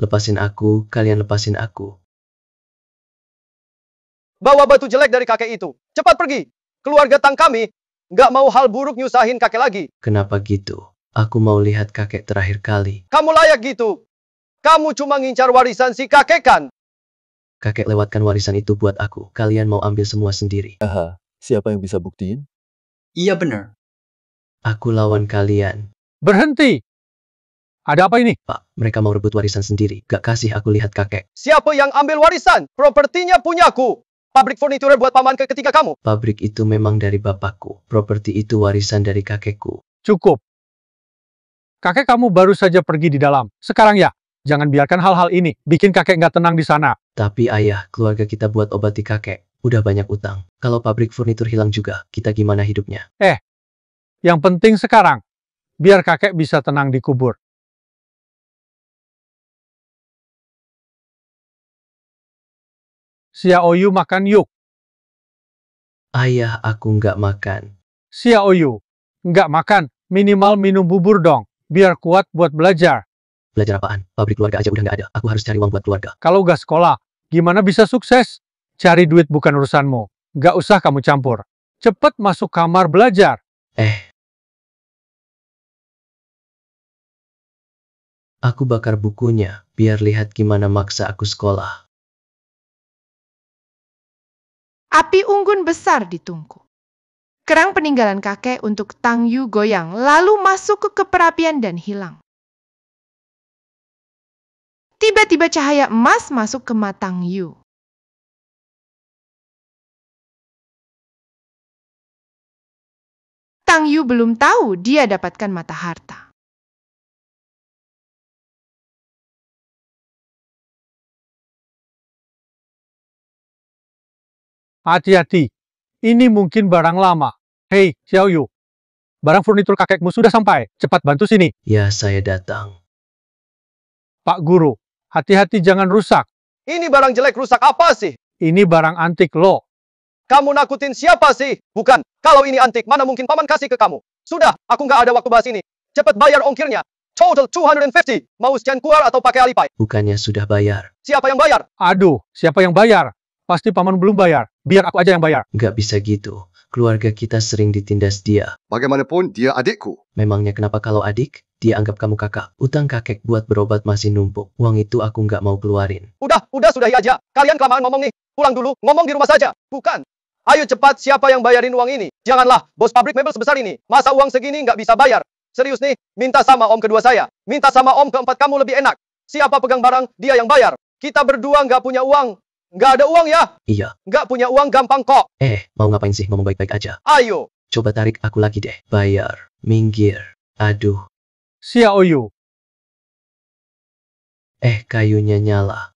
Lepasin aku, kalian lepasin aku. Bawa batu jelek dari kakek itu. Cepat pergi. Keluarga Tang kami nggak mau hal buruk nyusahin kakek lagi. Kenapa gitu? Aku mau lihat kakek terakhir kali. Kamu layak gitu. Kamu cuma ngincar warisan si kakek kan? Kakek lewatkan warisan itu buat aku. Kalian mau ambil semua sendiri. Aha, siapa yang bisa buktiin? Iya benar. Aku lawan kalian. Berhenti! Ada apa ini? Pak, mereka mau rebut warisan sendiri. Gak kasih aku lihat kakek. Siapa yang ambil warisan? Propertinya punyaku. Pabrik furniture buat paman ketiga kamu. Pabrik itu memang dari bapakku. Properti itu warisan dari kakekku. Cukup. Kakek kamu baru saja pergi di dalam. Sekarang ya, jangan biarkan hal-hal ini bikin kakek nggak tenang di sana. Tapi ayah, keluarga kita buat obati kakek. Udah banyak utang. Kalau pabrik furnitur hilang juga, kita gimana hidupnya? Yang penting sekarang, biar kakek bisa tenang dikubur. Xiaoyu makan yuk. Ayah, aku nggak makan. Xiaoyu, nggak makan, minimal minum bubur dong, biar kuat buat belajar. Belajar apaan? Pabrik keluarga aja udah nggak ada. Aku harus cari uang buat keluarga. Kalau nggak sekolah, gimana bisa sukses? Cari duit bukan urusanmu. Nggak usah kamu campur. Cepet masuk kamar belajar. Aku bakar bukunya, biar lihat gimana maksa aku sekolah. Api unggun besar di tungku. Kerang peninggalan kakek untuk Tang Yu goyang, lalu masuk ke keperapian dan hilang. Tiba-tiba cahaya emas masuk ke mata Tang Yu. Tang Yu belum tahu dia dapatkan mata harta. Hati-hati, ini mungkin barang lama. Hei, Xiaoyu, barang furnitur kakekmu sudah sampai. Cepat bantu sini. Ya, saya datang. Pak Guru, hati-hati jangan rusak. Ini barang jelek rusak apa sih? Ini barang antik loh. Kamu nakutin siapa sih? Bukan. Kalau ini antik, mana mungkin paman kasih ke kamu? Sudah, aku nggak ada waktu bahas ini. Cepat bayar ongkirnya. Total 250. Mau scan QR atau pakai Alipay? Bukannya sudah bayar. Siapa yang bayar? Aduh, siapa yang bayar? Pasti paman belum bayar. Biar aku aja yang bayar. Nggak bisa gitu. Keluarga kita sering ditindas dia. Bagaimanapun dia adikku. Memangnya kenapa kalau adik? Dia anggap kamu kakak. Utang kakek buat berobat masih numpuk. Uang itu aku nggak mau keluarin. Udah sudahi aja. Kalian kelamaan ngomong nih. Pulang dulu, ngomong di rumah saja. Bukan. Ayo cepat, siapa yang bayarin uang ini? Janganlah, bos pabrik mebel sebesar ini. Masa uang segini nggak bisa bayar? Serius nih, minta sama om kedua saya. Minta sama om keempat kamu lebih enak. Siapa pegang barang, dia yang bayar. Kita berdua nggak punya uang. Nggak ada uang ya? Iya. Nggak punya uang gampang kok. Mau ngapain sih? Ngomong baik-baik aja. Ayo. Coba tarik aku lagi deh. Bayar. Minggir. Aduh. Xiaoyu, Kayunya nyala.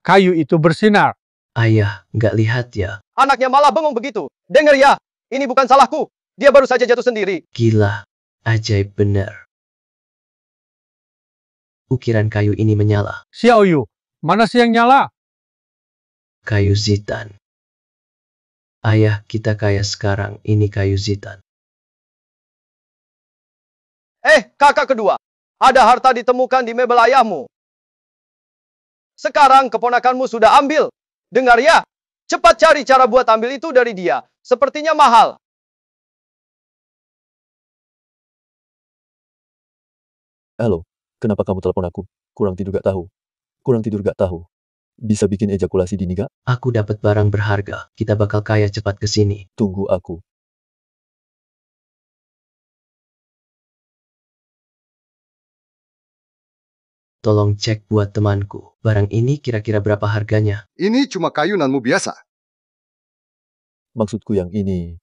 kayu itu bersinar. Ayah, nggak lihat ya? Anaknya malah bengong begitu. Dengar ya, ini bukan salahku. Dia baru saja jatuh sendiri. Gila. Ajaib bener. Ukiran kayu ini menyala. Xiaoyu, mana sih yang nyala? Kayu zitan. Ayah, kita kaya sekarang. Ini kayu zitan. Kakak kedua. Ada harta ditemukan di mebel ayahmu. Sekarang keponakanmu sudah ambil. Dengar ya. Cepat cari cara buat ambil itu dari dia. Sepertinya mahal. Halo, kenapa kamu telepon aku? Kurang tidur gak tahu. Kurang tidur gak tahu. Bisa bikin ejakulasi dini gak? Aku dapat barang berharga. Kita bakal kaya cepat ke sini. Tunggu aku. Tolong cek buat temanku. Barang ini kira-kira berapa harganya? Ini cuma kayu nanmu biasa. Maksudku yang ini.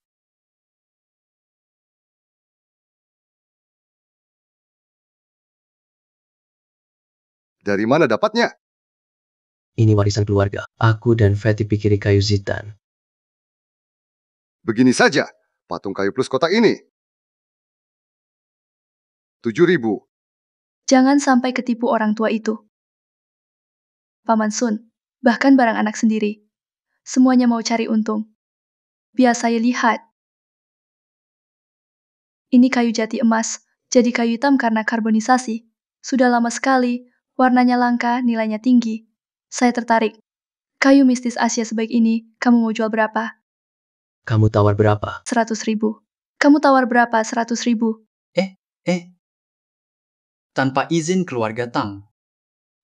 Dari mana dapatnya? Ini warisan keluarga. Aku dan Fatty pikiri kayu zitan. Begini saja. Patung kayu plus kotak ini. 7.000. Jangan sampai ketipu orang tua itu. Paman Sun, bahkan barang anak sendiri. Semuanya mau cari untung. Biar saya lihat. Ini kayu jati emas, jadi kayu hitam karena karbonisasi. Sudah lama sekali, Warnanya langka, nilainya tinggi. Saya tertarik. Kayu mistis Asia sebaik ini, kamu mau jual berapa? Kamu tawar berapa? 100.000. Kamu tawar berapa? 100.000. Tanpa izin keluarga Tang.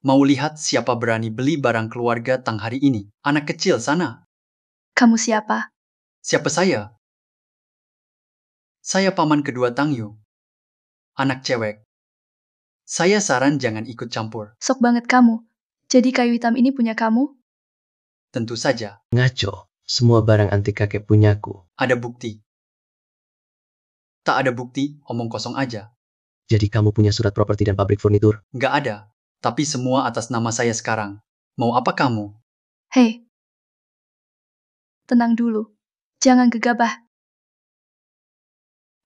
Mau lihat siapa berani beli barang keluarga Tang hari ini? Anak kecil sana. Kamu siapa? Siapa saya? Saya paman kedua Tang Yu. Anak cewek. Saya saran jangan ikut campur. Sok banget kamu. Jadi kayu hitam ini punya kamu? Tentu saja. Ngaco. Semua barang antik kakek punyaku. Ada bukti. Tak ada bukti, omong kosong aja. Jadi kamu punya surat properti dan pabrik furnitur? Nggak ada. Tapi semua atas nama saya sekarang. Mau apa kamu? Hei. Tenang dulu. Jangan gegabah.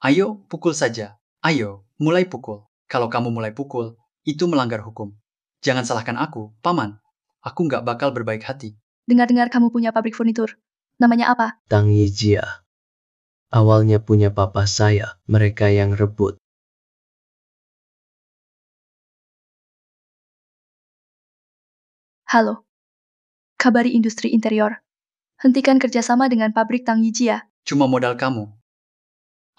Ayo, pukul saja. Ayo, mulai pukul. Kalau kamu mulai pukul, itu melanggar hukum. Jangan salahkan aku, paman. Aku nggak bakal berbaik hati. Dengar-dengar kamu punya pabrik furnitur. Namanya apa? Tang Yijia. Awalnya punya papa saya, mereka yang rebut. Halo. Kabari industri interior. Hentikan kerjasama dengan pabrik Tang Yijia. Cuma modal kamu.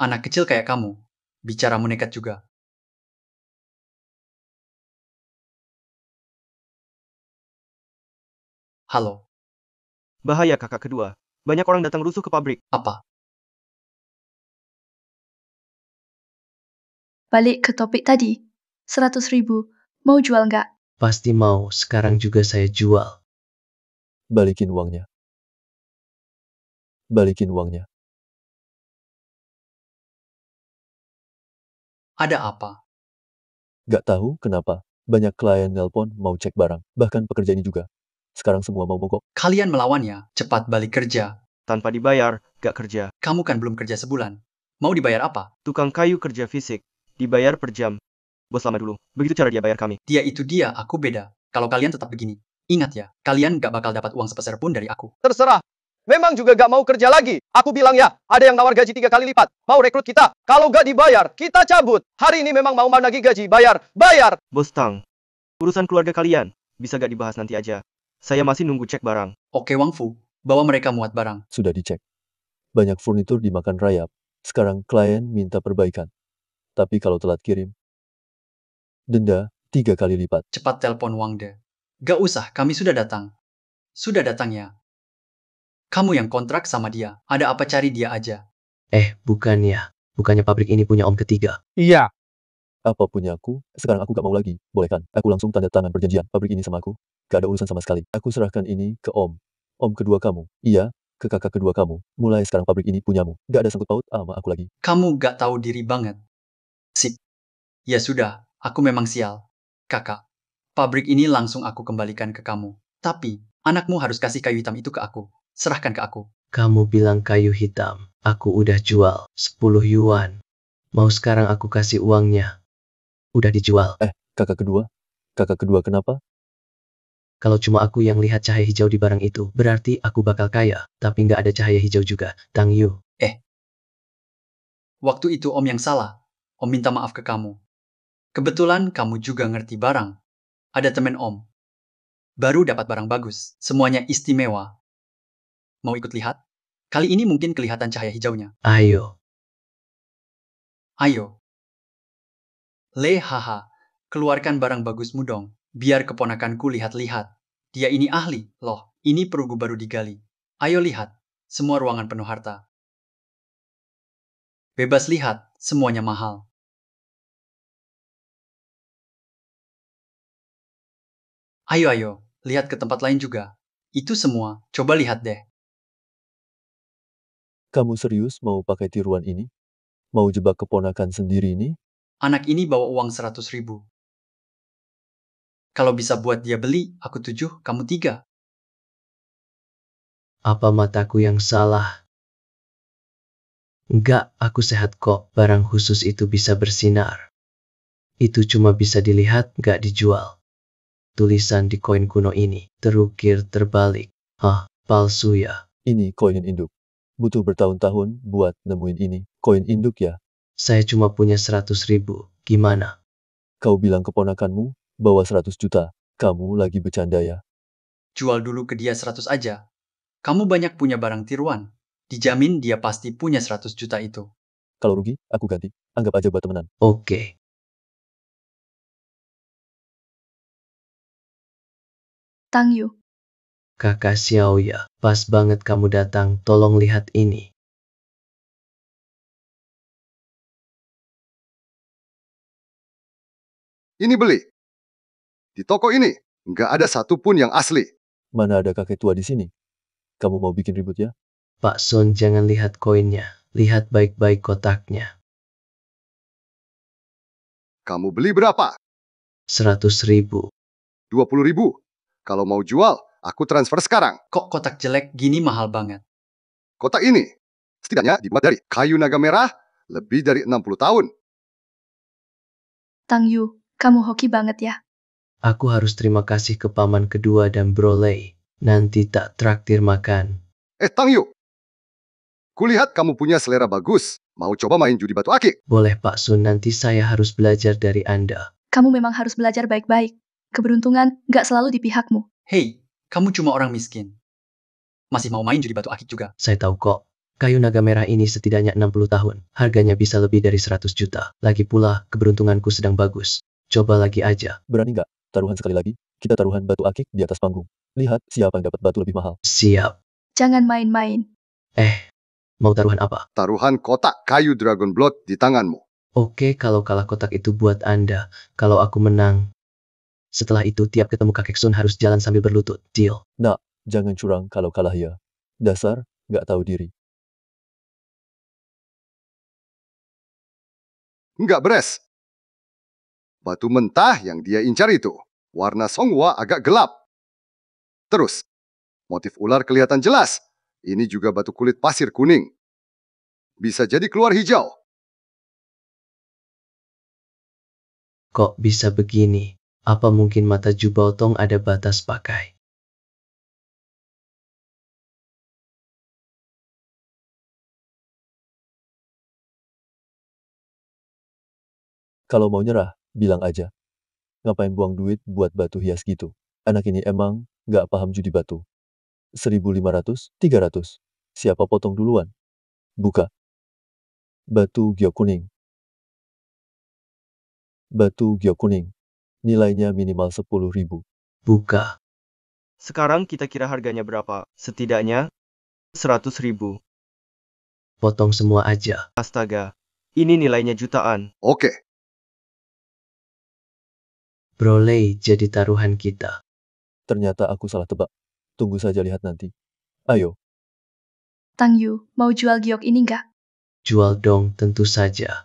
Anak kecil kayak kamu. Bicaramu nekat juga. Halo, Bahaya kakak kedua. Banyak orang datang rusuh ke pabrik. apa? Balik ke topik tadi. 100.000. Mau jual nggak? Pasti mau, sekarang juga saya jual. Balikin uangnya. Balikin uangnya. Ada apa? Gak tahu kenapa. Banyak klien nelpon mau cek barang. Bahkan pekerja ini juga. Sekarang semua mau mogok. Kalian melawannya, cepat balik kerja. Tanpa dibayar, gak kerja. Kamu kan belum kerja sebulan. Mau dibayar apa? Tukang kayu kerja fisik. Dibayar per jam. Bos lama dulu. Begitu cara dia bayar kami. Dia itu dia, aku beda. Kalau kalian tetap begini, ingat ya, kalian gak bakal dapat uang sepeser pun dari aku. Terserah. Memang juga gak mau kerja lagi. Aku bilang ya, ada yang nawar gaji 3 kali lipat. Mau rekrut kita. Kalau gak dibayar, kita cabut. Hari ini memang mau menagih gaji. Bayar. Bayar. Bos Tang. Urusan keluarga kalian. Bisa gak dibahas nanti aja. Saya masih nunggu cek barang. Oke Wang Fu, bawa mereka muat barang. Sudah dicek. Banyak furnitur dimakan rayap. Sekarang klien minta perbaikan. Tapi kalau telat kirim, denda 3 kali lipat. Cepat telepon Wang De. Gak usah, kami sudah datang. Sudah datang ya. Kamu yang kontrak sama dia. Ada apa cari dia aja. Bukan ya. Bukannya pabrik ini punya om ketiga. Iya, Apa punya aku? Sekarang aku gak mau lagi. Boleh kan? Aku langsung tanda tangan perjanjian pabrik ini sama aku. Gak ada urusan sama sekali. Aku serahkan ini ke om. Om kedua kamu. Iya, ke kakak kedua kamu. Mulai sekarang pabrik ini punyamu. Gak ada sangkut paut sama aku lagi. Kamu gak tahu diri banget. Sip. Ya sudah, aku memang sial. Kakak, pabrik ini langsung aku kembalikan ke kamu. Tapi, anakmu harus kasih kayu hitam itu ke aku. Serahkan ke aku. Kamu bilang kayu hitam. Aku udah jual 10 yuan. Mau sekarang aku kasih uangnya. Udah dijual. Kakak kedua? Kakak kedua kenapa? Kalau cuma aku yang lihat cahaya hijau di barang itu, berarti aku bakal kaya. Tapi nggak ada cahaya hijau juga. Tang Yu. Waktu itu om yang salah. Om minta maaf ke kamu. Kebetulan kamu juga ngerti barang. Ada temen om. Baru dapat barang bagus. Semuanya istimewa. Mau ikut lihat? Kali ini mungkin kelihatan cahaya hijaunya. Ayo. Ayo. Haha. Keluarkan barang bagusmu dong. Biar keponakanku lihat-lihat. Dia ini ahli, loh. Ini perunggu baru digali. Ayo lihat. Semua ruangan penuh harta. Bebas lihat. Semuanya mahal. Ayo. Lihat ke tempat lain juga. Itu semua. Coba lihat deh. Kamu serius mau pakai tiruan ini? Mau jebak keponakan sendiri ini? Anak ini bawa uang 100.000. Kalau bisa buat dia beli, aku 7, kamu 3. Apa mataku yang salah? Enggak, aku sehat kok. Barang khusus itu bisa bersinar. Itu cuma bisa dilihat, nggak dijual. Tulisan di koin kuno ini, terukir terbalik. Hah, palsu ya? Ini koin induk. Butuh bertahun-tahun buat nemuin ini. Koin induk ya? Saya cuma punya 100.000. Gimana? Kau bilang keponakanmu Bawa 100 juta. Kamu lagi bercanda ya? Jual dulu ke dia 100 aja. Kamu banyak punya barang tiruan. Dijamin dia pasti punya 100 juta itu. Kalau rugi, aku ganti. Anggap aja buat temenan. Oke. Tang Yu, Kakak Xiaoya, pas banget kamu datang, tolong lihat ini. Ini beli. Di toko ini, nggak ada satupun yang asli. Mana ada kakek tua di sini? Kamu mau bikin ribut ya? Pak Sun, jangan lihat koinnya. Lihat baik-baik kotaknya. Kamu beli berapa? 100.000. 20.000. Kalau mau jual, aku transfer sekarang. Kok kotak jelek gini mahal banget? Kotak ini, setidaknya dibuat dari kayu naga merah lebih dari 60 tahun. Tang Yu, kamu hoki banget ya. Aku harus terima kasih ke paman kedua dan Brolei. Nanti tak traktir makan. Tang Yu. Kulihat kamu punya selera bagus. Mau coba main judi batu akik? Boleh Pak Sun, nanti saya harus belajar dari Anda. Kamu memang harus belajar baik-baik. Keberuntungan gak selalu di pihakmu. Hei, kamu cuma orang miskin. Masih mau main judi batu akik juga? Saya tahu kok. Kayu naga merah ini setidaknya 60 tahun. Harganya bisa lebih dari 100 juta. Lagi pula, keberuntunganku sedang bagus. Coba lagi aja. Berani nggak? Taruhan sekali lagi. Kita taruhan batu akik di atas panggung. Lihat siapa yang dapat batu lebih mahal. Siap. Jangan main-main. Mau taruhan apa? Taruhan kotak kayu Dragon Blood di tanganmu. Oke, kalau kalah kotak itu buat Anda. Kalau aku menang. Setelah itu tiap ketemu kakek Sun harus jalan sambil berlutut. Deal. Jangan curang kalau kalah ya. Dasar, nggak tahu diri. Nggak beres. Batu mentah yang dia incar itu. Warna Songhua agak gelap. Terus, motif ular kelihatan jelas. Ini juga batu kulit pasir kuning. Bisa jadi keluar hijau. Kok bisa begini? Apa mungkin mata Jubao Tong ada batas pakai? Kalau mau nyerah, bilang aja. Ngapain buang duit buat batu hias gitu? Anak ini emang nggak paham judi batu. 1.500, 300. Siapa potong duluan? Buka. Batu giok kuning. Batu giok kuning. Nilainya minimal 10.000. Buka. Sekarang kita kira harganya berapa? Setidaknya 100.000. Potong semua aja. Astaga, ini nilainya jutaan. Oke, Brolei jadi taruhan kita. Ternyata aku salah tebak. Tunggu saja lihat nanti. Ayo, Tang Yu, mau jual giok ini nggak? Jual dong, tentu saja.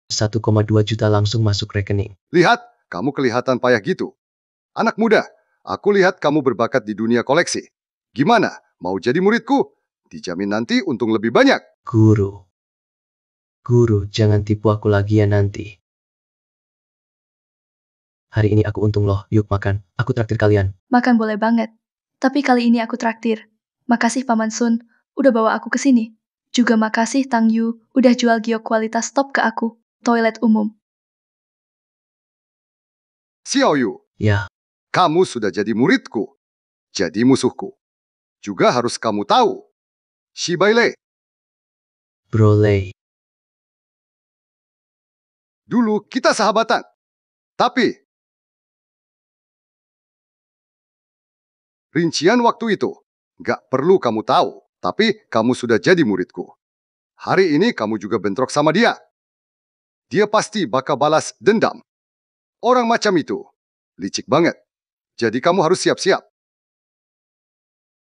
1,2 juta langsung masuk rekening. lihat, kamu kelihatan payah gitu. Anak muda, aku lihat kamu berbakat di dunia koleksi. Gimana, mau jadi muridku? Dijamin nanti untung lebih banyak. Guru. Guru, jangan tipu aku lagi ya nanti. Hari ini aku untung loh, yuk makan. Aku traktir kalian. Makan boleh banget. Tapi kali ini aku traktir. Makasih Paman Sun, udah bawa aku ke sini. Juga makasih Tang Yu, udah jual giok kualitas top ke aku. Toilet umum. Xiao Yu, Ya, kamu sudah jadi muridku. Jadi musuhku. Juga harus kamu tahu. Shi Bailei, Brolei. dulu kita sahabatan. Tapi, rincian waktu itu, nggak perlu kamu tahu. Tapi kamu sudah jadi muridku. Hari ini kamu juga bentrok sama dia. Dia pasti bakal balas dendam. Orang macam itu, licik banget. Jadi kamu harus siap-siap.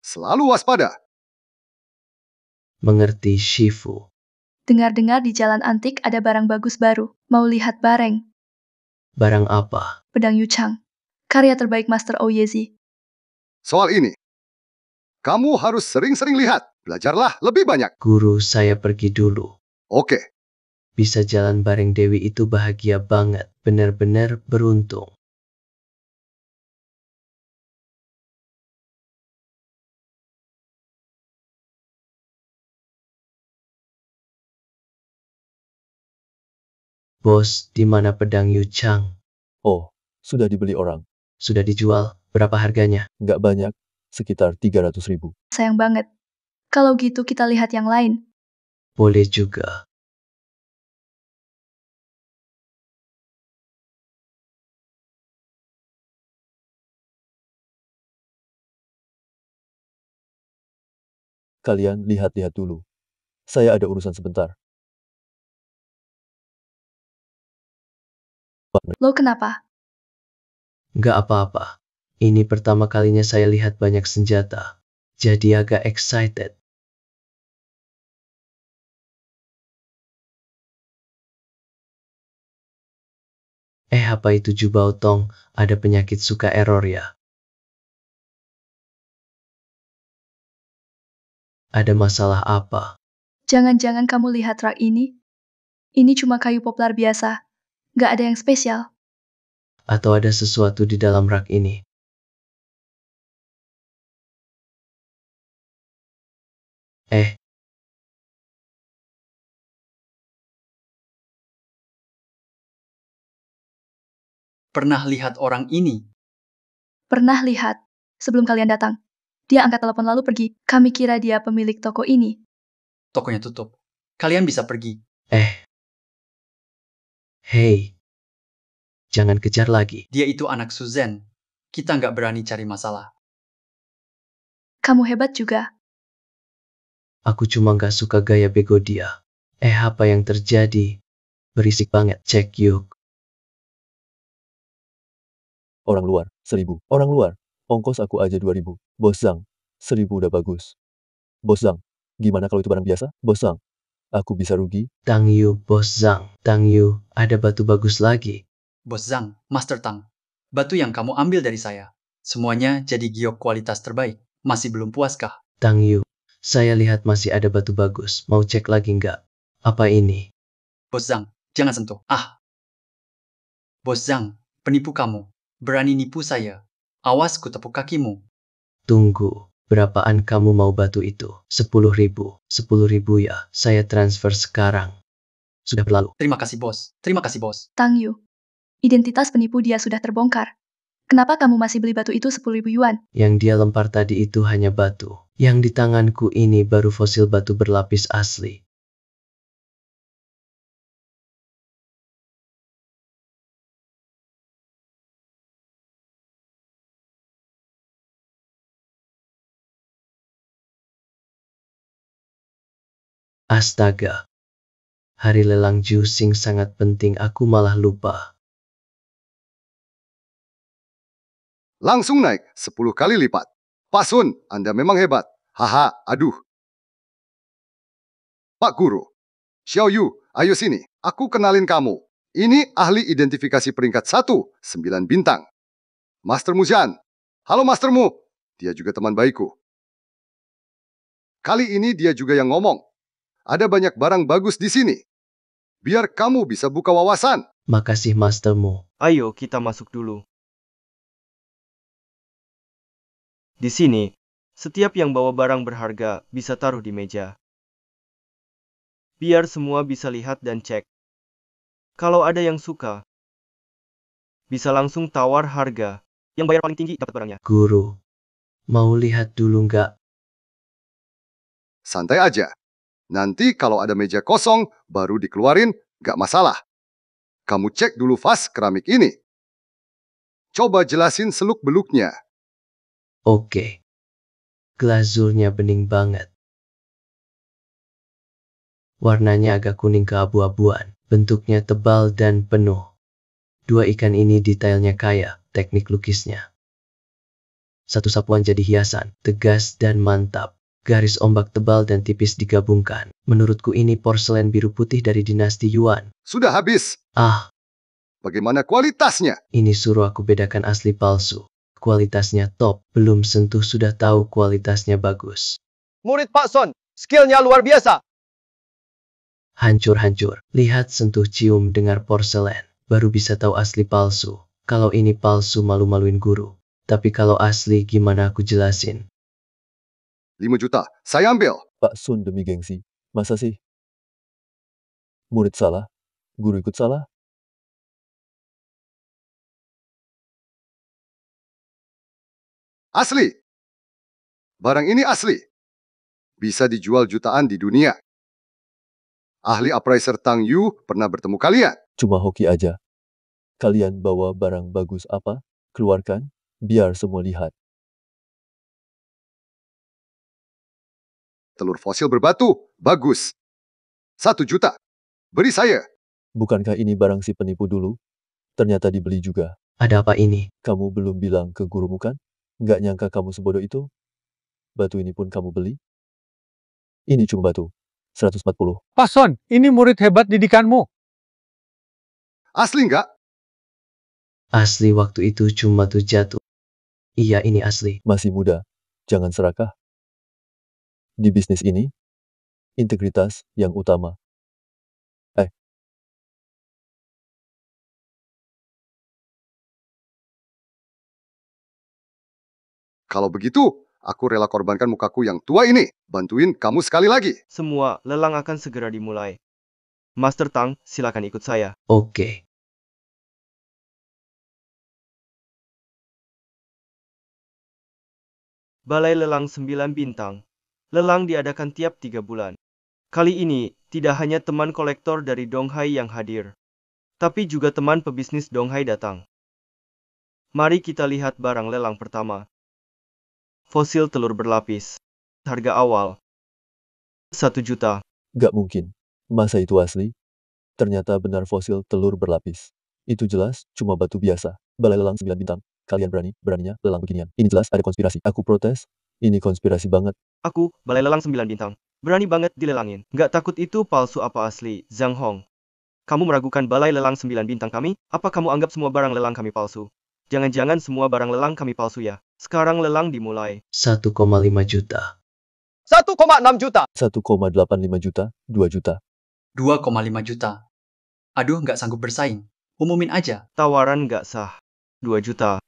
Selalu waspada. Mengerti Shifu. Dengar-dengar di jalan antik ada barang bagus baru. Mau lihat bareng? Barang apa? Pedang Yu Chang. Karya terbaik Master Ouyezi. Soal ini, kamu harus sering-sering lihat. Belajarlah lebih banyak. Guru, saya pergi dulu. Oke, Bisa jalan bareng Dewi itu bahagia banget. Bener-bener beruntung. Bos, di mana pedang Yu Chang? Oh, sudah dibeli orang. Sudah dijual. Berapa harganya? Nggak banyak, sekitar 300.000. Sayang banget. Kalau gitu kita lihat yang lain. Boleh juga. Kalian lihat-lihat dulu. Saya ada urusan sebentar. Lo kenapa? Nggak apa-apa. Ini pertama kalinya saya lihat banyak senjata. Jadi agak excited. Apa itu Jubao Tong? Ada penyakit suka error ya? Ada masalah apa? Jangan-jangan kamu lihat rak ini? Ini cuma kayu poplar biasa. Nggak ada yang spesial. Atau ada sesuatu di dalam rak ini? Pernah lihat orang ini? Pernah lihat. Sebelum kalian datang. Dia angkat telepon lalu pergi. Kami kira dia pemilik toko ini. Tokonya tutup. Kalian bisa pergi. Hei. Jangan kejar lagi. Dia itu anak Suzanne. Kita nggak berani cari masalah. Kamu hebat juga. Aku cuma nggak suka gaya bego dia. Apa yang terjadi? Berisik banget. Cek yuk. Orang luar, 1.000. Orang luar, ongkos aku aja 2.000. Bos Zhang, 1.000 udah bagus. Bos Zhang, gimana kalau itu barang biasa? Bos Zhang, aku bisa rugi? Tang Yu, Bos Zhang. Tang Yu, ada batu bagus lagi. Bos Zhang, Master Tang. Batu yang kamu ambil dari saya. Semuanya jadi giok kualitas terbaik. Masih belum puaskah? Tang Yu, saya lihat masih ada batu bagus. Mau cek lagi nggak? Apa ini? Bos Zhang, jangan sentuh. Bos Zhang, penipu kamu. Berani nipu saya. Awas ku tepuk kakimu. Tunggu, berapaan kamu mau batu itu? 10.000. 10.000 ya, saya transfer sekarang. Sudah berlalu. Terima kasih bos. Terima kasih bos. Tang Yu. Identitas penipu dia sudah terbongkar. Kenapa kamu masih beli batu itu 10.000 yuan? Yang dia lempar tadi itu hanya batu. Yang di tanganku ini baru fosil batu berlapis asli. Astaga. Hari lelang Jusing sangat penting, aku malah lupa. Langsung naik 10 kali lipat. Pak Sun, Anda memang hebat. Haha, aduh. Pak Guru. Xiao Yu, ayo sini. Aku kenalin kamu. Ini ahli identifikasi peringkat 1, 9 bintang. Master Mujan. Halo mastermu. Dia juga teman baikku. Kali ini dia juga yang ngomong. Ada banyak barang bagus di sini. Biar kamu bisa buka wawasan. Makasih mastermu. Ayo kita masuk dulu. Di sini, setiap yang bawa barang berharga bisa taruh di meja. Biar semua bisa lihat dan cek. Kalau ada yang suka, bisa langsung tawar harga. Yang bayar paling tinggi dapat barangnya. Guru, mau lihat dulu nggak? Santai aja. Nanti kalau ada meja kosong, baru dikeluarin, gak masalah. Kamu cek dulu vas keramik ini. Coba jelasin seluk-beluknya. Oke. Glazurnya bening banget. Warnanya agak kuning keabu-abuan. Bentuknya tebal dan penuh. Dua ikan ini detailnya kaya, teknik lukisnya. Satu sapuan jadi hiasan, tegas dan mantap. Garis ombak tebal dan tipis digabungkan. Menurutku ini porselen biru putih dari dinasti Yuan. Sudah habis. Bagaimana kualitasnya? Ini suruh aku bedakan asli palsu. Kualitasnya top, belum sentuh sudah tahu kualitasnya bagus. Murid Pak Son, skillnya luar biasa. Hancur-hancur, lihat, sentuh, cium, dengar porselen. Baru bisa tahu asli palsu. Kalau ini palsu malu-maluin guru. Tapi kalau asli gimana aku jelasin? 5 juta, saya ambil. Pak Sun demi gengsi. Masa sih? Murid salah? Guru ikut salah? Asli. Barang ini asli. Bisa dijual jutaan di dunia. Ahli appraiser Tang Yu pernah bertemu kalian. Cuma hoki aja. Kalian bawa barang bagus apa? Keluarkan, biar semua lihat. Telur fosil berbatu. Bagus. 1 juta. Beri saya. Bukankah ini barang si penipu dulu? Ternyata dibeli juga. Ada apa ini? Kamu belum bilang ke gurumu kan? Nggak nyangka kamu sebodoh itu? Batu ini pun kamu beli? Ini cuma batu. 140. Pak Son, ini murid hebat didikanmu. Asli nggak? Asli, waktu itu cuma tuh jatuh. Iya, ini asli. Masih muda. Jangan serakah. Di bisnis ini, integritas yang utama. Kalau begitu, aku rela korbankan mukaku yang tua ini. Bantuin kamu sekali lagi. Semua lelang akan segera dimulai. Master Tang, silakan ikut saya. Oke. Balai Lelang 9 Bintang. Lelang diadakan tiap 3 bulan. Kali ini, tidak hanya teman kolektor dari Donghai yang hadir, tapi juga teman pebisnis Donghai datang. Mari kita lihat barang lelang pertama. Fosil telur berlapis. Harga awal 1 juta. Gak mungkin. Masa itu asli? Ternyata benar fosil telur berlapis. Itu jelas, cuma batu biasa. Balai lelang 9 bintang. Kalian beraninya lelang beginian. Ini jelas ada konspirasi. Aku protes. Ini konspirasi banget. Aku, Balai Lelang 9 Bintang. Berani banget dilelangin. Nggak takut itu palsu apa asli, Zhang Hong. Kamu meragukan Balai Lelang 9 Bintang kami? Apa kamu anggap semua barang lelang kami palsu? Jangan-jangan semua barang lelang kami palsu ya? Sekarang lelang dimulai. 1,5 juta. 1,6 juta. 1,85 juta, 2 juta. 2,5 juta. Aduh, nggak sanggup bersaing. Umumin aja. Tawaran nggak sah. 2 juta.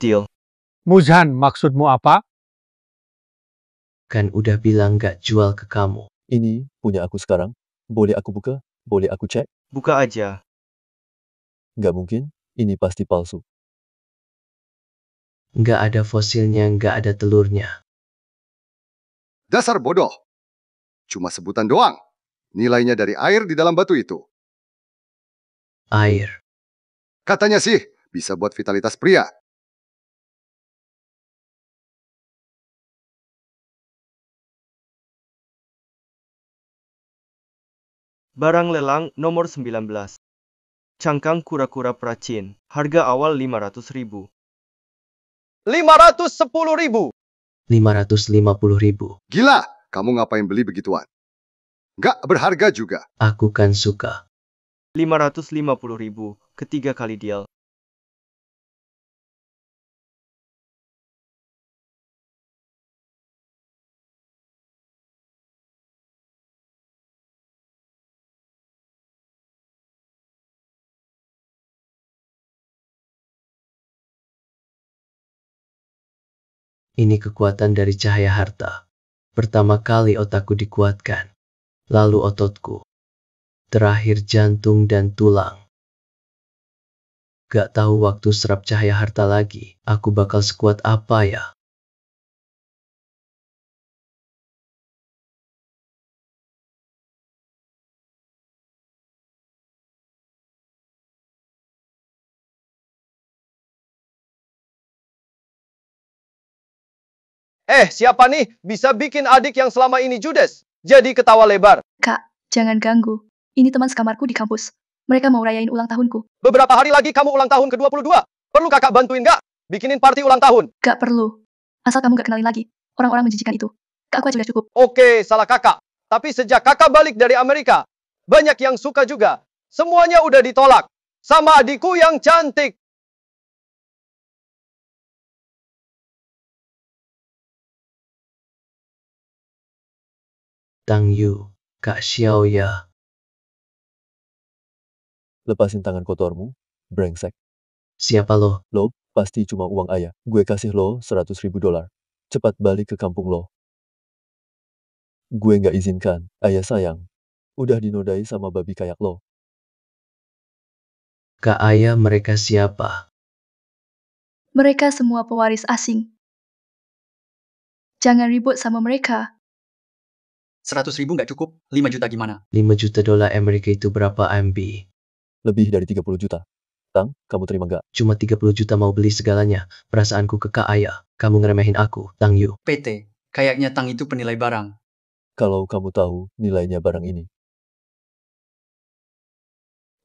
Deal. Muzhan, maksudmu apa? Kan udah bilang gak jual ke kamu. Ini punya aku sekarang. Boleh aku buka? Boleh aku cek? Buka aja. Nggak mungkin. Ini pasti palsu. Nggak ada fosilnya, nggak ada telurnya. Dasar bodoh. Cuma sebutan doang. Nilainya dari air di dalam batu itu. Air. Katanya sih, bisa buat vitalitas pria. Barang lelang nomor 19. Cangkang kura-kura pracin. Harga awal 500.000. 510.000. 550.000. Gila, kamu ngapain beli begituan? Nggak berharga juga. Aku kan suka. 550.000. Ketiga kali deal. Ini kekuatan dari cahaya harta. Pertama kali otakku dikuatkan. Lalu ototku. Terakhir jantung dan tulang. Gak tahu waktu serap cahaya harta lagi, aku bakal sekuat apa ya? Siapa nih bisa bikin adik yang selama ini judes jadi ketawa lebar? Kak, jangan ganggu. Ini teman sekamarku di kampus. Mereka mau rayain ulang tahunku. Beberapa hari lagi kamu ulang tahun ke-22. Perlu kakak bantuin nggak? Bikinin party ulang tahun. Gak perlu. Asal kamu gak kenalin lagi orang-orang menjijikan itu. Kak, aku aja udah cukup. Oke, salah kakak. Tapi sejak kakak balik dari Amerika, banyak yang suka juga. Semuanya udah ditolak. Sama adikku yang cantik. Tang Yu, Kak Xiao ya. Lepasin tangan kotormu, brengsek. Siapa lo? Lo, pasti cuma uang ayah. Gue kasih lo $100.000. Cepat balik ke kampung lo. Gue nggak izinkan, ayah sayang. Udah dinodai sama babi kayak lo. Kak Ayah, mereka siapa? Mereka semua pewaris asing. Jangan ribut sama mereka. 100.000 nggak cukup, 5 juta gimana? 5 juta dolar Amerika itu berapa MB? Lebih dari 30 juta. Tang, kamu terima nggak? Cuma 30 juta mau beli segalanya. Perasaanku ke Kak Ayah. Kamu ngeremehin aku, Tang Yu. PT, kayaknya Tang itu penilai barang. Kalau kamu tahu nilainya barang ini,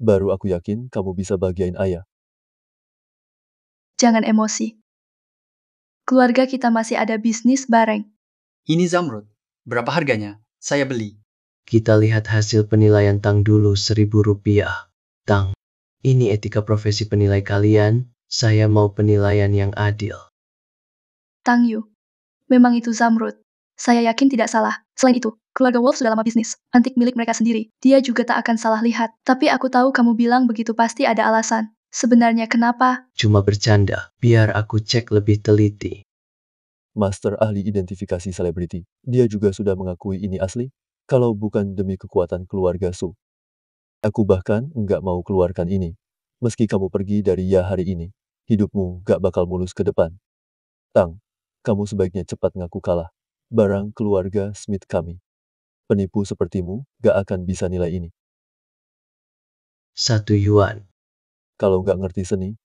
baru aku yakin kamu bisa bahagiain ayah. Jangan emosi. Keluarga kita masih ada bisnis bareng. Ini zamrud. Berapa harganya? Saya beli. Kita lihat hasil penilaian Tang dulu, 1.000 rupiah. Tang, ini etika profesi penilai kalian. Saya mau penilaian yang adil. Tang Yu. Memang itu zamrud. Saya yakin tidak salah. Selain itu, keluarga Wolf sudah lama bisnis. Antik milik mereka sendiri. Dia juga tak akan salah lihat. Tapi aku tahu kamu bilang begitu pasti ada alasan. Sebenarnya kenapa? Cuma bercanda. Biar aku cek lebih teliti. Master ahli identifikasi selebriti. Dia juga sudah mengakui ini asli. Kalau bukan demi kekuatan keluarga Su. Aku bahkan nggak mau keluarkan ini. Meski kamu pergi dari ya hari ini, hidupmu gak bakal mulus ke depan. Tang, kamu sebaiknya cepat ngaku kalah. Barang keluarga Smith kami. Penipu sepertimu gak akan bisa nilai ini. 1 yuan. Kalau nggak ngerti seni,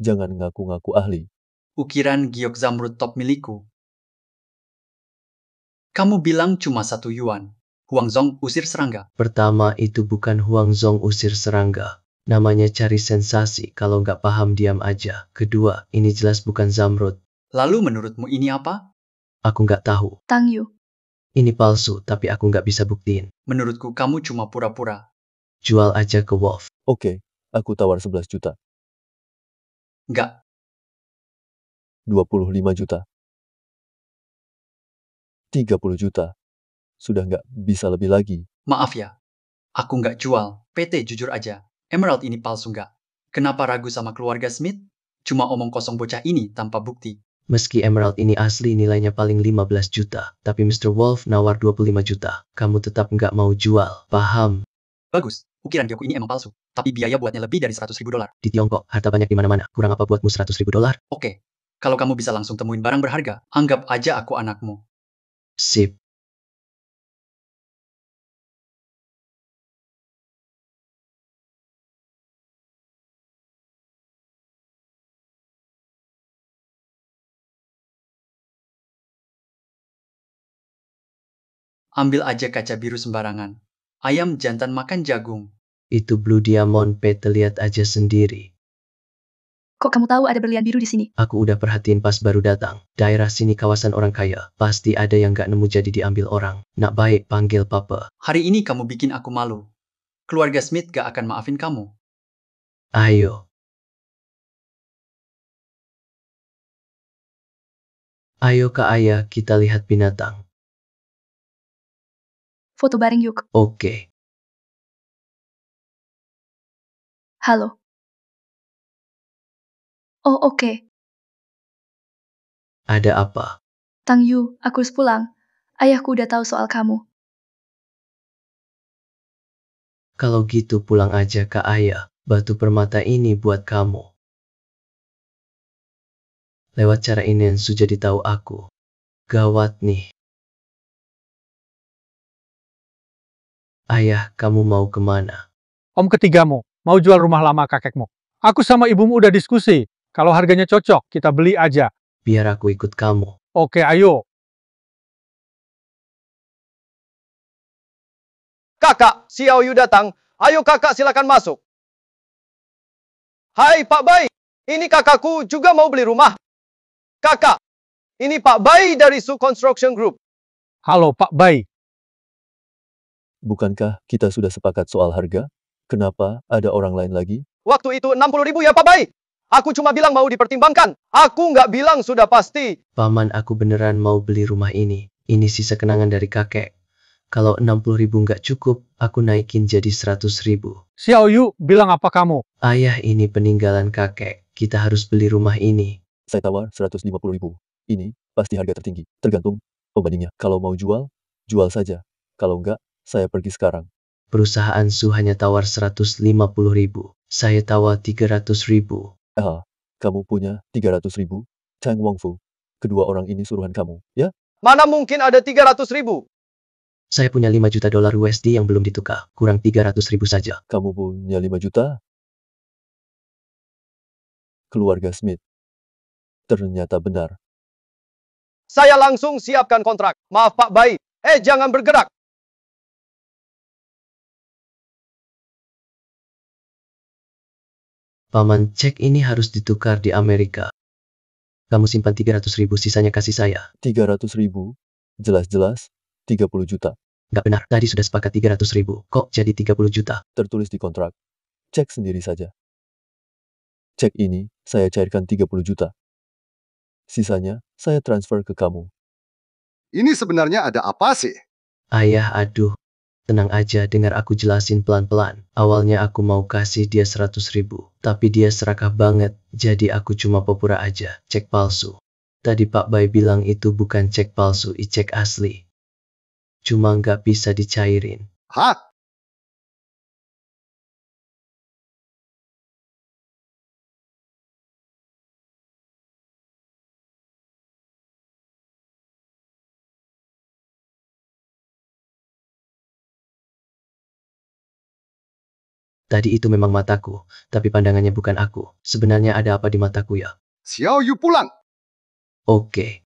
jangan ngaku-ngaku ahli. Ukiran giok zamrud top milikku. Kamu bilang cuma 1 yuan. Huang Zong usir serangga. Pertama, itu bukan Huang Zong usir serangga. Namanya cari sensasi. Kalau nggak paham diam aja. Kedua, ini jelas bukan zamrud. Lalu menurutmu ini apa? Aku nggak tahu. Tang Yu. Ini palsu, tapi aku nggak bisa buktiin. Menurutku kamu cuma pura-pura. Jual aja ke Wolf. Oke, aku tawar 11 juta. Nggak. 25 juta. 30 juta. Sudah nggak bisa lebih lagi. Maaf ya. Aku nggak jual. PT jujur aja. Emerald ini palsu nggak? Kenapa ragu sama keluarga Smith? Cuma omong kosong bocah ini tanpa bukti. Meski Emerald ini asli nilainya paling 15 juta. Tapi Mr. Wolf nawar 25 juta. Kamu tetap nggak mau jual. Paham? Bagus. Ukiran Gyoku ini emang palsu. Tapi biaya buatnya lebih dari 100.000 dolar. Di Tiongkok, harta banyak di mana-mana. Kurang apa buatmu 100.000 dolar? Oke. Kalau kamu bisa langsung temuin barang berharga, anggap aja aku anakmu. Sip. Ambil aja kaca biru sembarangan. Ayam jantan makan jagung. Itu Blue Diamond PT, lihat aja sendiri. Kok kamu tahu ada berlian biru di sini? Aku udah perhatiin pas baru datang. Daerah sini kawasan orang kaya. Pasti ada yang gak nemu jadi diambil orang. Nak baik, panggil papa. Hari ini kamu bikin aku malu. Keluarga Smith gak akan maafin kamu. Ayo. Ayo Kak Ayah, kita lihat binatang. Foto bareng yuk. Oke. Halo. Oh oke. Ada apa? Tang Yu, aku harus pulang. Ayahku udah tahu soal kamu. Kalau gitu pulang aja Kak Ayah. Batu permata ini buat kamu. Lewat cara ini Ensu jadi tahu aku. Gawat nih. Ayah, kamu mau kemana? Om ketigamu, mau jual rumah lama kakekmu. Aku sama ibumu udah diskusi. Kalau harganya cocok, kita beli aja. Biar aku ikut kamu. Oke, ayo. Kakak, Xiao Yu datang. Ayo kakak silakan masuk. Hai Pak Bai, ini kakakku juga mau beli rumah. Kakak, ini Pak Bai dari Su Construction Group. Halo Pak Bai. Bukankah kita sudah sepakat soal harga? Kenapa ada orang lain lagi? Waktu itu 60.000 ya Pak Bai. Aku cuma bilang mau dipertimbangkan. Aku nggak bilang sudah pasti. Paman, aku beneran mau beli rumah ini. Ini sisa kenangan dari kakek. Kalau 60.000 nggak cukup, aku naikin jadi 100.000. Xiao Yu, bilang apa kamu? Ayah, ini peninggalan kakek. Kita harus beli rumah ini. Saya tawar 150.000. Ini pasti harga tertinggi. Tergantung pembandingnya. Kalau mau jual, jual saja. Kalau enggak, saya pergi sekarang. Perusahaan Su hanya tawar 150.000. Saya tawar 300.000. Kamu punya 300.000, Chang Wongfu. Kedua orang ini suruhan kamu, ya? Mana mungkin ada 300.000? Saya punya 5 juta dolar USD yang belum ditukar, kurang 300.000 saja. Kamu punya 5 juta? Keluarga Smith. Ternyata benar. Saya langsung siapkan kontrak. Maaf Pak Bai. Jangan bergerak. Paman, cek ini harus ditukar di Amerika. Kamu simpan 300.000, sisanya kasih saya. 300.000? Jelas-jelas 30 juta. Nggak benar, tadi sudah sepakat 300.000. Kok jadi 30 juta? Tertulis di kontrak. Cek sendiri saja. Cek ini saya cairkan 30 juta. Sisanya saya transfer ke kamu. Ini sebenarnya ada apa sih? Ayah, aduh. Tenang aja, dengar aku jelasin pelan-pelan. Awalnya aku mau kasih dia 100.000, tapi dia serakah banget, jadi aku cuma pura-pura aja, cek palsu. Tadi Pak Bai bilang itu bukan cek palsu, cek asli. Cuma nggak bisa dicairin. Hah? Tadi itu memang mataku, tapi pandangannya bukan aku. Sebenarnya ada apa di mataku ya? Xiao Yu pulang. Oke.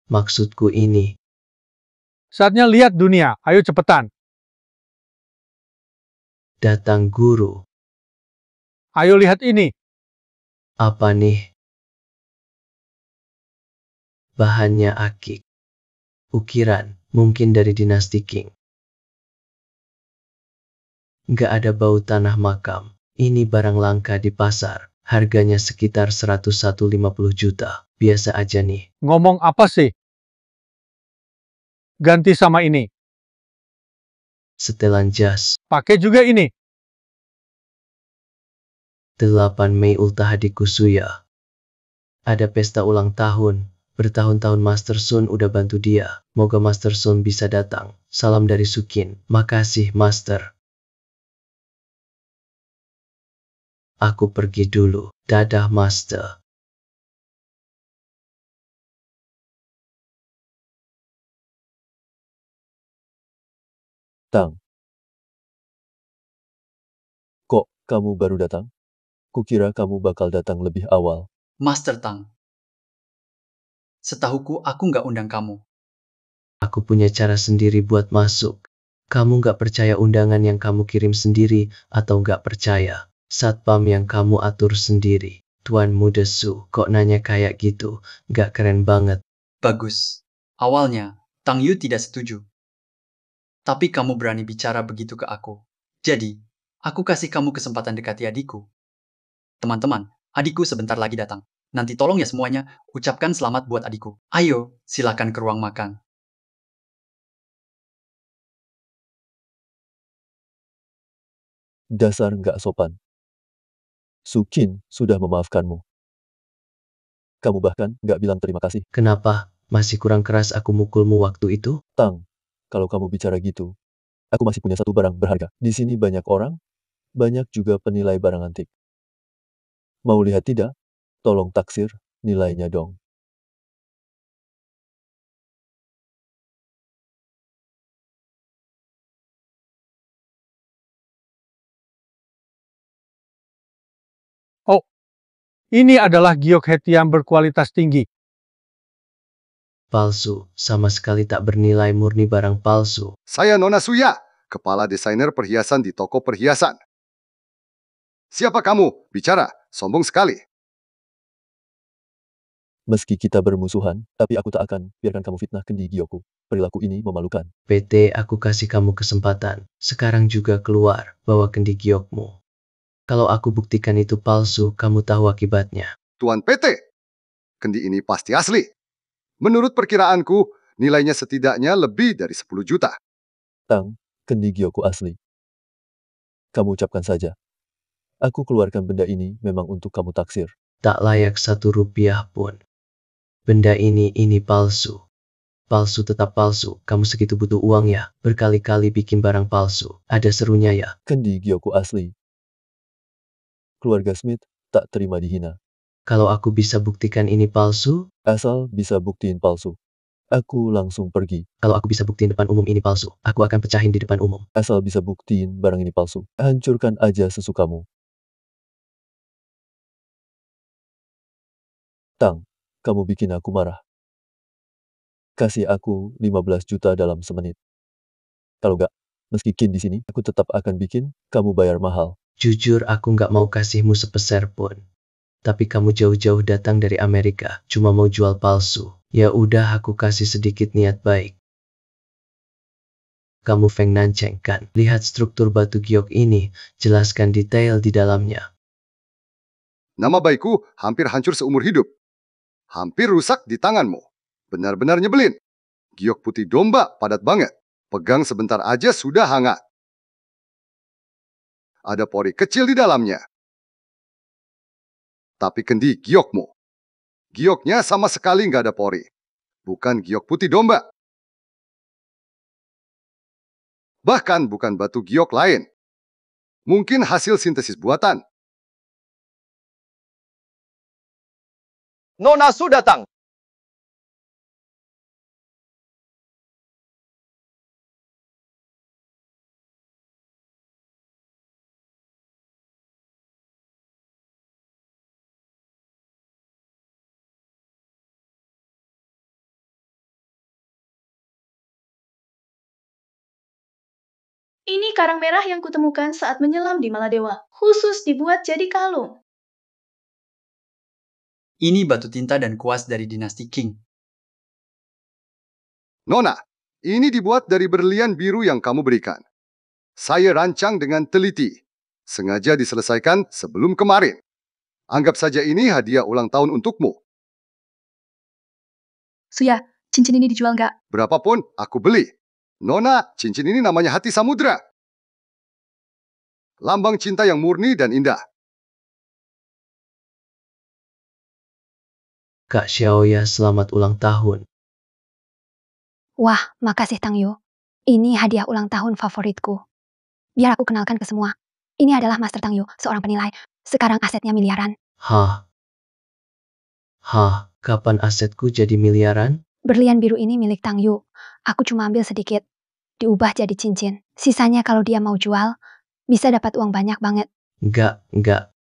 Maksudku ini, Saatnya lihat dunia, ayo cepetan. datang guru. Ayo lihat ini. Apa nih? Bahannya akik. Ukiran, mungkin dari dinasti Qing. Nggak ada bau tanah makam. Ini barang langka di pasar. Harganya sekitar 150 juta. Biasa aja nih. Ngomong apa sih? Ganti sama ini. Setelan jas. Pakai juga ini. 8 Mei ultah adikku Suya. Ada pesta ulang tahun. Bertahun-tahun Master Sun udah bantu dia. Moga Master Sun bisa datang. Salam dari Sukin. Makasih Master. Aku pergi dulu. Dadah Master. Tang. Kok kamu baru datang? Kukira kamu bakal datang lebih awal. Master Tang. Setahuku aku nggak undang kamu. Aku punya cara sendiri buat masuk. Kamu nggak percaya undangan yang kamu kirim sendiri atau nggak percaya satpam yang kamu atur sendiri. Tuan Muda Su, kok nanya kayak gitu? Nggak keren banget. Bagus. Awalnya, Tang Yu tidak setuju. Tapi kamu berani bicara begitu ke aku. Jadi, aku kasih kamu kesempatan dekati adikku. Teman-teman, adikku sebentar lagi datang. Nanti tolong ya semuanya, ucapkan selamat buat adikku. Ayo, silakan ke ruang makan. Dasar nggak sopan. Sukin sudah memaafkanmu. Kamu bahkan nggak bilang terima kasih. Kenapa? Masih kurang keras aku mukulmu waktu itu? Tang, kalau kamu bicara gitu, aku masih punya satu barang berharga. Di sini banyak orang, banyak juga penilai barang antik. Mau lihat tidak? Tolong taksir nilainya dong. Oh, ini adalah giok heti yang berkualitas tinggi. Palsu, sama sekali tak bernilai, murni barang palsu. Saya Nona Suya, kepala desainer perhiasan di toko perhiasan. Siapa kamu? Bicara, sombong sekali. Meski kita bermusuhan, tapi aku tak akan biarkan kamu fitnah Kendi Gyoku. Perilaku ini memalukan. PT, aku kasih kamu kesempatan. Sekarang juga keluar, bawa kendi giokmu. Kalau aku buktikan itu palsu, kamu tahu akibatnya. Tuan PT, kendi ini pasti asli. Menurut perkiraanku, nilainya setidaknya lebih dari 10 juta. Tang, Kendi Gyoku asli. Kamu ucapkan saja. Aku keluarkan benda ini memang untuk kamu taksir. Tak layak 1 rupiah pun. Benda ini palsu. Palsu tetap palsu. Kamu segitu butuh uang ya? Berkali-kali bikin barang palsu. Ada serunya ya? Kendi Gyokku asli. Keluarga Smith tak terima dihina. Kalau aku bisa buktikan ini palsu, Asal bisa buktiin palsu, aku langsung pergi. kalau aku bisa buktiin depan umum ini palsu, aku akan pecahin di depan umum. Asal bisa buktiin barang ini palsu, hancurkan aja sesukamu. Tang, kamu bikin aku marah. Kasih aku 15 juta dalam semenit. Kalau gak, meski Kin di sini, aku tetap akan bikin kamu bayar mahal. Jujur aku nggak mau kasihmu sepeser pun. Tapi kamu jauh-jauh datang dari Amerika, cuma mau jual palsu. Ya udah aku kasih sedikit niat baik. Kamu Feng Nanceng kan? Lihat struktur batu giok ini, jelaskan detail di dalamnya. Nama baikku hampir hancur seumur hidup. Hampir rusak di tanganmu. Benar-benar nyebelin. Giok putih domba padat banget. Pegang sebentar aja sudah hangat. Ada pori kecil di dalamnya. Tapi kendi giokmu. Gioknya sama sekali nggak ada pori. Bukan giok putih domba. Bahkan bukan batu giok lain. Mungkin hasil sintesis buatan. Nona Su datang. Ini karang merah yang kutemukan saat menyelam di Maladewa, khusus dibuat jadi kalung. Ini batu tinta dan kuas dari dinasti Qing. Nona, ini dibuat dari berlian biru yang kamu berikan. Saya rancang dengan teliti. Sengaja diselesaikan sebelum kemarin. Anggap saja ini hadiah ulang tahun untukmu. Suya, cincin ini dijual nggak? Berapapun, aku beli. Nona, cincin ini namanya hati samudra. Lambang cinta yang murni dan indah. Kak Xiaoya, selamat ulang tahun. Wah, makasih Tang Yu. Ini hadiah ulang tahun favoritku. Biar aku kenalkan ke semua. Ini adalah Master Tang Yu, seorang penilai. Sekarang asetnya miliaran. Hah? Kapan asetku jadi miliaran? Berlian biru ini milik Tang Yu. Aku cuma ambil sedikit. Diubah jadi cincin. Sisanya kalau dia mau jual, bisa dapat uang banyak banget. Enggak.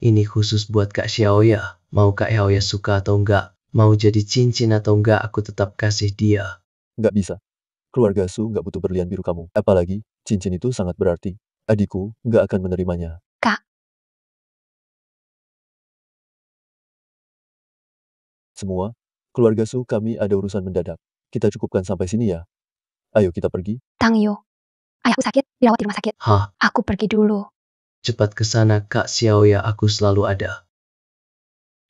Ini khusus buat Kak Xiaoya. Mau Kak Xiaoya suka atau enggak, mau jadi cincin atau enggak, aku tetap kasih dia. Nggak bisa. Keluarga Su nggak butuh berlian biru kamu. Apalagi, cincin itu sangat berarti. Adikku nggak akan menerimanya. Kak, Semua, keluarga Su kami ada urusan mendadak. Kita cukupkan sampai sini ya. Ayo kita pergi. Tang Yu. Ayahku sakit, dirawat di rumah sakit. Hah? Aku pergi dulu. Cepat ke sana Kak Xiaoya, aku selalu ada.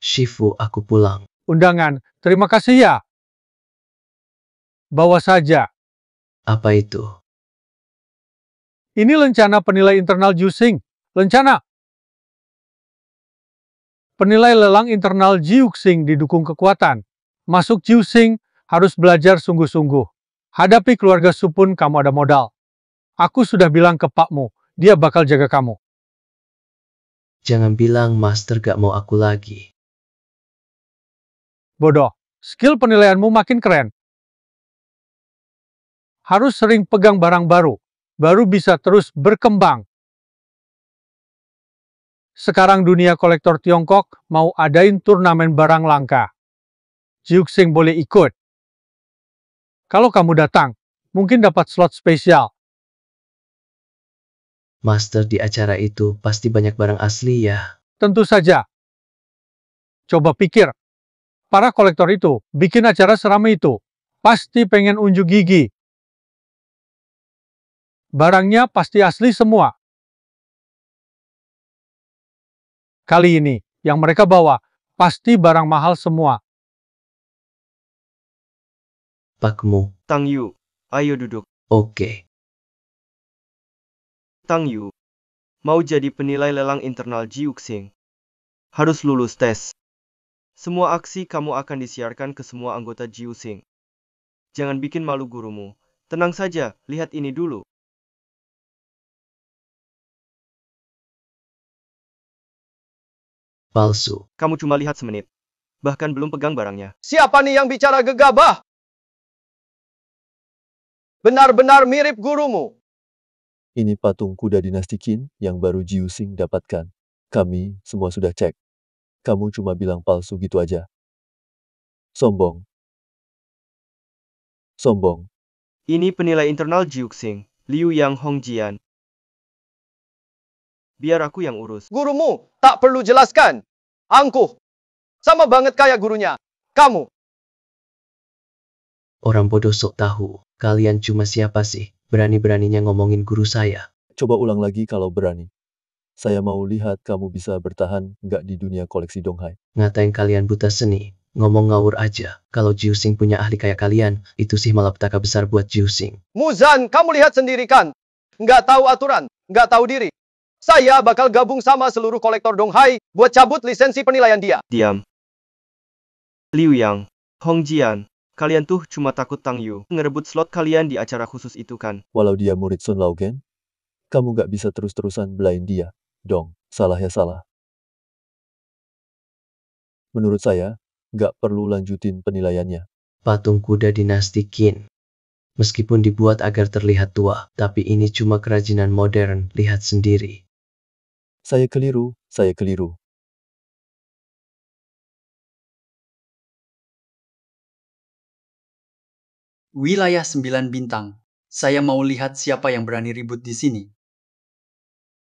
Shifu, aku pulang. Undangan, terima kasih ya. Bawa saja. Apa itu? Ini lencana penilai internal Jusing. Lencana. Penilai lelang internal Jiuxing didukung kekuatan. Masuk Jiuxing harus belajar sungguh-sungguh. Hadapi keluarga Su pun kamu ada modal. Aku sudah bilang ke pakmu, dia bakal jaga kamu. Jangan bilang Master gak mau aku lagi. Bodoh, skill penilaianmu makin keren. Harus sering pegang barang baru bisa terus berkembang. Sekarang dunia kolektor Tiongkok mau adain turnamen barang langka. Jiuxing boleh ikut. Kalau kamu datang, mungkin dapat slot spesial. Master, di acara itu pasti banyak barang asli ya. Tentu saja. Coba pikir, para kolektor itu bikin acara seramai itu. Pasti pengen unjuk gigi. Barangnya pasti asli semua. Kali ini, yang mereka bawa pasti barang mahal semua. Pakmu. Tang Yu, ayo duduk. Oke. Tang Yu, mau jadi penilai lelang internal Jiuxing. Harus lulus tes. Semua aksi kamu akan disiarkan ke semua anggota Jiuxing. Jangan bikin malu gurumu. Tenang saja, lihat ini dulu. Palsu. Kamu cuma lihat semenit. Bahkan belum pegang barangnya. Siapa nih yang bicara gegabah? Benar-benar mirip gurumu. Ini patung kuda dinasti Qin yang baru Jiu Xing dapatkan. Kami semua sudah cek. Kamu cuma bilang palsu gitu aja. Sombong. Sombong. Ini penilai internal Jiuxing, Liu Yang Hongjian. Biar aku yang urus. Gurumu tak perlu jelaskan. Angkuh. Sama banget kayak gurunya. Kamu. Orang bodoh sok tahu. Kalian cuma siapa sih? Berani-beraninya ngomongin guru saya. Coba ulang lagi kalau berani. Saya mau lihat kamu bisa bertahan nggak di dunia koleksi Donghai. Ngatain kalian buta seni. Ngomong ngawur aja. Kalau Jiu Xing punya ahli kayak kalian, itu sih malapetaka besar buat Jiu Xing. Muzan, kamu lihat sendiri kan? Nggak tahu aturan, nggak tahu diri. Saya bakal gabung sama seluruh kolektor Donghai buat cabut lisensi penilaian dia. Diam. Liu Yang Hongjian. Kalian tuh cuma takut Tang Yu ngerebut slot kalian di acara khusus itu kan? Walau dia murid Sun Laogen, kamu nggak bisa terus-terusan belain dia. Dong, salah ya salah. Menurut saya, nggak perlu lanjutin penilaiannya. Patung kuda dinasti Qin. Meskipun dibuat agar terlihat tua, tapi ini cuma kerajinan modern, lihat sendiri. Saya keliru, saya keliru. Wilayah 9 bintang. Saya mau lihat siapa yang berani ribut di sini.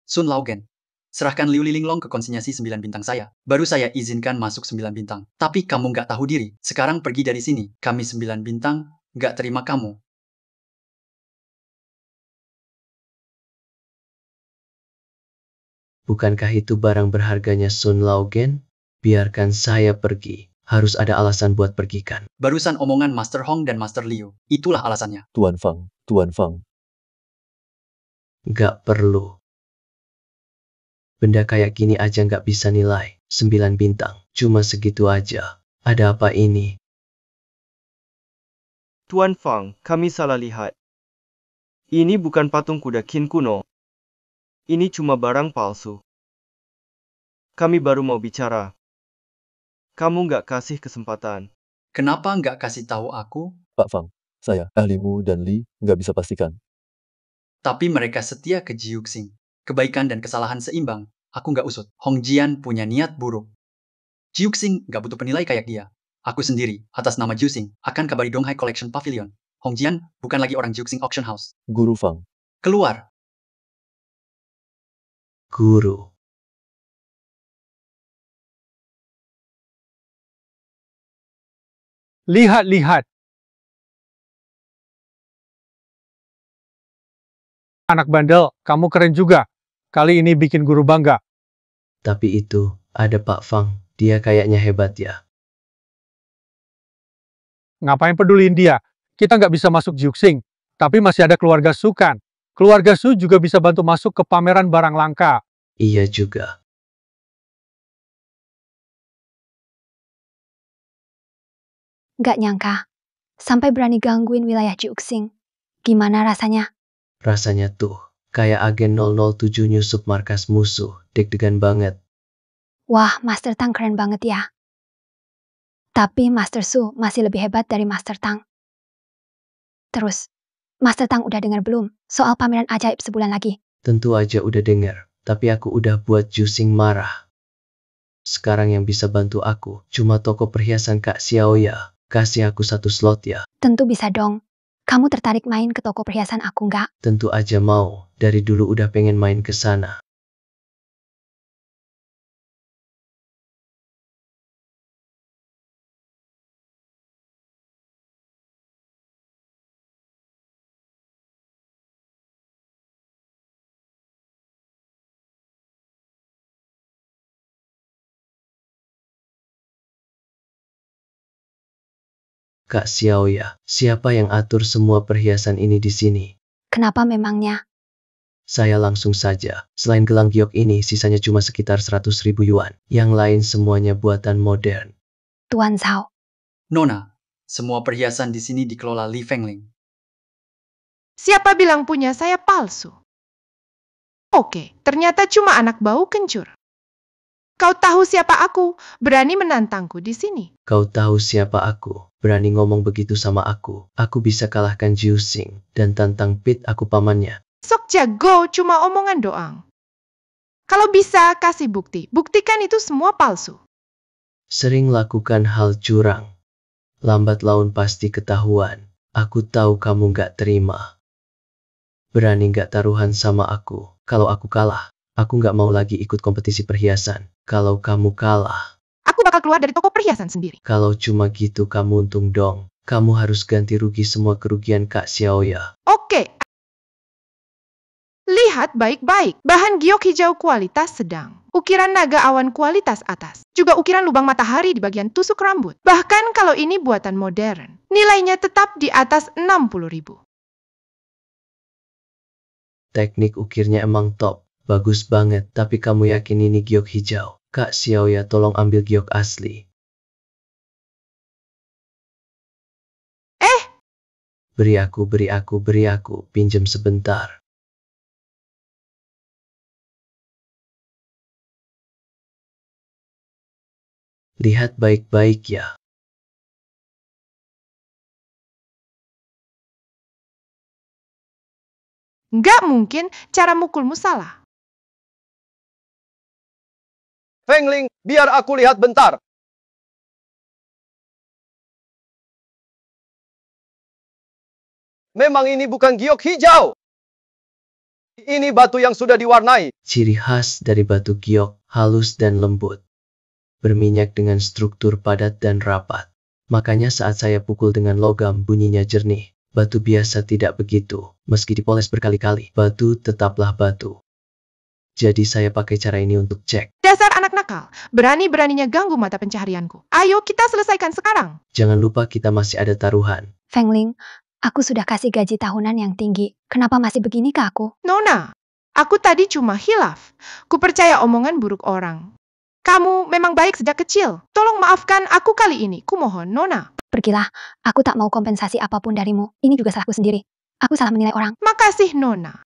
Sun Laogen, serahkan Liu Lilinglong ke konsinyasi 9 bintang saya. Baru saya izinkan masuk 9 bintang. Tapi kamu nggak tahu diri. Sekarang pergi dari sini. Kami 9 bintang, nggak terima kamu. Bukankah itu barang berharganya Sun Laogen? Biarkan saya pergi. Harus ada alasan buat pergi kan? Barusan omongan Master Hong dan Master Liu. Itulah alasannya. Tuan Fang, Tuan Fang. Gak perlu. Benda kayak gini aja nggak bisa nilai. 9 bintang. Cuma segitu aja. Ada apa ini? Tuan Fang, kami salah lihat. Ini bukan patung kuda Qin kuno. Ini cuma barang palsu. Kami baru mau bicara. Kamu nggak kasih kesempatan. Kenapa nggak kasih tahu aku? Pak Fang, saya, ahlimu dan Li, nggak bisa pastikan. Tapi mereka setia ke Jiuxing. Kebaikan dan kesalahan seimbang. Aku nggak usut. Hongjian punya niat buruk. Jiuxing nggak butuh penilai kayak dia. Aku sendiri, atas nama Jiuxing, akan kabari Donghai Collection Pavilion. Hongjian bukan lagi orang Jiuxing Auction House. Guru Fang. Keluar. Guru. Lihat-lihat. Anak bandel, kamu keren juga. Kali ini bikin guru bangga. Tapi itu, ada Pak Fang. Dia kayaknya hebat ya. Ngapain peduliin dia? Kita nggak bisa masuk Jiuxing. Tapi masih ada keluarga Su kan. Keluarga Su juga bisa bantu masuk ke pameran barang langka. Iya juga. Nggak nyangka. Sampai berani gangguin wilayah Jiuxing. Gimana rasanya? Rasanya tuh, kayak agen 007 nyusup markas musuh. Deg-degan banget. Wah, Master Tang keren banget ya. Tapi Master Su masih lebih hebat dari Master Tang. Terus, Master Tang udah dengar belum soal pameran ajaib sebulan lagi? Tentu aja udah denger. Tapi aku udah buat Jiuxing marah. Sekarang yang bisa bantu aku cuma toko perhiasan Kak Xiaoya. Kasih aku 1 slot ya. Tentu bisa dong. Kamu tertarik main ke toko perhiasan aku nggak? Tentu aja mau. Dari dulu udah pengen main ke sana. Kak Xiaoya, siapa yang atur semua perhiasan ini di sini? Kenapa memangnya? Saya langsung saja. Selain gelang giok ini, sisanya cuma sekitar 100.000 yuan. Yang lain semuanya buatan modern. Tuan Zhao. Nona, Semua perhiasan di sini dikelola Li Fengling. Siapa bilang punya saya palsu? Oke, ternyata cuma anak bau kencur. Kau tahu siapa aku? Berani menantangku di sini. Kau tahu siapa aku? Berani ngomong begitu sama aku. Aku bisa kalahkan Jiu Xing dan tantang Pit aku pamannya. Sok jago, cuma omongan doang. Kalau bisa, kasih bukti. Buktikan itu semua palsu. Sering lakukan hal curang. Lambat laun pasti ketahuan. Aku tahu kamu gak terima. Berani gak taruhan sama aku? Kalau aku kalah, aku gak mau lagi ikut kompetisi perhiasan. Kalau kamu kalah, Aku bakal keluar dari toko perhiasan sendiri. kalau cuma gitu kamu untung dong. Kamu harus ganti rugi semua kerugian Kak Xiaoya. Oke. Lihat baik-baik. Bahan giok hijau kualitas sedang. Ukiran naga awan kualitas atas. Juga ukiran lubang matahari di bagian tusuk rambut. Bahkan kalau ini buatan modern, nilainya tetap di atas 60.000. Teknik ukirnya emang top. Bagus banget. Tapi kamu yakin ini giok hijau? Kak Xiaoya, tolong ambil giok asli. Beri aku. Pinjam sebentar. Lihat baik-baik ya. Nggak mungkin cara mukulmu salah. Fengling, biar aku lihat bentar. Memang ini bukan giok hijau. Ini batu yang sudah diwarnai. Ciri khas dari batu giok, halus dan lembut. Berminyak dengan struktur padat dan rapat. Makanya saat saya pukul dengan logam bunyinya jernih. Batu biasa tidak begitu. Meski dipoles berkali-kali, batu tetaplah batu. Jadi saya pakai cara ini untuk cek. Dasar anak nakal, berani-beraninya ganggu mata pencaharianku. Ayo kita selesaikan sekarang. Jangan lupa kita masih ada taruhan. Fengling, aku sudah kasih gaji tahunan yang tinggi. Kenapa masih begini ke aku? Nona, aku tadi cuma hilaf. Ku percaya omongan buruk orang. Kamu memang baik sejak kecil. Tolong maafkan aku kali ini. Kumohon, Nona. Pergilah, aku tak mau kompensasi apapun darimu. Ini juga salahku sendiri. Aku salah menilai orang. Makasih, Nona.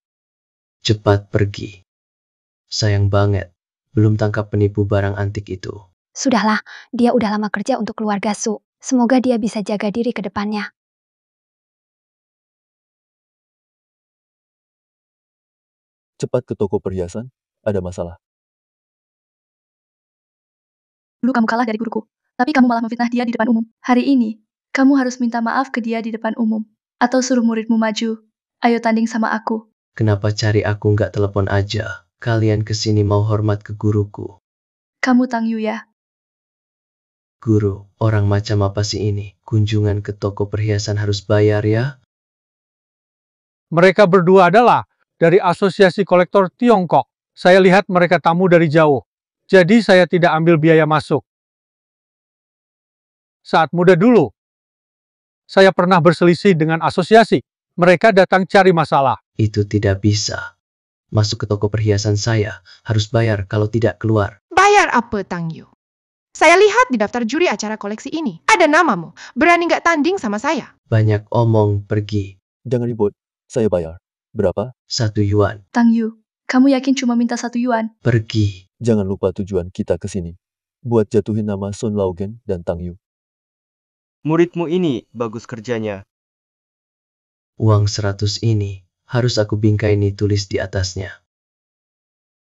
Cepat pergi. Sayang banget. Belum tangkap penipu barang antik itu. Sudahlah, dia udah lama kerja untuk keluarga Su. Semoga dia bisa jaga diri ke depannya. Cepat ke toko perhiasan, ada masalah. Dulu kamu kalah dari guruku, tapi kamu malah memfitnah dia di depan umum. Hari ini, kamu harus minta maaf ke dia di depan umum. Atau suruh muridmu maju. Ayo tanding sama aku. Kenapa cari aku nggak telepon aja? Kalian kesini mau hormat ke guruku. Kamu Tang Yu ya? Guru, orang macam apa sih ini? Kunjungan ke toko perhiasan harus bayar ya? Mereka berdua adalah dari Asosiasi Kolektor Tiongkok. Saya lihat mereka tamu dari jauh. Jadi saya tidak ambil biaya masuk. Saat muda dulu, saya pernah berselisih dengan asosiasi. Mereka datang cari masalah. Itu tidak bisa. Masuk ke toko perhiasan saya, harus bayar kalau tidak keluar. Bayar apa, Tang Yu? Saya lihat di daftar juri acara koleksi ini. Ada namamu. Berani nggak tanding sama saya? Banyak omong, pergi. Jangan ribut, saya bayar. Berapa? 1 yuan. Tang Yu, kamu yakin cuma minta 1 yuan? Pergi. Jangan lupa tujuan kita ke sini. Buat jatuhin nama Sun Laogen dan Tang Yu. Muridmu ini bagus kerjanya. Uang 100 ini harus aku bingkai nih tulis di atasnya.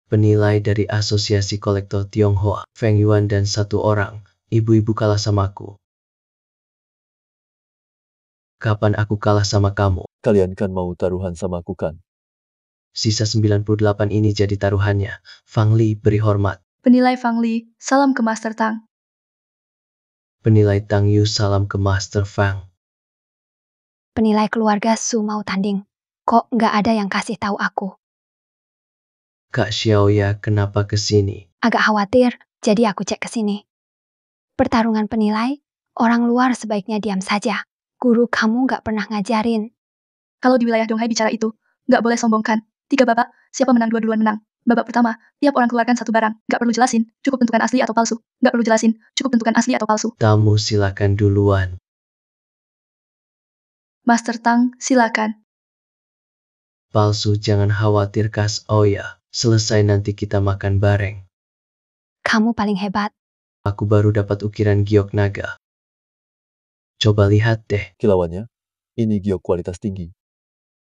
Penilai dari Asosiasi Kolektor Tionghoa, Feng Yuan dan 1 orang, ibu-ibu kalah sama aku. Kapan aku kalah sama kamu? Kalian kan mau taruhan sama aku kan? Sisa 98 ini jadi taruhannya. Fang Li beri hormat. Penilai Fang Li, salam ke Master Tang. Penilai Tang Yu, salam ke Master Fang. Penilai keluarga Su mau tanding. Kok nggak ada yang kasih tahu aku? Kak Xiaoya kenapa kesini? Agak khawatir, jadi aku cek ke sini. Pertarungan penilai, orang luar sebaiknya diam saja. Guru kamu nggak pernah ngajarin. Kalau di wilayah Donghai bicara itu, nggak boleh sombongkan. 3 babak, siapa menang dua duluan menang. Babak pertama, tiap orang keluarkan 1 barang. Nggak perlu jelasin, cukup tentukan asli atau palsu. Nggak perlu jelasin, cukup tentukan asli atau palsu. Tamu silakan duluan. Master Tang, silakan. Palsu, jangan khawatir Kas. Oh ya, selesai nanti kita makan bareng. Kamu paling hebat. Aku baru dapat ukiran giok naga. Coba lihat deh. Kilauannya, ini giok kualitas tinggi.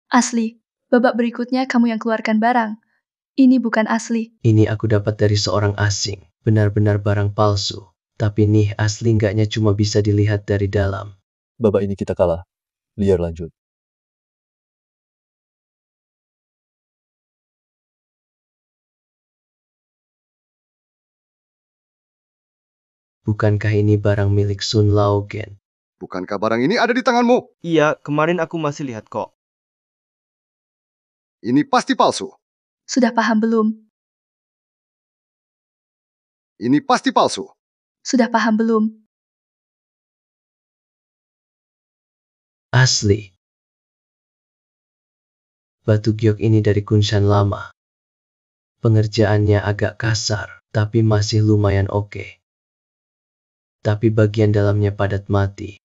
Asli. Babak berikutnya kamu yang keluarkan barang. Ini bukan asli. Ini aku dapat dari seorang asing. Benar-benar barang palsu. Tapi nih asli enggaknya cuma bisa dilihat dari dalam. Babak ini kita kalah. Liar lanjut. Bukankah ini barang milik Sun Laogen? Bukankah barang ini ada di tanganmu? Iya, kemarin aku masih lihat kok. Ini pasti palsu. Sudah paham belum? Ini pasti palsu. Sudah paham belum? Asli. Batu giok ini dari Kunshan lama. Pengerjaannya agak kasar, tapi masih lumayan oke. Tapi bagian dalamnya padat mati.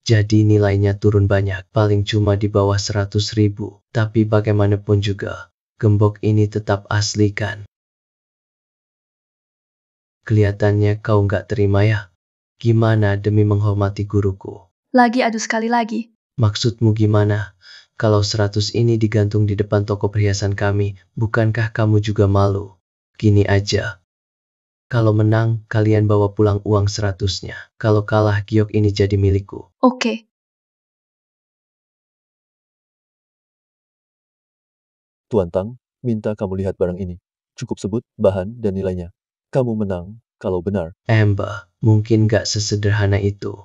Jadi nilainya turun banyak, paling cuma di bawah 100.000. Tapi bagaimanapun juga, gembok ini tetap asli kan? Kelihatannya kau nggak terima ya? Gimana demi menghormati guruku? Lagi adu sekali lagi. Maksudmu gimana? Kalau 100 ini digantung di depan toko perhiasan kami, bukankah kamu juga malu? Gini aja. Kalau menang, kalian bawa pulang uang 100-nya. Kalau kalah, giok ini jadi milikku. Oke. Tuan Tang, minta kamu lihat barang ini. Cukup sebut bahan dan nilainya. Kamu menang, kalau benar. Mbak, mungkin gak sesederhana itu.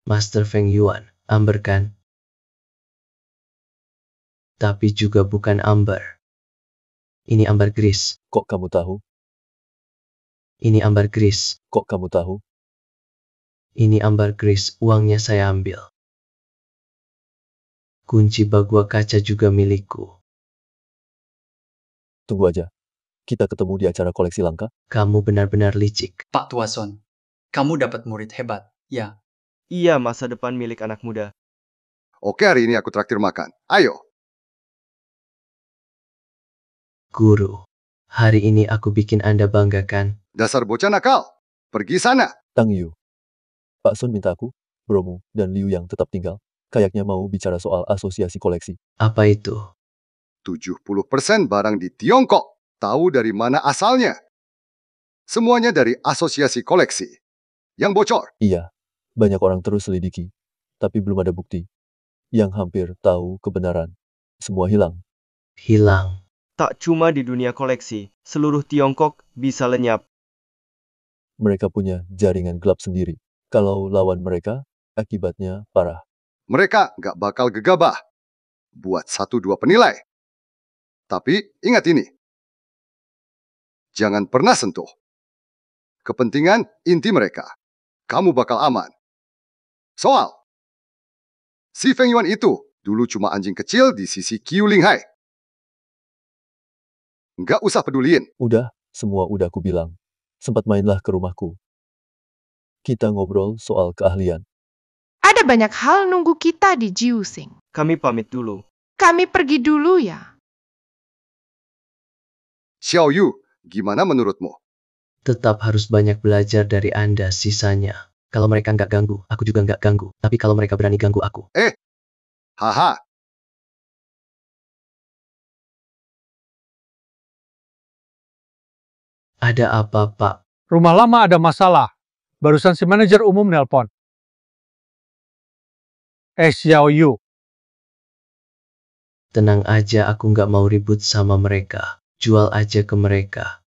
Master Feng Yuan, amber kan? Tapi juga bukan amber. Ini amber gris. Kok kamu tahu? Ini amber gris. Kok kamu tahu? Ini amber gris, uangnya saya ambil. Kunci bagua kaca juga milikku. Tunggu aja. Kita ketemu di acara koleksi langka. Kamu benar-benar licik. Pak Tuason, kamu dapat murid hebat, ya. Iya, masa depan milik anak muda. Oke, hari ini aku traktir makan. Ayo. Guru, hari ini aku bikin Anda bangga kan? Dasar bocah nakal. Pergi sana. Tang Yu. Pak Sun minta aku, Bromu, dan Liu yang tetap tinggal. Kayaknya mau bicara soal asosiasi koleksi. Apa itu? 70% barang di Tiongkok. Tahu dari mana asalnya? Semuanya dari asosiasi koleksi. Yang bocor. Iya, banyak orang terus selidiki. Tapi belum ada bukti. Yang hampir tahu kebenaran. Semua hilang. Hilang. Tak cuma di dunia koleksi, seluruh Tiongkok bisa lenyap. Mereka punya jaringan gelap sendiri. Kalau lawan mereka, akibatnya parah. Mereka nggak bakal gegabah. Buat 1-2 penilai. Tapi ingat ini. Jangan pernah sentuh. Kepentingan inti mereka. Kamu bakal aman. Soal. Si Feng Yuan itu dulu cuma anjing kecil di sisi Qiu Linghai. Nggak usah peduliin. Udah, semua udah aku bilang. Sempat mainlah ke rumahku. Kita ngobrol soal keahlian. Ada banyak hal nunggu kita di Jiuxing. Kami pamit dulu. Kami pergi dulu ya. Xiao Yu, gimana menurutmu? Tetap harus banyak belajar dari Anda sisanya. Kalau mereka nggak ganggu, aku juga nggak ganggu. Tapi kalau mereka berani ganggu aku. Haha. Ada apa, Pak? Rumah lama ada masalah. Barusan si manajer umum nelpon. Xiao Yu. Tenang aja, aku nggak mau ribut sama mereka. Jual aja ke mereka.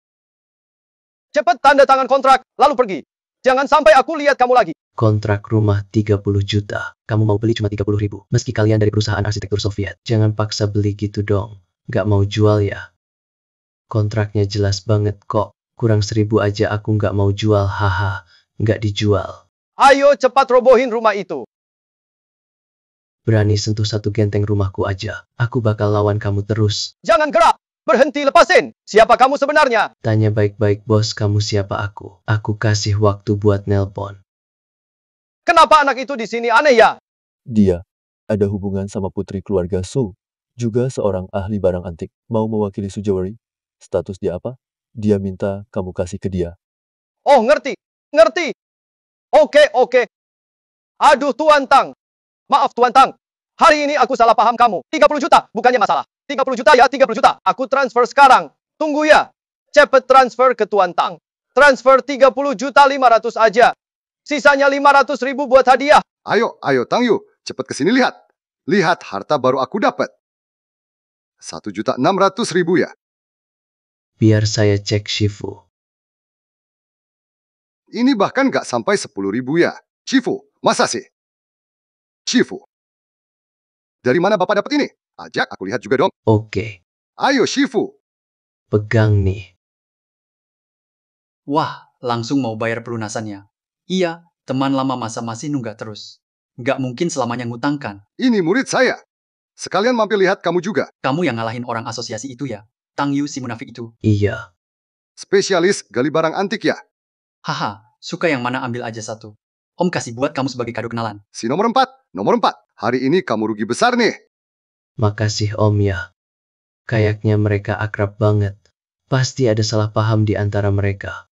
Cepat tanda tangan kontrak, lalu pergi. Jangan sampai aku lihat kamu lagi. Kontrak rumah 30 juta. Kamu mau beli cuma 30.000. Meski kalian dari perusahaan arsitektur Soviet. Jangan paksa beli gitu dong. Nggak mau jual ya? Kontraknya jelas banget kok. Kurang 1.000 aja aku nggak mau jual. Haha, nggak dijual. Ayo cepat robohin rumah itu. Berani sentuh satu genteng rumahku aja. Aku bakal lawan kamu terus. Jangan gerak. Berhenti, lepasin. Siapa kamu sebenarnya? Tanya baik-baik bos, kamu siapa aku? Aku kasih waktu buat nelpon. Kenapa anak itu di sini aneh ya? Dia Ada hubungan sama putri keluarga Su. Juga seorang ahli barang antik. Mau mewakili Su Jewelry? Status dia apa? Dia minta kamu kasih ke dia. Oh, ngerti. Ngerti. Oke. Aduh, Tuan Tang. Maaf, Tuan Tang. Hari ini aku salah paham kamu. 30 juta, bukannya masalah. 30 juta ya, 30 juta. Aku transfer sekarang. Tunggu ya. Cepet transfer ke Tuan Tang. Transfer 30 juta 500 aja. Sisanya 500 ribu buat hadiah. Ayo, Tang Yu. Cepat ke sini lihat. Lihat harta baru aku dapat. 1.600.000 ya. Biar saya cek Shifu. Ini bahkan nggak sampai 10.000 ya. Shifu, masa sih? Shifu. Dari mana Bapak dapat ini? Ajak aku lihat juga dong. Oke. Ayo Shifu. Pegang nih. Wah, langsung mau bayar pelunasannya. Iya, teman lama masa masih nunggak terus. Nggak mungkin selamanya ngutangkan. Ini murid saya. Sekalian mampir lihat kamu juga. Kamu yang ngalahin orang asosiasi itu ya? Tang Yu si munafik itu. Iya. Spesialis gali barang antik ya. Haha, suka yang mana ambil aja satu. Om kasih buat kamu sebagai kado kenalan. Si nomor 4. Hari ini kamu rugi besar nih. Makasih Om ya. Kayaknya mereka akrab banget. Pasti ada salah paham di antara mereka.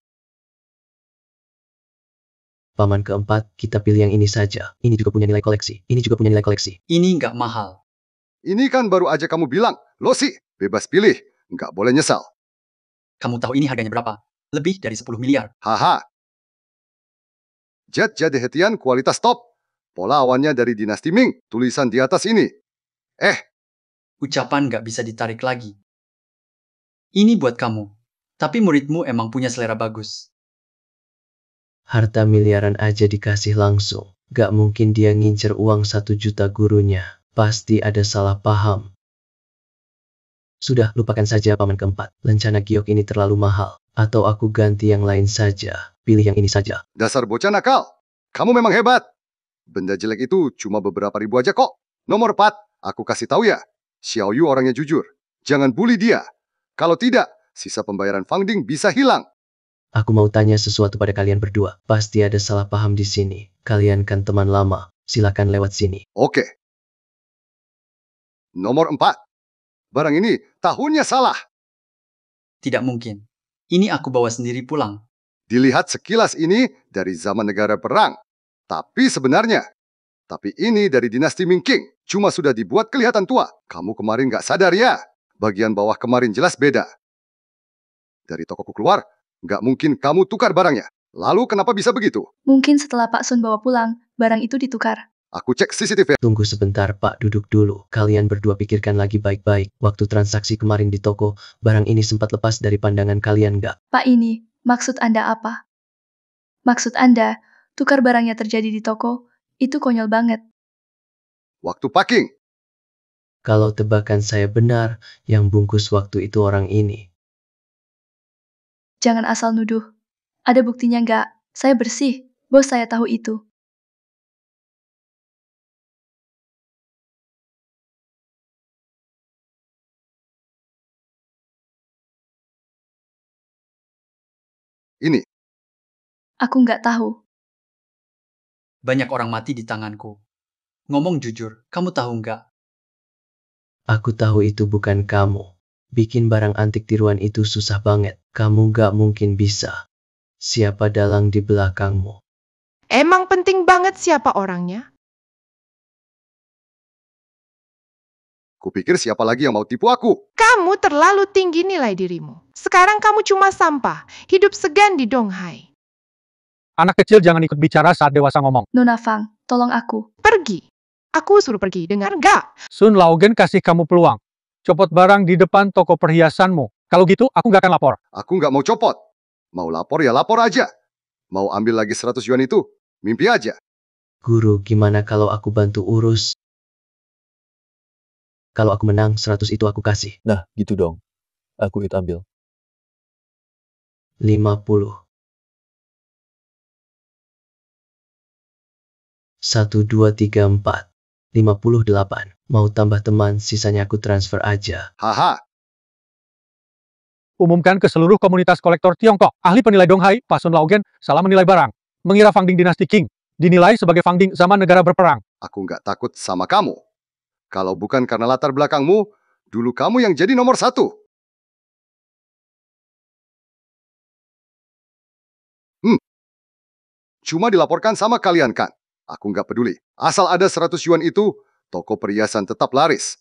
Paman keempat, kita pilih yang ini saja. Ini juga punya nilai koleksi. Ini nggak mahal. Ini kan baru aja kamu bilang. Lo sih, bebas pilih. Nggak boleh nyesal. Kamu tahu ini harganya berapa? Lebih dari 10 miliar. Haha. Jet Hetian kualitas top. Pola awannya dari dinasti Ming. Tulisan di atas ini. Ucapan nggak bisa ditarik lagi. Ini buat kamu. Tapi muridmu emang punya selera bagus. Harta miliaran aja dikasih langsung. Gak mungkin dia ngincer uang 1 juta gurunya. Pasti ada salah paham. Sudah, lupakan saja paman keempat. Lencana giok ini terlalu mahal. Atau aku ganti yang lain saja. Pilih yang ini saja. Dasar bocah nakal. Kamu memang hebat. Benda jelek itu cuma beberapa ribu aja kok. Nomor 4, aku kasih tahu ya. Xiao Yu orangnya jujur. Jangan bully dia. Kalau tidak, sisa pembayaran funding bisa hilang. Aku mau tanya sesuatu pada kalian berdua. Pasti ada salah paham di sini. Kalian kan teman lama. Silakan lewat sini. Oke. Nomor 4. Barang ini tahunnya salah. Tidak mungkin. Ini aku bawa sendiri pulang. Dilihat sekilas ini dari zaman negara perang. Tapi ini dari dinasti Ming King. Cuma sudah dibuat kelihatan tua. Kamu kemarin nggak sadar ya? Bagian bawah kemarin jelas beda. Dari tokoku keluar, nggak mungkin kamu tukar barangnya. Lalu kenapa bisa begitu? Mungkin setelah Pak Sun bawa pulang, barang itu ditukar. Aku cek CCTV. Tunggu sebentar Pak, duduk dulu. Kalian berdua pikirkan lagi baik-baik. Waktu transaksi kemarin di toko, barang ini sempat lepas dari pandangan kalian nggak? Pak ini, maksud Anda apa? Maksud Anda, tukar barangnya terjadi di toko, itu konyol banget. Waktu packing. Kalau tebakan saya benar, yang bungkus waktu itu orang ini. Jangan asal nuduh. Ada buktinya nggak? Saya bersih. Bos saya tahu itu. Ini. Aku nggak tahu. Banyak orang mati di tanganku. Ngomong jujur, kamu tahu nggak? Aku tahu itu bukan kamu. Bikin barang antik tiruan itu susah banget. Kamu gak mungkin bisa. Siapa dalang di belakangmu? Emang penting banget siapa orangnya? Kupikir siapa lagi yang mau tipu aku? Kamu terlalu tinggi nilai dirimu. Sekarang kamu cuma sampah. Hidup segan di Donghai. Anak kecil jangan ikut bicara saat dewasa ngomong. Nona Fang, tolong aku. Pergi. Aku suruh pergi, dengar nggak? Sun Laogen kasih kamu peluang. Copot barang di depan toko perhiasanmu. Kalau gitu, aku nggak akan lapor. Aku nggak mau copot. Mau lapor ya lapor aja. Mau ambil lagi 100 yuan itu, mimpi aja. Guru, gimana kalau aku bantu urus? Kalau aku menang, 100 itu aku kasih. Nah, gitu dong. Aku ambil. 50. 1, 2, 3, 4. 58. Mau tambah teman, sisanya aku transfer aja. Haha. Umumkan ke seluruh komunitas kolektor Tiongkok. Ahli penilai Donghai, Pak Sun Laogen, salah menilai barang. Mengira Fangding dinasti Qing. Dinilai sebagai Fangding zaman negara berperang. Aku nggak takut sama kamu. Kalau bukan karena latar belakangmu, dulu kamu yang jadi nomor 1. Cuma dilaporkan sama kalian kan? Aku nggak peduli. Asal ada 100 yuan itu, toko perhiasan tetap laris.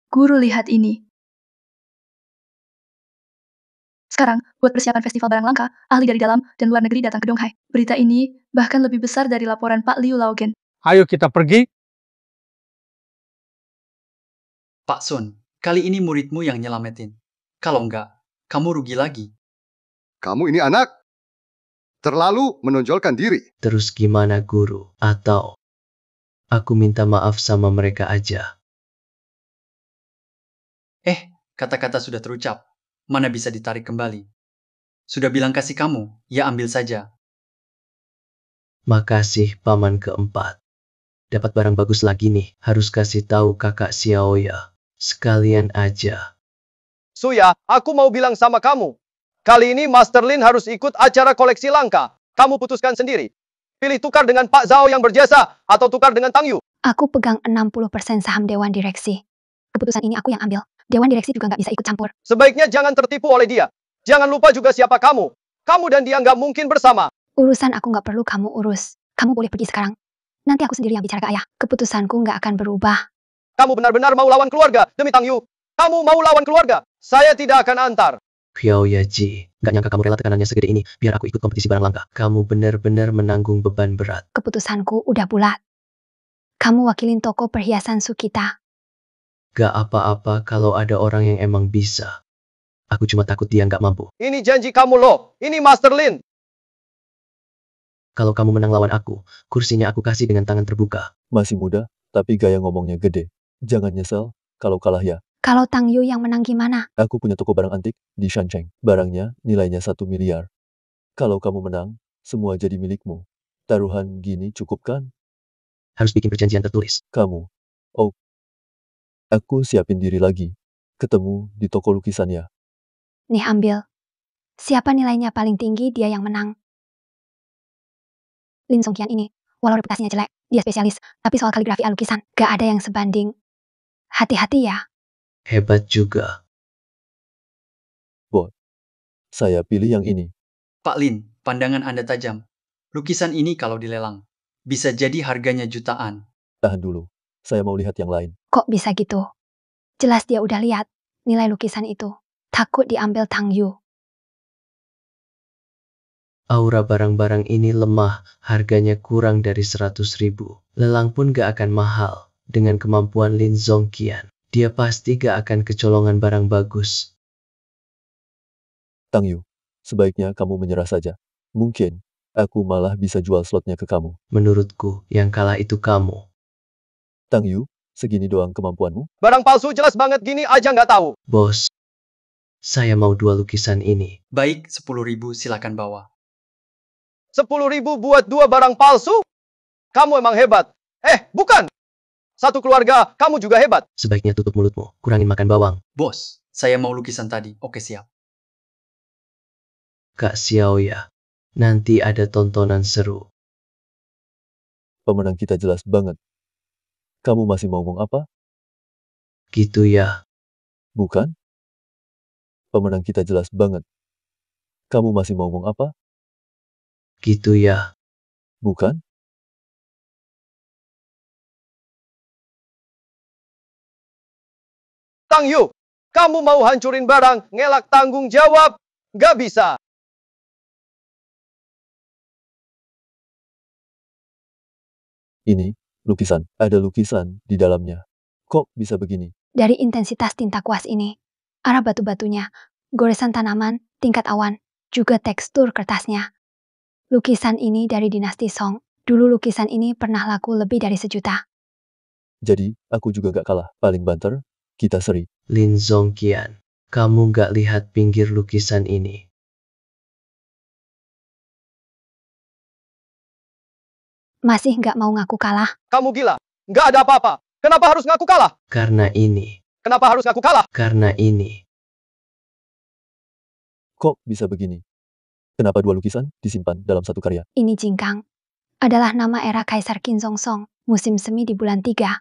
Guru, lihat ini. Sekarang, buat persiapan festival barang langka, ahli dari dalam dan luar negeri datang ke Donghai. Berita ini bahkan lebih besar dari laporan Pak Liu Laogen. Ayo kita pergi. Pak Sun, kali ini muridmu yang nyelamatin. Kalau enggak, kamu rugi lagi. Kamu ini anak terlalu menonjolkan diri. Terus gimana guru? Atau aku minta maaf sama mereka aja? Kata-kata sudah terucap. Mana bisa ditarik kembali? Sudah bilang kasih kamu, ya ambil saja. Makasih paman keempat. Dapat barang bagus lagi nih. Harus kasih tahu kakak Xiaoya. Sekalian aja. Suya, aku mau bilang sama kamu. Kali ini Master Lin harus ikut acara koleksi langka. Kamu putuskan sendiri. Pilih tukar dengan Pak Zhao yang berjasa, atau tukar dengan Tang Yu. Aku pegang 60% saham Dewan Direksi. Keputusan ini aku yang ambil. Dewan Direksi juga nggak bisa ikut campur. Sebaiknya jangan tertipu oleh dia. Jangan lupa juga siapa kamu. Kamu dan dia nggak mungkin bersama. Urusan aku nggak perlu kamu urus. Kamu boleh pergi sekarang. Nanti aku sendiri yang bicara ke ayah. Keputusanku nggak akan berubah. Kamu benar-benar mau lawan keluarga demi Tang Yu. Kamu mau lawan keluarga. Saya tidak akan antar. Xiaoya Ji, gak nyangka kamu rela tekanannya segede ini, biar aku ikut kompetisi barang langka. Kamu benar-benar menanggung beban berat. Keputusanku udah bulat. Kamu wakilin toko perhiasan Sukita. Gak apa-apa kalau ada orang yang emang bisa. Aku cuma takut dia gak mampu. Ini janji kamu loh. Ini Master Lin. Kalau kamu menang lawan aku, kursinya aku kasih dengan tangan terbuka. Masih muda, tapi gaya ngomongnya gede. Jangan nyesel, kalau kalah ya. Kalau Tang Yu yang menang gimana? Aku punya toko barang antik di Shancheng. Barangnya nilainya 1 miliar. Kalau kamu menang, semua jadi milikmu. Taruhan gini cukup kan? Harus bikin perjanjian tertulis. Kamu. Oh. Aku siapin diri lagi. Ketemu di toko lukisan ya. Nih ambil. Siapa nilainya paling tinggi dia yang menang. Lin Songqian ini, walau reputasinya jelek, dia spesialis. Tapi soal kaligrafi lukisan, gak ada yang sebanding. Hati-hati ya. Hebat juga. Saya pilih yang ini. Pak Lin, pandangan Anda tajam. Lukisan ini kalau dilelang, bisa jadi harganya jutaan. Tahan dulu. Saya mau lihat yang lain. Kok bisa gitu? Jelas dia udah lihat nilai lukisan itu. Takut diambil Tang Yu. Aura barang-barang ini lemah, harganya kurang dari 100.000. Lelang pun gak akan mahal. Dengan kemampuan Lin Songqian, dia pasti gak akan kecolongan barang bagus. Tang Yu, sebaiknya kamu menyerah saja. Mungkin, aku malah bisa jual slotnya ke kamu. Menurutku, yang kalah itu kamu. Tang Yu, segini doang kemampuanmu? Barang palsu jelas banget gini aja nggak tahu. Bos, saya mau 2 lukisan ini. Baik, 10.000 silakan bawa. 10.000 buat 2 barang palsu? Kamu emang hebat. Bukan. Satu keluarga, kamu juga hebat. Sebaiknya tutup mulutmu, kurangin makan bawang. Bos, saya mau lukisan tadi. Oke, siap. Kak Xiaoya, nanti ada tontonan seru. Pemenang kita jelas banget. Kamu masih mau ngomong apa? Gitu ya. Bukan? Pemenang kita jelas banget. Kamu masih mau ngomong apa? Gitu ya. Bukan? Tang Yu, kamu mau hancurin barang, ngelak tanggung jawab? Nggak bisa. Ini, lukisan. Ada lukisan di dalamnya. Kok bisa begini? Dari intensitas tinta kuas ini, arah batu-batunya, goresan tanaman, tingkat awan, juga tekstur kertasnya. Lukisan ini dari dinasti Song. Dulu lukisan ini pernah laku lebih dari 1 juta. Jadi, aku juga gak kalah. Paling banter, kita seri. Lin Songqian, kamu gak lihat pinggir lukisan ini? Masih nggak mau ngaku kalah? Kamu gila. Nggak ada apa-apa. Kenapa harus ngaku kalah? Karena ini. Kenapa harus ngaku kalah? Karena ini. Kok bisa begini? Kenapa 2 lukisan disimpan dalam 1 karya? Ini jingkang. adalah nama era Kaisar Kinzong-song, musim semi di bulan 3.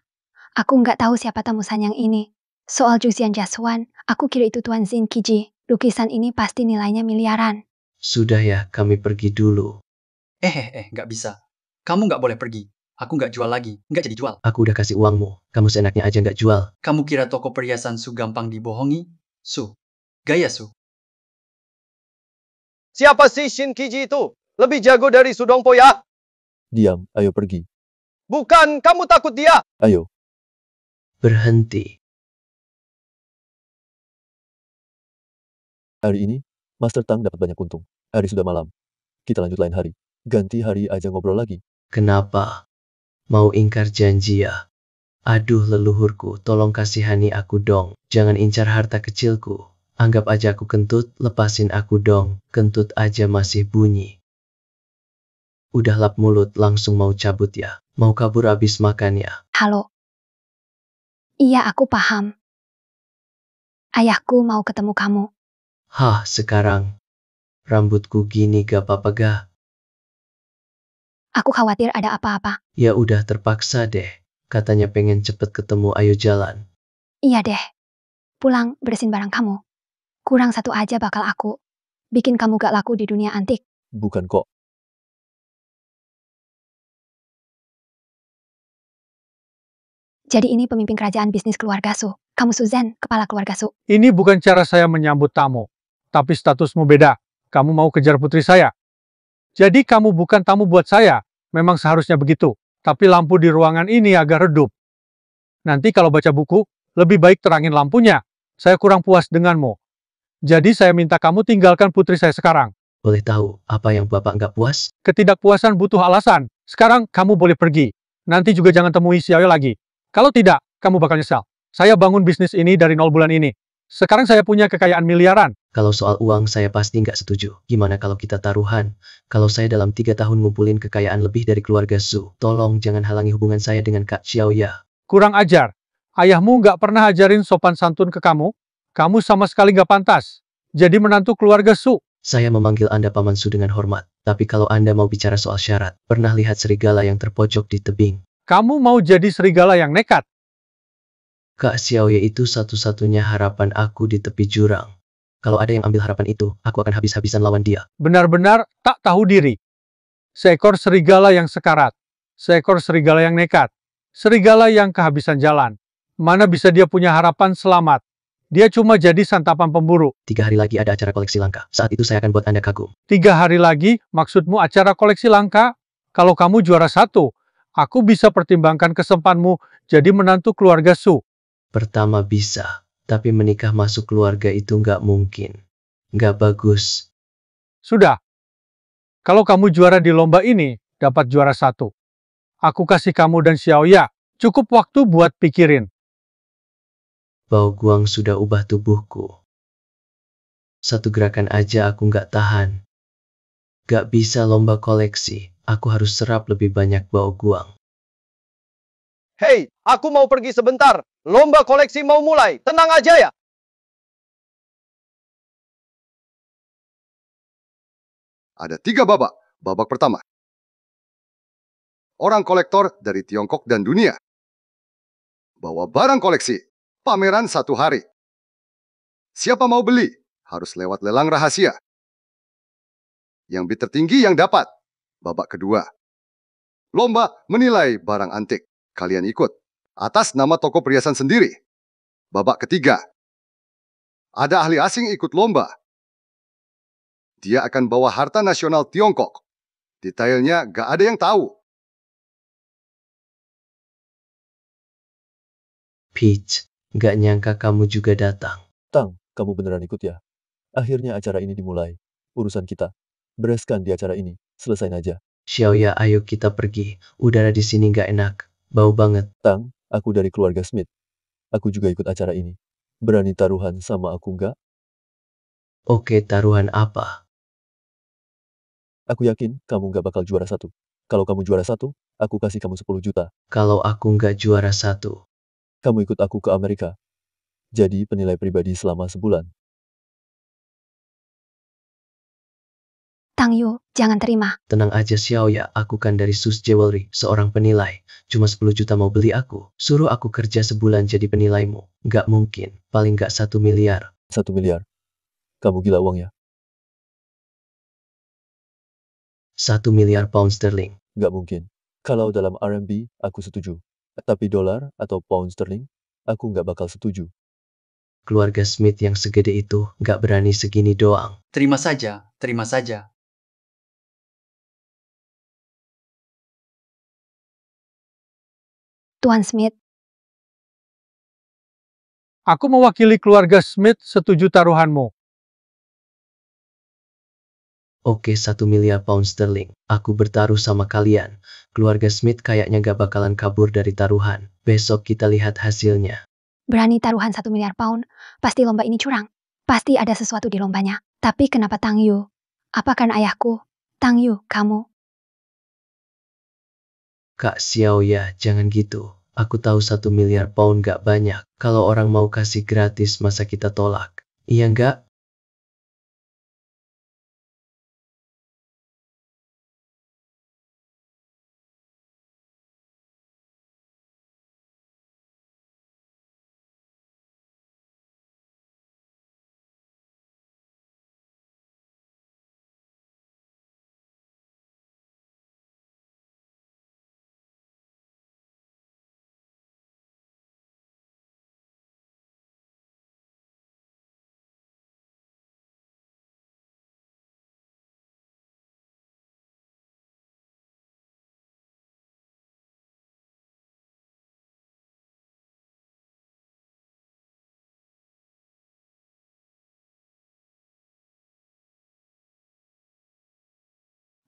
Aku nggak tahu siapa tamu sanyang ini. Soal Juxian Jaswan, aku kira itu Tuan Zin Kiji. Lukisan ini pasti nilainya miliaran. Sudah ya, kami pergi dulu. Nggak bisa. Kamu nggak boleh pergi. Aku nggak jual lagi, nggak jadi jual. Aku udah kasih uangmu, kamu seenaknya aja nggak jual. Kamu kira toko perhiasan Su gampang dibohongi? Su, gaya Su. Siapa sih Shin Kiji itu? Lebih jago dari Su Dongpo ya? Diam, ayo pergi. Bukan, kamu takut dia. Ayo. Berhenti. Hari ini, Master Tang dapat banyak untung. Hari sudah malam. Kita lanjut lain hari. Ganti hari aja ngobrol lagi. Kenapa? Mau ingkar janji ya? Aduh leluhurku, tolong kasihani aku dong. Jangan incar harta kecilku. Anggap aja aku kentut, lepasin aku dong. Kentut aja masih bunyi. Udah lap mulut, langsung mau cabut ya? Mau kabur abis makan ya? Halo. Iya, aku paham. Ayahku mau ketemu kamu. Hah, sekarang? Rambutku gini gak apa-apa gak? Aku khawatir ada apa-apa. Ya udah terpaksa deh. Katanya pengen cepet ketemu, ayo jalan. Iya deh. Pulang, bersihin barang kamu. Kurang satu aja bakal aku bikin kamu gak laku di dunia antik. Bukan kok. Jadi ini pemimpin kerajaan bisnis keluarga Su. Kamu Suzan, kepala keluarga Su. Ini bukan cara saya menyambut tamu. Tapi statusmu beda. Kamu mau kejar putri saya. Jadi kamu bukan tamu buat saya. Memang seharusnya begitu. Tapi lampu di ruangan ini agak redup. Nanti kalau baca buku, lebih baik terangin lampunya. Saya kurang puas denganmu. Jadi saya minta kamu tinggalkan putri saya sekarang. Boleh tahu apa yang Bapak nggak puas? Ketidakpuasan butuh alasan. Sekarang kamu boleh pergi. Nanti juga jangan temui Xiaoya lagi. Kalau tidak, kamu bakal nyesal. Saya bangun bisnis ini dari 0 bulan ini. Sekarang saya punya kekayaan miliaran. Kalau soal uang saya pasti nggak setuju. Gimana kalau kita taruhan? Kalau saya dalam 3 tahun ngumpulin kekayaan lebih dari keluarga Su, tolong jangan halangi hubungan saya dengan Kak Xiaoya. Kurang ajar. Ayahmu nggak pernah ajarin sopan santun ke kamu. Kamu sama sekali nggak pantas. Jadi menantu keluarga Su. Saya memanggil Anda Paman Su dengan hormat. Tapi kalau Anda mau bicara soal syarat, pernah lihat serigala yang terpojok di tebing? Kamu mau jadi serigala yang nekat. Kak Xiaoya itu satu-satunya harapan aku di tepi jurang. Kalau ada yang ambil harapan itu, aku akan habis-habisan lawan dia. Benar-benar tak tahu diri. Seekor serigala yang sekarat. Seekor serigala yang nekat. Serigala yang kehabisan jalan. Mana bisa dia punya harapan selamat? Dia cuma jadi santapan pemburu. 3 hari lagi ada acara koleksi langka. Saat itu saya akan buat Anda kagum. 3 hari lagi, maksudmu acara koleksi langka? Kalau kamu juara 1, aku bisa pertimbangkan kesempanmu jadi menantu keluarga Su. Pertama bisa, tapi menikah masuk keluarga itu nggak mungkin. Nggak bagus. Sudah. Kalau kamu juara di lomba ini, dapat juara 1. Aku kasih kamu dan Xiaoya cukup waktu buat pikirin. Bau guang sudah ubah tubuhku. Satu gerakan aja aku nggak tahan. Nggak bisa lomba koleksi, aku harus serap lebih banyak bau guang. Hei, aku mau pergi sebentar. Lomba koleksi mau mulai. Tenang aja ya. Ada 3 babak. Babak pertama. Orang kolektor dari Tiongkok dan dunia. Bawa barang koleksi. Pameran 1 hari. Siapa mau beli? Harus lewat lelang rahasia. Yang bid tertinggi yang dapat. Babak kedua. Lomba menilai barang antik. Kalian ikut. Atas nama toko perhiasan sendiri. Babak ketiga. Ada ahli asing ikut lomba. Dia akan bawa harta nasional Tiongkok. Detailnya gak ada yang tahu. Peach, nggak nyangka kamu juga datang. Tang, kamu beneran ikut ya? Akhirnya acara ini dimulai. Urusan kita. Bereskan di acara ini. Selesain aja. Xiaoya, ayo kita pergi. Udara di sini nggak enak. Bau banget. Tang, aku dari keluarga Smith. Aku juga ikut acara ini. Berani taruhan sama aku nggak? Oke, taruhan apa? Aku yakin kamu nggak bakal juara 1. Kalau kamu juara 1, aku kasih kamu 10 juta. Kalau aku nggak juara 1. Kamu ikut aku ke Amerika. Jadi, penilai pribadi selama sebulan. Tang Yu, jangan terima. Tenang aja Xiaoya, aku kan dari Sus Jewelry, seorang penilai. Cuma 10 juta mau beli aku. Suruh aku kerja sebulan jadi penilaimu. Gak mungkin, paling gak 1 miliar. 1 miliar. Kamu gila uangnya. 1 miliar pound sterling. Gak mungkin. Kalau dalam RMB, aku setuju. Tapi dolar atau pound sterling, aku gak bakal setuju. Keluarga Smith yang segede itu gak berani segini doang. Terima saja, terima saja. Tuan Smith, Aku mewakili keluarga Smith setuju taruhanmu. Oke 1 miliar pound sterling. Aku bertaruh sama kalian. Keluarga Smith kayaknya gak bakalan kabur dari taruhan. Besok kita lihat hasilnya. berani taruhan 1 miliar pound, pasti lomba ini curang. Pasti ada sesuatu di lombanya. Tapi kenapa Tang Yu? Apa karena ayahku? Tang Yu, kamu? Kak Xiaoya, jangan gitu. Aku tahu 1 miliar pound gak banyak. Kalau orang mau kasih gratis masa kita tolak? Iya gak?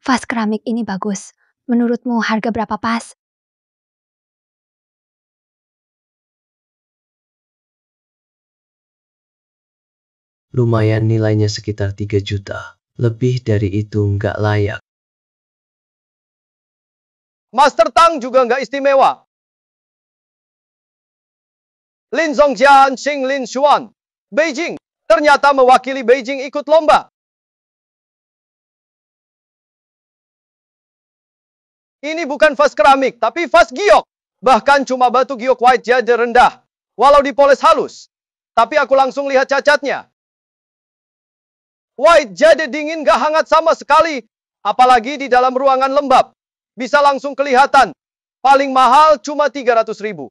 Vas keramik ini bagus. Menurutmu harga berapa pas? Lumayan nilainya sekitar 3 juta. Lebih dari itu nggak layak. Master Tang juga nggak istimewa. Lin Zhongjian, Xing Lin Xuan, Beijing. Ternyata mewakili Beijing ikut lomba. Ini bukan vas keramik, tapi vas giok. Bahkan cuma batu giok white jade rendah. Walau dipoles halus. Tapi aku langsung lihat cacatnya. White jade dingin gak hangat sama sekali. Apalagi di dalam ruangan lembab. Bisa langsung kelihatan. Paling mahal cuma 300.000.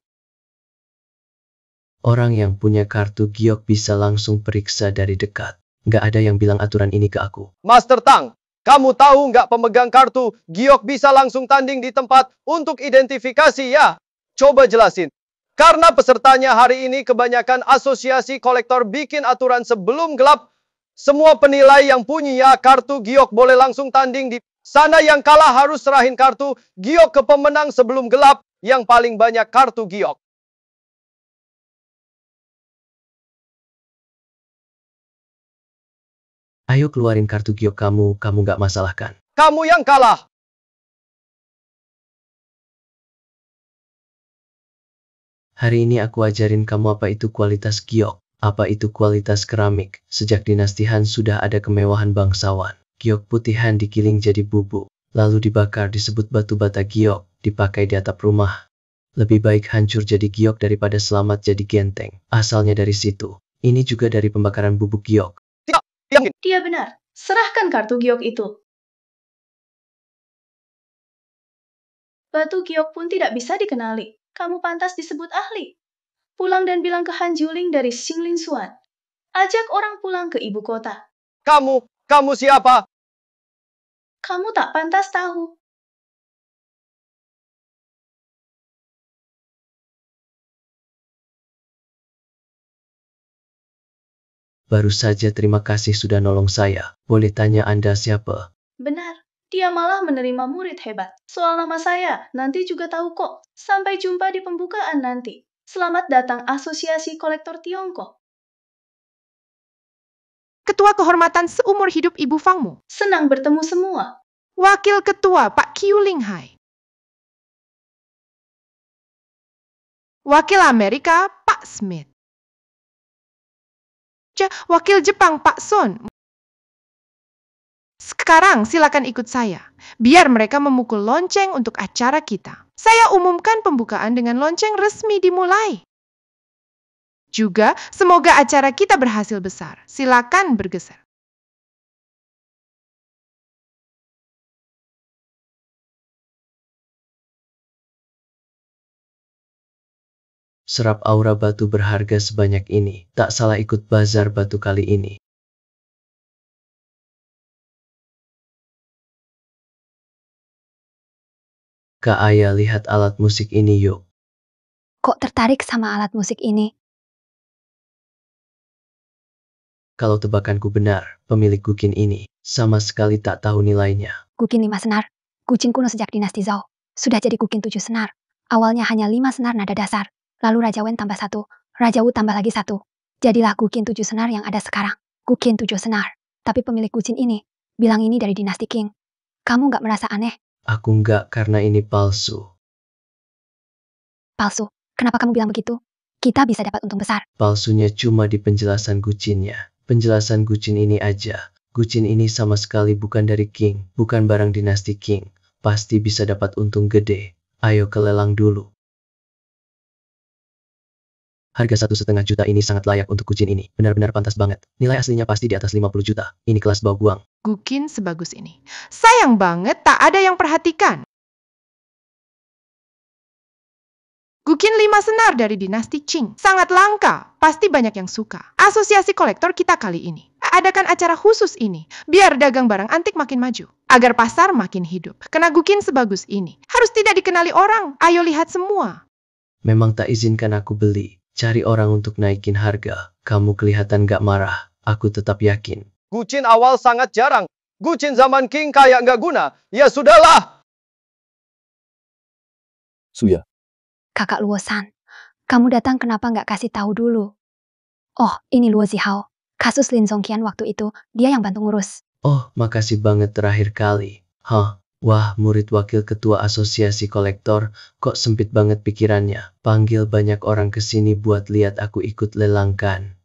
Orang yang punya kartu giok bisa langsung periksa dari dekat. Nggak ada yang bilang aturan ini ke aku. Master Tang, kamu tahu nggak pemegang kartu giok bisa langsung tanding di tempat untuk identifikasi ya? Coba jelasin. Karena pesertanya hari ini kebanyakan asosiasi kolektor bikin aturan sebelum gelap. Semua penilai yang punya kartu giok boleh langsung tanding di sana, yang kalah harus serahin kartu giok ke pemenang sebelum gelap yang paling banyak kartu giok. Ayo keluarin kartu giok kamu nggak masalah kan? Kamu yang kalah. Hari ini aku ajarin kamu apa itu kualitas giok, apa itu kualitas keramik. Sejak dinasti Han sudah ada kemewahan bangsawan. Giok putihan digiling jadi bubuk, lalu dibakar disebut batu bata giok, dipakai di atap rumah. Lebih baik hancur jadi giok daripada selamat jadi genteng. Asalnya dari situ. Ini juga dari pembakaran bubuk giok. Dia benar. Serahkan kartu giok itu. Batu giok pun tidak bisa dikenali. Kamu pantas disebut ahli. Pulang dan bilang ke Han Juling dari Xinglin Xuan. Ajak orang pulang ke ibu kota. Kamu siapa? Kamu tak pantas tahu. Baru saja terima kasih sudah nolong saya. Boleh tanya Anda siapa? Benar. Dia malah menerima murid hebat. Soal nama saya, nanti juga tahu kok. Sampai jumpa di pembukaan nanti. Selamat datang Asosiasi Kolektor Tiongkok. Ketua Kehormatan seumur hidup Ibu Fangmu. Senang bertemu semua. Wakil Ketua Pak Qiu Linghai. Wakil Amerika Pak Smith. Wakil Jepang Pak Sun. Sekarang silakan ikut saya. Biar mereka memukul lonceng untuk acara kita. Saya umumkan pembukaan dengan lonceng resmi dimulai. Juga semoga acara kita berhasil besar. Silakan bergeser. Serap aura batu berharga sebanyak ini. Tak salah ikut bazar batu kali ini. Kak Aya, lihat alat musik ini yuk. Kok tertarik sama alat musik ini? Kalau tebakanku benar, pemilik Gukin ini sama sekali tak tahu nilainya. Gukin 5 senar. Gucin kuno sejak dinasti Zhou. Sudah jadi Gukin 7 senar. Awalnya hanya 5 senar nada dasar. Lalu Raja Wen tambah 1. Raja Wu tambah lagi 1. Jadilah Gukin 7 senar yang ada sekarang. Gukin 7 senar. Tapi pemilik Gucin ini bilang ini dari dinasti Qing. Kamu nggak merasa aneh? Aku nggak, karena ini palsu. Palsu. Kenapa kamu bilang begitu? Kita bisa dapat untung besar. Palsunya cuma di penjelasan Gucinnya. Penjelasan Gucin ini aja. Gucin ini sama sekali bukan dari Qing, bukan barang dinasti Qing. Pasti bisa dapat untung gede. Ayo ke lelang dulu. Harga 1,5 juta ini sangat layak untuk Gucin ini. Benar-benar pantas banget. Nilai aslinya pasti di atas 50 juta. Ini kelas bau buang. Gukin sebagus ini. Sayang banget tak ada yang perhatikan. Gukin 5 senar dari dinasti Qing. Sangat langka. Pasti banyak yang suka. Asosiasi kolektor kita kali ini. Adakan acara khusus ini. Biar dagang barang antik makin maju. Agar pasar makin hidup. Karena Gukin sebagus ini. Harus tidak dikenali orang. Ayo lihat semua. Memang tak izinkan aku beli. Cari orang untuk naikin harga. Kamu kelihatan gak marah. Aku tetap yakin. Gucin awal sangat jarang. Gucin zaman King kayak nggak guna. Ya sudahlah. Suya, Kakak Luosan, kamu datang kenapa nggak kasih tahu dulu? Oh, ini Luo Zihao. Kasus Lin Zongqian waktu itu, dia yang bantu ngurus. Oh, makasih banget terakhir kali. Hah, wah, murid wakil ketua asosiasi kolektor, kok sempit banget pikirannya. Panggil banyak orang ke sini buat lihat aku ikut lelangkan.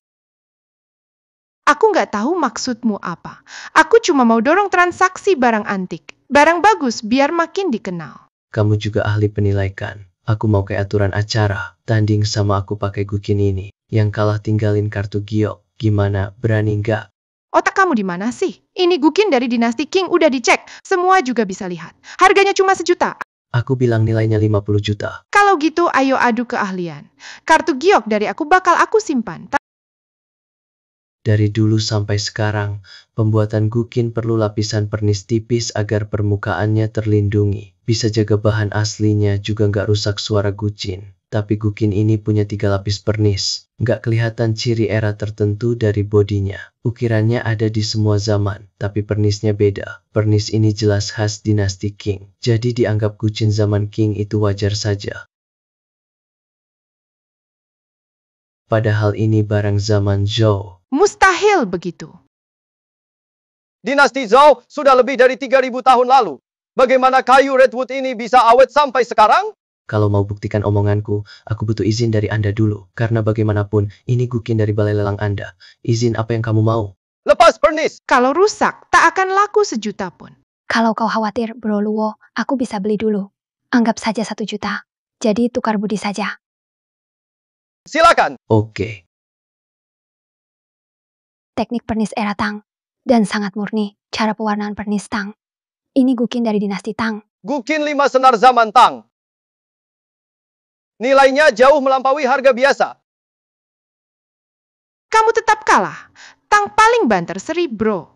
Aku nggak tahu maksudmu apa. Aku cuma mau dorong transaksi barang antik. Barang bagus biar makin dikenal. Kamu juga ahli penilaikan. Aku mau kayak aturan acara. Tanding sama aku pakai Gukin ini. Yang kalah tinggalin kartu giok. Gimana, berani nggak? Otak kamu di mana sih? Ini Gukin dari dinasti Qing udah dicek. Semua juga bisa lihat. Harganya cuma 1 juta. Aku bilang nilainya 50 juta. Kalau gitu ayo adu keahlian. Kartu giok dari aku bakal aku simpan. Dari dulu sampai sekarang, pembuatan Gukin perlu lapisan pernis tipis agar permukaannya terlindungi. Bisa jaga bahan aslinya juga nggak rusak suara Gucin. Tapi Gukin ini punya 3 lapis pernis. Nggak kelihatan ciri era tertentu dari bodinya. Ukirannya ada di semua zaman, tapi pernisnya beda. Pernis ini jelas khas dinasti Qing. Jadi dianggap Gucin zaman Qing itu wajar saja. Padahal ini barang zaman Zhou. Mustahil begitu. Dinasti Zhou sudah lebih dari 3.000 tahun lalu. Bagaimana kayu redwood ini bisa awet sampai sekarang? Kalau mau buktikan omonganku, aku butuh izin dari Anda dulu. Karena bagaimanapun, ini Gukin dari balai lelang Anda. Izin apa yang kamu mau? Lepas pernis. Kalau rusak, tak akan laku 1 juta pun. Kalau kau khawatir, Bro Luo, aku bisa beli dulu. Anggap saja 1 juta. Jadi tukar budi saja. Silakan. Oke. Teknik pernis era Tang. Dan sangat murni, cara pewarnaan pernis Tang. Ini Gukin dari dinasti Tang. Gukin 5 senar zaman Tang. Nilainya jauh melampaui harga biasa. Kamu tetap kalah. Tang paling banter seri, bro.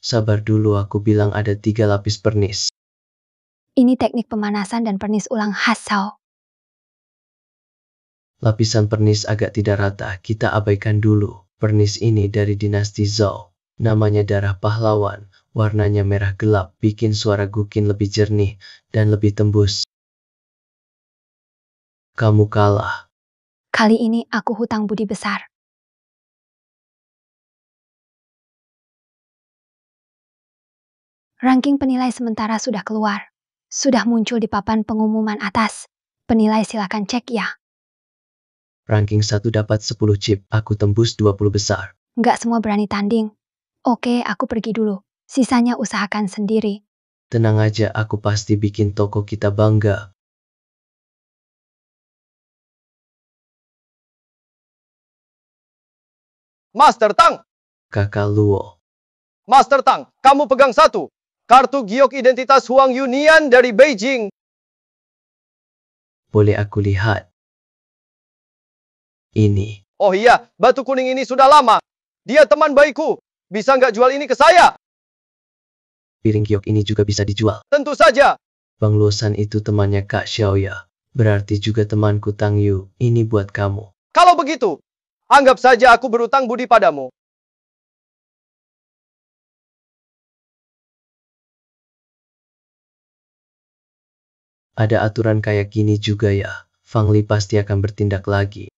Sabar dulu, aku bilang ada 3 lapis pernis. Ini teknik pemanasan dan pernis ulang khas Zhao. Lapisan pernis agak tidak rata, kita abaikan dulu. Pernis ini dari dinasti Zhou. Namanya darah pahlawan. Warnanya merah gelap, bikin suara Gukin lebih jernih dan lebih tembus. Kamu kalah. Kali ini aku hutang budi besar. Ranking penilai sementara sudah keluar. Sudah muncul di papan pengumuman atas. Penilai silakan cek ya. Ranking 1 dapat 10 chip, aku tembus 20 besar. Nggak semua berani tanding. Oke, aku pergi dulu. Sisanya usahakan sendiri. Tenang aja, aku pasti bikin toko kita bangga. Master Tang! Kakak Luo. Master Tang, kamu pegang satu. Kartu giok identitas Huang Yunian dari Beijing. Boleh aku lihat? Ini. Oh iya, batu kuning ini sudah lama. Dia teman baikku. Bisa nggak jual ini ke saya? Piring giok ini juga bisa dijual. Tentu saja. Bang Luosan itu temannya Kak Xiaoya. Berarti juga temanku Tang Yu. Ini buat kamu. Kalau begitu, anggap saja aku berutang budi padamu. Ada aturan kayak gini juga ya. Fang Li pasti akan bertindak lagi.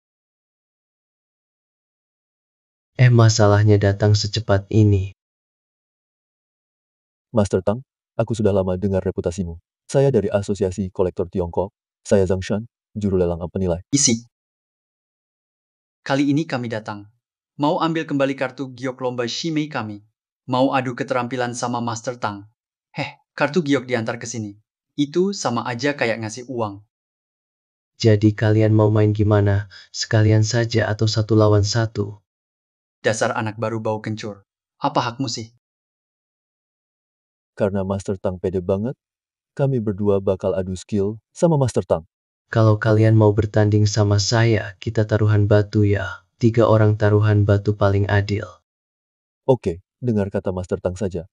Masalahnya datang secepat ini. Master Tang, aku sudah lama dengar reputasimu. Saya dari Asosiasi Kolektor Tiongkok. Saya Zhang Shan, juru lelang penilai. Isi. Kali ini kami datang. Mau ambil kembali kartu giok lomba Shimei kami. Mau adu keterampilan sama Master Tang. Kartu giok diantar ke sini. Itu sama aja kayak ngasih uang. Jadi kalian mau main gimana? Sekalian saja atau 1 lawan 1? Dasar anak baru bau kencur. Apa hakmu sih? Karena Master Tang pede banget, kami berdua bakal adu skill sama Master Tang. Kalau kalian mau bertanding sama saya, kita taruhan batu ya. 3 orang taruhan batu paling adil. Oke, dengar kata Master Tang saja.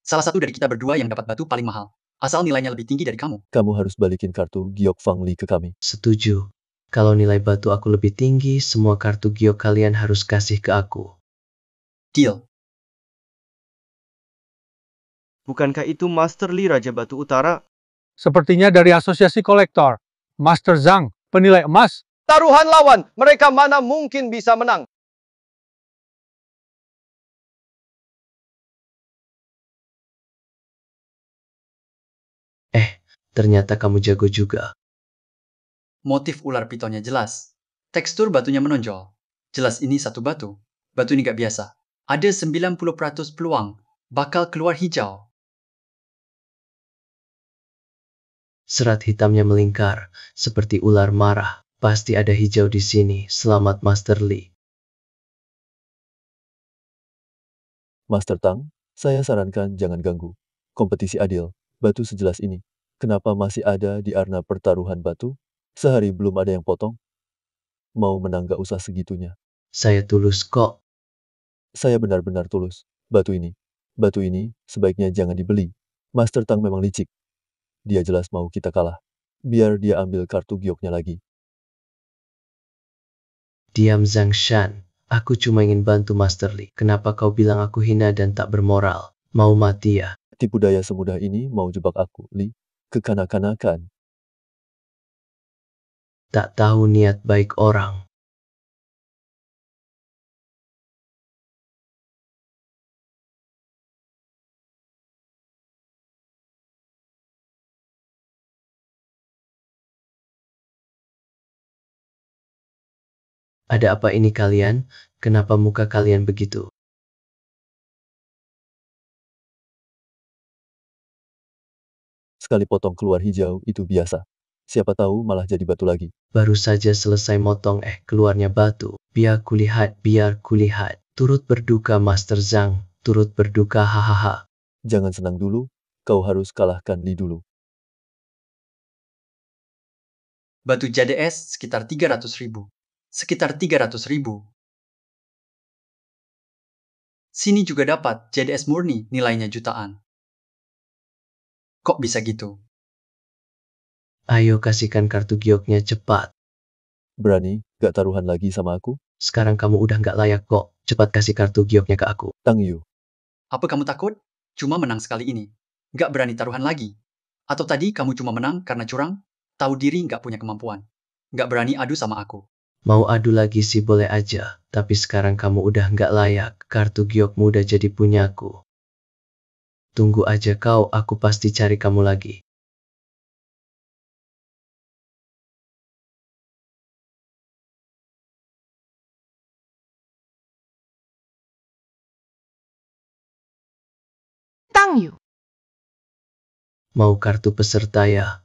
Salah satu dari kita berdua yang dapat batu paling mahal. Asal nilainya lebih tinggi dari kamu. Kamu harus balikin kartu giok Fang Li ke kami. Setuju. Kalau nilai batu aku lebih tinggi, semua kartu giok kalian harus kasih ke aku. Deal. Bukankah itu Master Li Raja Batu Utara? Sepertinya dari asosiasi kolektor. Master Zhang, penilai emas. Taruhan lawan, mereka mana mungkin bisa menang. Ternyata kamu jago juga. Motif ular pitonnya jelas. Tekstur batunya menonjol. Jelas ini satu batu. Batu ini gak biasa. Ada 90% peluang bakal keluar hijau. Serat hitamnya melingkar, seperti ular marah. Pasti ada hijau di sini. Selamat Master Li. Master Tang, saya sarankan jangan ganggu. Kompetisi adil, batu sejelas ini. Kenapa masih ada di arena pertaruhan batu? Sehari belum ada yang potong? Mau menang gak usah segitunya. Saya tulus kok. Saya benar-benar tulus. Batu ini sebaiknya jangan dibeli. Master Tang memang licik. Dia jelas mau kita kalah. Biar dia ambil kartu gioknya lagi. Diam Zhang Shan. Aku cuma ingin bantu Master Li. Kenapa kau bilang aku hina dan tak bermoral? Mau mati ya? Tipu daya semudah ini mau jebak aku, Li. Kekanak-kanakan. Tak tahu niat baik orang. Ada apa ini kalian? Kenapa muka kalian begitu? Sekali potong keluar hijau itu biasa. Siapa tahu malah jadi batu lagi. Baru saja selesai motong keluarnya batu. Biar kulihat. Turut berduka Master Zhang. Turut berduka hahaha. Jangan senang dulu, kau harus kalahkan Li dulu. Batu JDS sekitar 300.000. Sekitar 300.000. Sini juga dapat JDS murni nilainya jutaan. Kok bisa gitu? Ayo kasihkan kartu gioknya cepat. Berani, gak taruhan lagi sama aku? Sekarang kamu udah gak layak kok. Cepat kasih kartu gioknya ke aku. Tang Yu. Apa kamu takut? Cuma menang sekali ini. Gak berani taruhan lagi. Atau tadi kamu cuma menang karena curang? Tahu diri gak punya kemampuan. Gak berani adu sama aku. Mau adu lagi sih boleh aja. Tapi sekarang kamu udah gak layak. Kartu giokmu udah jadi punyaku. Tunggu aja kau, aku pasti cari kamu lagi. Tang Yu. Mau kartu peserta ya?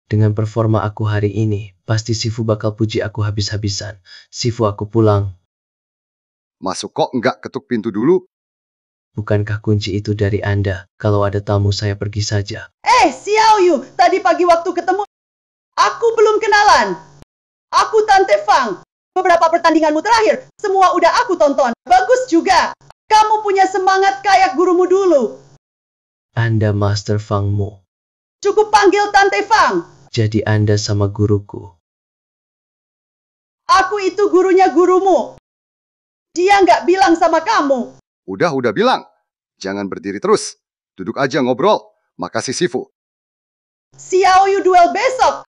Dengan performa aku hari ini, pasti Sifu bakal puji aku habis-habisan. Sifu, aku pulang. Masuk kok nggak ketuk pintu dulu? Bukankah kunci itu dari Anda? Kalau ada tamu saya pergi saja. Xiao Yu, tadi pagi waktu ketemu, aku belum kenalan. Aku Tante Fang. Beberapa pertandinganmu terakhir, semua udah aku tonton. Bagus juga. Kamu punya semangat kayak gurumu dulu. Anda Master Fangmu. Cukup panggil Tante Fang. Jadi Anda sama guruku. Aku itu gurunya gurumu. Dia nggak bilang sama kamu. Udah bilang. Jangan berdiri terus. Duduk aja ngobrol. Makasih Sifu. Xiao Yu duel besok.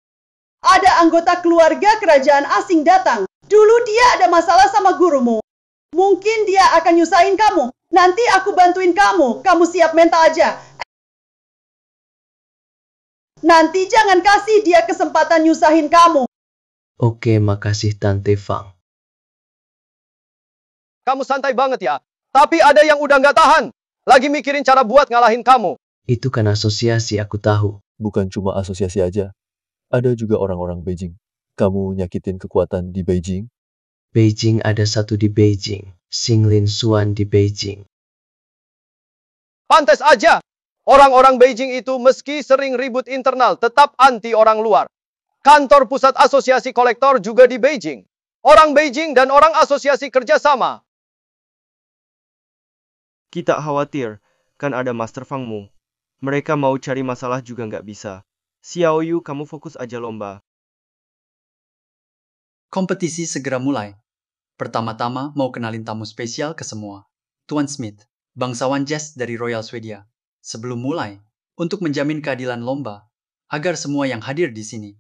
Ada anggota keluarga kerajaan asing datang. Dulu dia ada masalah sama gurumu. Mungkin dia akan nyusahin kamu. Nanti aku bantuin kamu. Kamu siap mental aja. Nanti jangan kasih dia kesempatan nyusahin kamu. Oke, makasih Tante Fang. Kamu santai banget ya. Tapi ada yang udah nggak tahan. Lagi mikirin cara buat ngalahin kamu. Itu kan asosiasi, aku tahu. Bukan cuma asosiasi aja. Ada juga orang-orang Beijing. Kamu nyakitin kekuatan di Beijing? Beijing ada satu di Beijing. Xinglin Xuan di Beijing. Pantes aja. Orang-orang Beijing itu meski sering ribut internal, tetap anti orang luar. Kantor pusat asosiasi kolektor juga di Beijing. Orang Beijing dan orang asosiasi kerjasama. Kita khawatir, kan ada Master Fangmu. Mereka mau cari masalah juga nggak bisa. Xiao Yu, kamu fokus aja lomba. Kompetisi segera mulai. Pertama-tama mau kenalin tamu spesial ke semua. Tuan Smith, bangsawan jazz dari Royal Swedia. Sebelum mulai, untuk menjamin keadilan lomba, agar semua yang hadir di sini,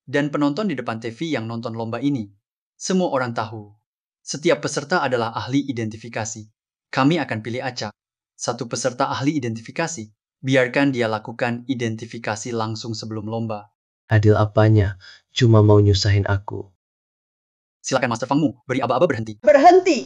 dan penonton di depan TV yang nonton lomba ini, semua orang tahu, setiap peserta adalah ahli identifikasi. Kami akan pilih acak. Satu peserta ahli identifikasi. Biarkan dia lakukan identifikasi langsung sebelum lomba. Adil apanya? Cuma mau nyusahin aku. Silakan Master Fangmu, beri aba-aba berhenti. Berhenti.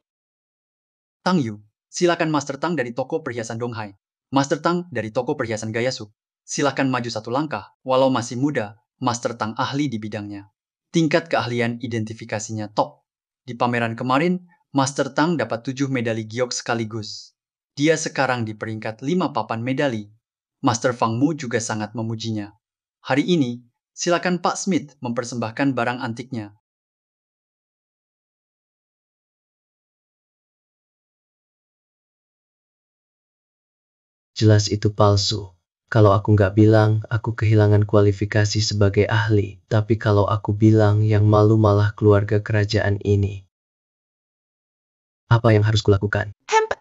Tang Yu, silakan Master Tang dari toko perhiasan Donghai. Master Tang dari toko perhiasan Gayasu. Silakan maju satu langkah. Walau masih muda, Master Tang ahli di bidangnya. Tingkat keahlian identifikasinya top. Di pameran kemarin, Master Tang dapat 7 medali giok sekaligus. Dia sekarang di peringkat 5 papan medali. Master Fangmu juga sangat memujinya. Hari ini, silakan Pak Smith mempersembahkan barang antiknya. Jelas itu palsu. Kalau aku nggak bilang, aku kehilangan kualifikasi sebagai ahli. Tapi kalau aku bilang, yang malu malah keluarga kerajaan ini. Apa yang harus kulakukan?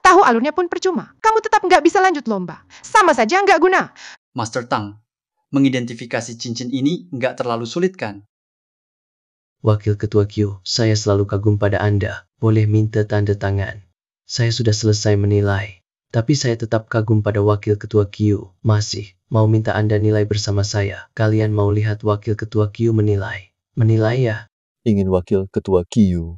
Tahu alurnya pun percuma. Kamu tetap nggak bisa lanjut lomba. Sama saja nggak guna. Master Tang, mengidentifikasi cincin ini nggak terlalu sulit kan? Wakil Ketua Q, saya selalu kagum pada Anda. Boleh minta tanda tangan. Saya sudah selesai menilai. Tapi saya tetap kagum pada Wakil Ketua Q. Masih, mau minta Anda nilai bersama saya. Kalian mau lihat Wakil Ketua Q menilai? Menilai ya? Ingin Wakil Ketua Q.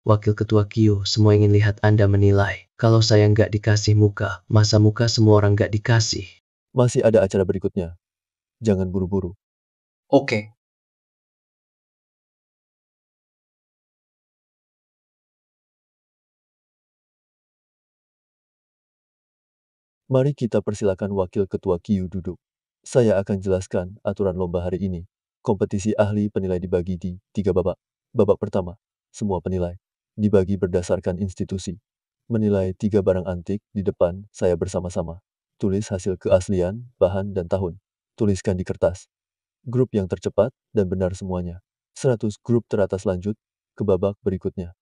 Wakil Ketua Q, semua ingin lihat Anda menilai. Kalau saya nggak dikasih muka, masa muka semua orang nggak dikasih? Masih ada acara berikutnya. Jangan buru-buru. Oke. Mari kita persilakan Wakil Ketua Q duduk. Saya akan jelaskan aturan lomba hari ini. Kompetisi ahli penilai dibagi di 3 babak. Babak pertama, semua penilai dibagi berdasarkan institusi. Menilai 3 barang antik di depan saya bersama-sama. Tulis hasil keaslian, bahan, dan tahun. Tuliskan di kertas. Grup yang tercepat dan benar semuanya. 100 grup teratas lanjut ke babak berikutnya.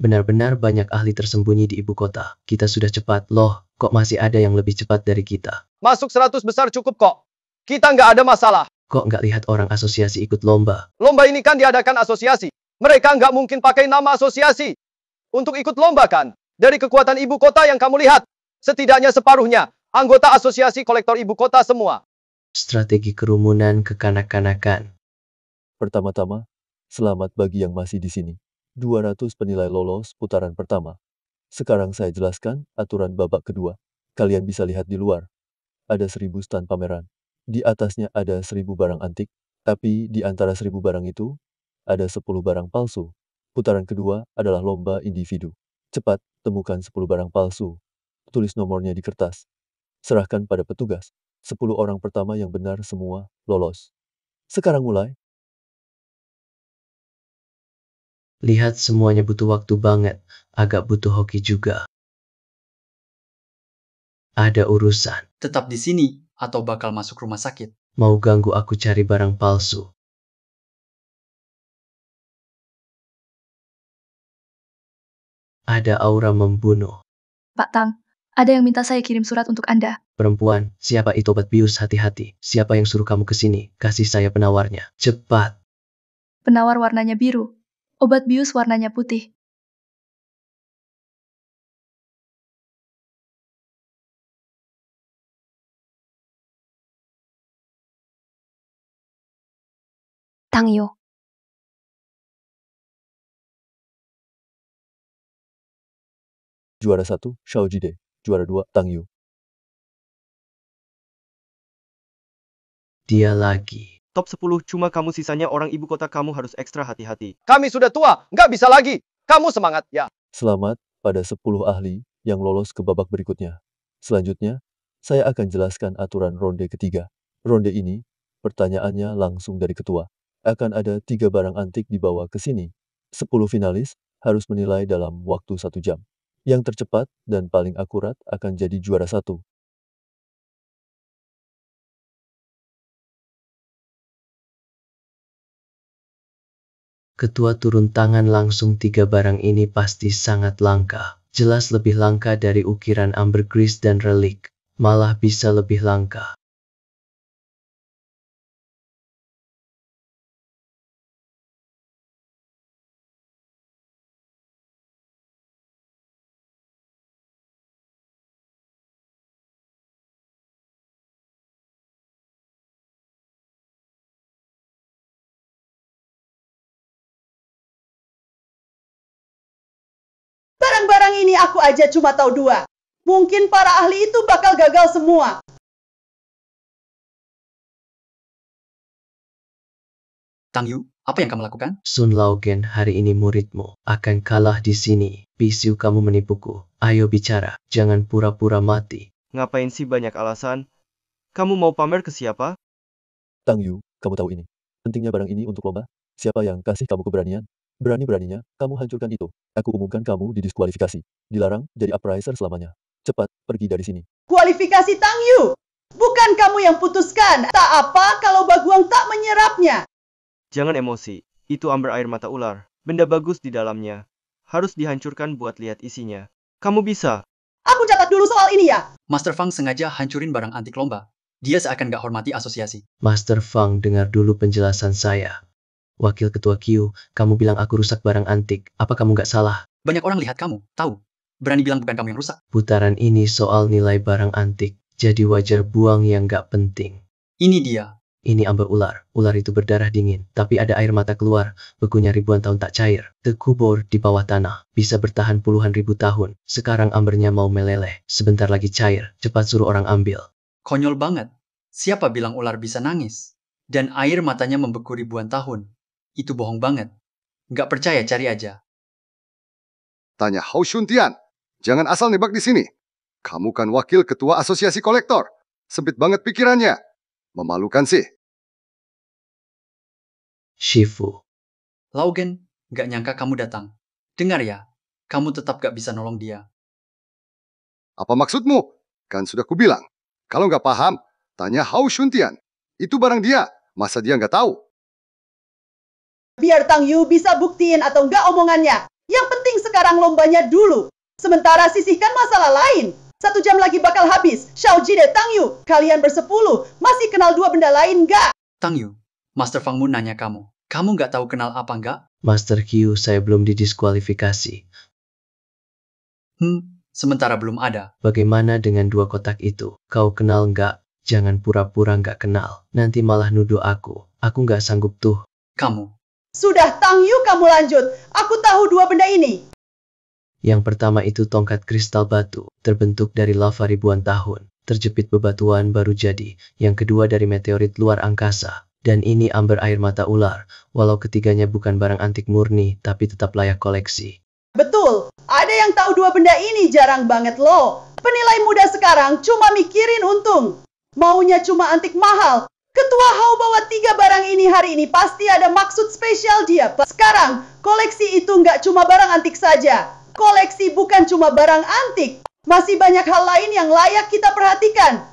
Benar-benar banyak ahli tersembunyi di ibu kota. Kita sudah cepat, loh, kok masih ada yang lebih cepat dari kita? Masuk 100 besar cukup kok. Kita nggak ada masalah. Kok nggak lihat orang asosiasi ikut lomba? Lomba ini kan diadakan asosiasi. Mereka nggak mungkin pakai nama asosiasi untuk ikut lomba kan? Dari kekuatan ibu kota yang kamu lihat, setidaknya separuhnya Anggota Asosiasi Kolektor Ibu Kota semua. Strategi kerumunan kekanak-kanakan. Pertama-tama, selamat bagi yang masih di sini. 200 penilai lolos putaran pertama. Sekarang saya jelaskan aturan babak kedua. Kalian bisa lihat di luar. Ada 1000 stand pameran. Di atasnya ada 1000 barang antik. Tapi di antara 1000 barang itu, ada 10 barang palsu. Putaran kedua adalah lomba individu. Cepat, temukan 10 barang palsu. Tulis nomornya di kertas. Serahkan pada petugas. 10 orang pertama yang benar semua lolos. Sekarang mulai. Lihat semuanya butuh waktu banget, agak butuh hoki juga. Ada urusan. Tetap di sini atau bakal masuk rumah sakit. Mau ganggu aku cari barang palsu. Ada aura membunuh. Pak Tang, ada yang minta saya kirim surat untuk Anda. Perempuan, siapa itu obat bius? Hati-hati. Siapa yang suruh kamu ke sini? Kasih saya penawarnya. Cepat. Penawar warnanya biru. Obat bius warnanya putih. Tang Yu, Juara 1, Xiao Jide. Juara 2, Tang Yu. Dia lagi. Top 10 cuma kamu, sisanya orang ibu kota, kamu harus ekstra hati-hati. Kami sudah tua, nggak bisa lagi. Kamu semangat, ya. Selamat pada 10 ahli yang lolos ke babak berikutnya. Selanjutnya, saya akan jelaskan aturan ronde ketiga. Ronde ini, pertanyaannya langsung dari ketua. Akan ada 3 barang antik dibawa ke sini. 10 finalis harus menilai dalam waktu 1 jam. Yang tercepat dan paling akurat akan jadi juara 1. Ketua turun tangan langsung. 3 barang ini pasti sangat langka. Jelas lebih langka dari ukiran ambergris dan relik. Malah bisa lebih langka. Barang-barang ini aku aja cuma tahu 2. Mungkin para ahli itu bakal gagal semua. Tang Yu, apa yang kamu lakukan? Sun Laogen, hari ini muridmu akan kalah di sini. Bisiu, kamu menipuku. Ayo bicara, jangan pura-pura mati. Ngapain sih banyak alasan? Kamu mau pamer ke siapa? Tang Yu, kamu tahu ini. Pentingnya barang ini untuk lomba. Siapa yang kasih kamu keberanian? Berani-beraninya, kamu hancurkan itu. Aku umumkan kamu didiskualifikasi. Dilarang jadi appraiser selamanya. Cepat, pergi dari sini. Kualifikasi Tang Yu. Bukan kamu yang putuskan. Tak apa kalau Baguang tak menyerapnya. Jangan emosi. Itu amber air mata ular. Benda bagus di dalamnya. Harus dihancurkan buat lihat isinya. Kamu bisa. Aku catat dulu soal ini ya. Master Fang sengaja hancurin barang antik lomba. Dia seakan gak hormati asosiasi. Master Fang, dengar dulu penjelasan saya. Wakil Ketua Q, kamu bilang aku rusak barang antik. Apa kamu gak salah? Banyak orang lihat kamu, tahu. Berani bilang bukan kamu yang rusak. Putaran ini soal nilai barang antik. Jadi wajar buang yang gak penting. Ini dia. Ini amber ular. Ular itu berdarah dingin, tapi ada air mata keluar. Bekunya ribuan tahun tak cair. Terkubur di bawah tanah. Bisa bertahan puluhan ribu tahun. Sekarang ambernya mau meleleh. Sebentar lagi cair. Cepat suruh orang ambil. Konyol banget. Siapa bilang ular bisa nangis? Dan air matanya membeku ribuan tahun. Itu bohong banget. Nggak percaya, cari aja. Tanya Hao Shuntian. Jangan asal nebak di sini. Kamu kan wakil ketua asosiasi kolektor. Sempit banget pikirannya. Memalukan sih. Shifu. Laogen, nggak nyangka kamu datang. Dengar ya, kamu tetap gak bisa nolong dia. Apa maksudmu? Kan sudah kubilang. Kalau nggak paham, tanya Hao Shuntian. Itu barang dia. Masa dia nggak tahu? Biar Tang Yu bisa buktiin atau enggak omongannya. Yang penting sekarang lombanya dulu. Sementara sisihkan masalah lain. 1 jam lagi bakal habis. Xiao Jide, Tang Yu, kalian bersepuluh. Masih kenal 2 benda lain nggak? Tang Yu, Master Fang Moon nanya kamu. Kamu nggak tahu kenal apa nggak? Master Q, saya belum didiskualifikasi. sementara belum ada. Bagaimana dengan 2 kotak itu? Kau kenal nggak? Jangan pura-pura nggak kenal. Nanti malah nuduh aku. Aku nggak sanggup tuh. Kamu. Sudah, Tang Yu, kamu lanjut. Aku tahu 2 benda ini. Yang pertama itu tongkat kristal batu, terbentuk dari lava ribuan tahun, terjepit bebatuan baru jadi. Yang kedua dari meteorit luar angkasa. Dan ini amber air mata ular, walau ketiganya bukan barang antik murni, tapi tetap layak koleksi. Betul, ada yang tahu 2 benda ini, jarang banget loh. Penilai muda sekarang cuma mikirin untung. Maunya cuma antik mahal. Ketua Hao bawa 3 barang ini hari ini, pasti ada maksud spesial dia. Sekarang, koleksi itu nggak cuma barang antik saja. Koleksi bukan cuma barang antik. Masih banyak hal lain yang layak kita perhatikan.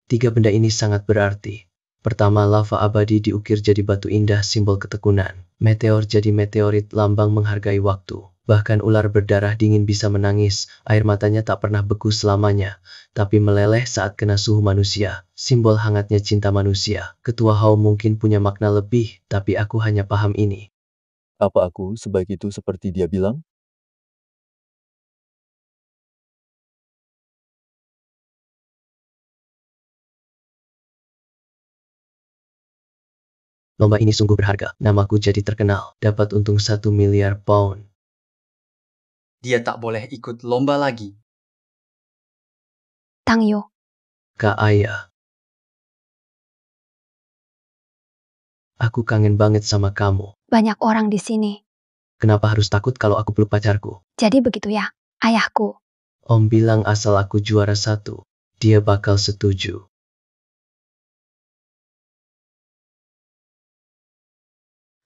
Tiga benda ini sangat berarti. Pertama, lava abadi diukir jadi batu indah, simbol ketekunan. Meteor jadi meteorit, lambang menghargai waktu. Bahkan ular berdarah dingin bisa menangis, air matanya tak pernah beku selamanya, tapi meleleh saat kena suhu manusia, simbol hangatnya cinta manusia. Ketua Hao mungkin punya makna lebih, tapi aku hanya paham ini. Apa aku sebaik itu seperti dia bilang? Lomba ini sungguh berharga, namaku jadi terkenal, dapat untung 1 miliar pound. Dia tak boleh ikut lomba lagi. Tang Yu, Kak Ayah. Aku kangen banget sama kamu. banyak orang di sini. Kenapa harus takut kalau aku peluk pacarku? Jadi begitu ya, ayahku. Om bilang asal aku juara 1, dia bakal setuju.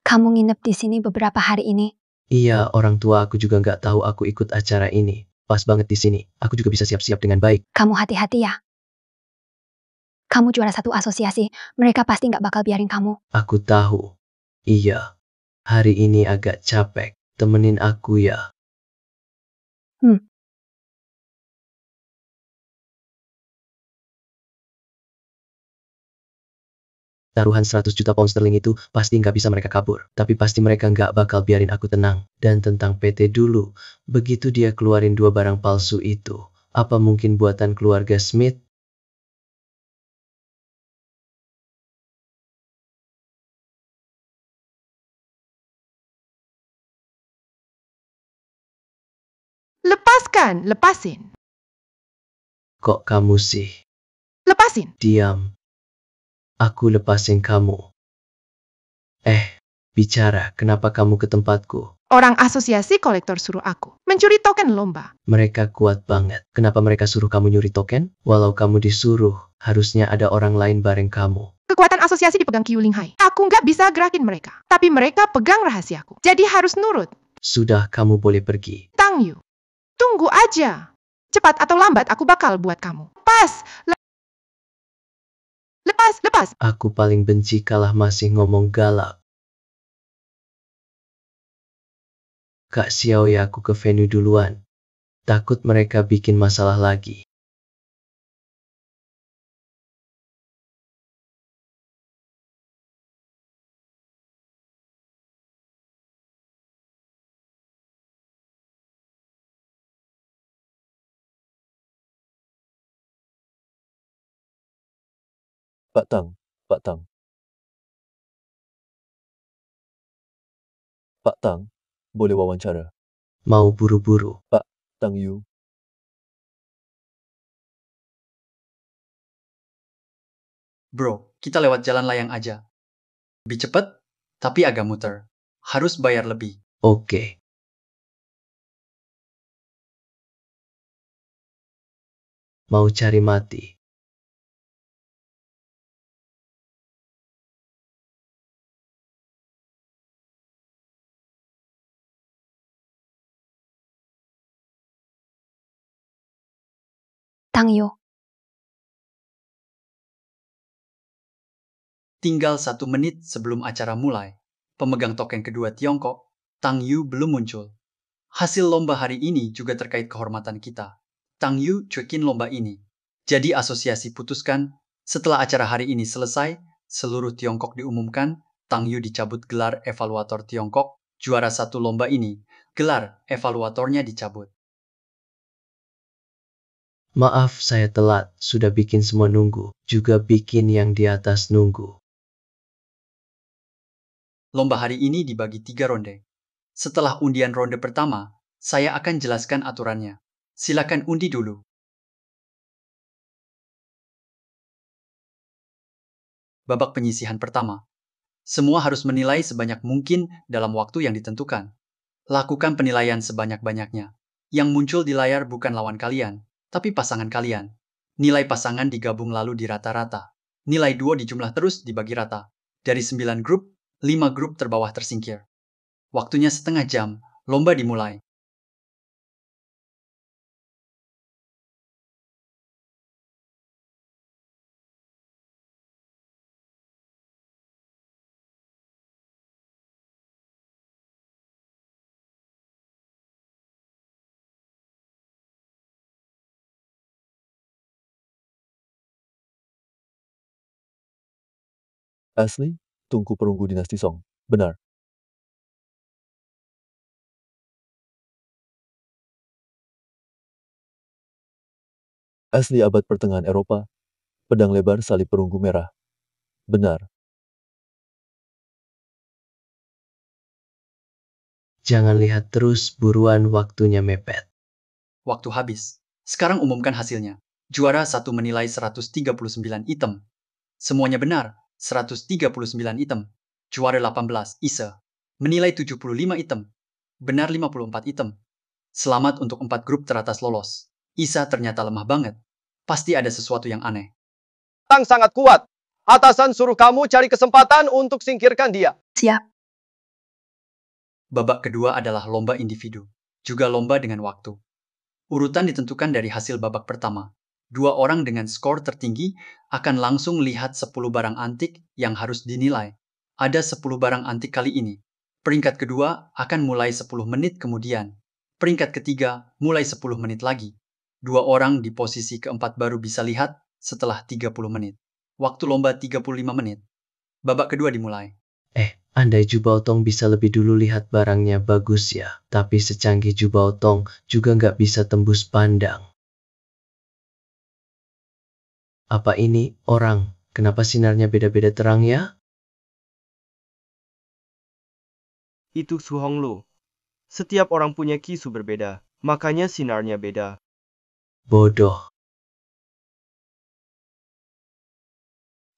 Kamu nginep di sini beberapa hari ini. Iya, orang tua aku juga nggak tahu aku ikut acara ini. Pas banget di sini, aku juga bisa siap-siap dengan baik. Kamu hati-hati ya. Kamu juara 1 asosiasi, mereka pasti nggak bakal biarin kamu. Aku tahu. Iya. Hari ini agak capek. Temenin aku ya. Taruhan 100 juta pound sterling itu pasti nggak bisa mereka kabur. Tapi pasti mereka nggak bakal biarin aku tenang. Dan tentang PT dulu, begitu dia keluarin 2 barang palsu itu, apa mungkin buatan keluarga Smith? Lepaskan, lepasin. Kok kamu sih? Lepasin. Diam. Aku lepasin kamu. Bicara, kenapa kamu ke tempatku? Orang asosiasi kolektor suruh aku mencuri token lomba. Mereka kuat banget. Kenapa mereka suruh kamu nyuri token? Walau kamu disuruh, harusnya ada orang lain bareng kamu. Kekuatan asosiasi dipegang Qiu Linghai. Aku nggak bisa gerakin mereka. Tapi mereka pegang rahasiaku. Jadi harus nurut. Sudah, kamu boleh pergi. Tang Yu, tunggu aja. Cepat atau lambat aku bakal buat kamu. Lepas. Aku paling benci kalah masih ngomong galak. Kak Xiaoya, aku ke venue duluan. Takut mereka bikin masalah lagi. Pak Tang, Pak Tang. Pak Tang, boleh wawancara. Mau buru-buru. Tang Yu, Bro, kita lewat jalan layang aja. Lebih cepet, tapi agak muter. Harus bayar lebih. Oke. Mau cari mati. Tang Yu, Tinggal 1 menit sebelum acara mulai. Pemegang token kedua Tiongkok, Tang Yu belum muncul. Hasil lomba hari ini juga terkait kehormatan kita. Tang Yu cuekin lomba ini. Jadi asosiasi putuskan, setelah acara hari ini selesai, Seluruh Tiongkok diumumkan, Tang Yu dicabut gelar evaluator Tiongkok, juara satu lomba ini, gelar evaluatornya dicabut. Maaf saya telat, sudah bikin semua nunggu, juga bikin yang di atas nunggu. Lomba hari ini dibagi 3 ronde. Setelah undian ronde pertama, saya akan jelaskan aturannya. Silakan undi dulu. Babak penyisihan pertama. Semua harus menilai sebanyak mungkin dalam waktu yang ditentukan. Lakukan penilaian sebanyak-banyaknya. Yang muncul di layar bukan lawan kalian, tapi pasangan kalian. Nilai pasangan digabung lalu dirata-rata. Nilai 2 dijumlah terus dibagi rata. Dari 9 grup, 5 grup terbawah tersingkir. Waktunya setengah jam, lomba dimulai. Asli, Tungku Perunggu Dinasti Song. Benar. Asli abad pertengahan Eropa. Pedang lebar salib perunggu merah. Benar. Jangan lihat terus, buruan waktunya mepet. Waktu habis. Sekarang umumkan hasilnya. Juara 1 menilai 139 item. Semuanya benar, 139 item. Juara 18, Isa, menilai 75 item. Benar 54 item. Selamat untuk 4 grup teratas lolos. Isa ternyata lemah banget. Pasti ada sesuatu yang aneh. Tang sangat kuat. Atasan suruh kamu cari kesempatan untuk singkirkan dia. Siap. Babak kedua adalah lomba individu, juga lomba dengan waktu. Urutan ditentukan dari hasil babak pertama. 2 orang dengan skor tertinggi akan langsung lihat 10 barang antik yang harus dinilai. Ada 10 barang antik kali ini. Peringkat kedua akan mulai 10 menit kemudian. Peringkat ketiga mulai 10 menit lagi. 2 orang di posisi keempat baru bisa lihat setelah 30 menit. Waktu lomba 35 menit. Babak kedua dimulai. Andai Jubaotong bisa lebih dulu lihat barangnya bagus ya, tapi secanggih Jubaotong juga nggak bisa tembus pandang. Apa ini, orang? Kenapa sinarnya beda-beda terang ya? Itu Su Honglu. Setiap orang punya kisu berbeda, makanya sinarnya beda. Bodoh.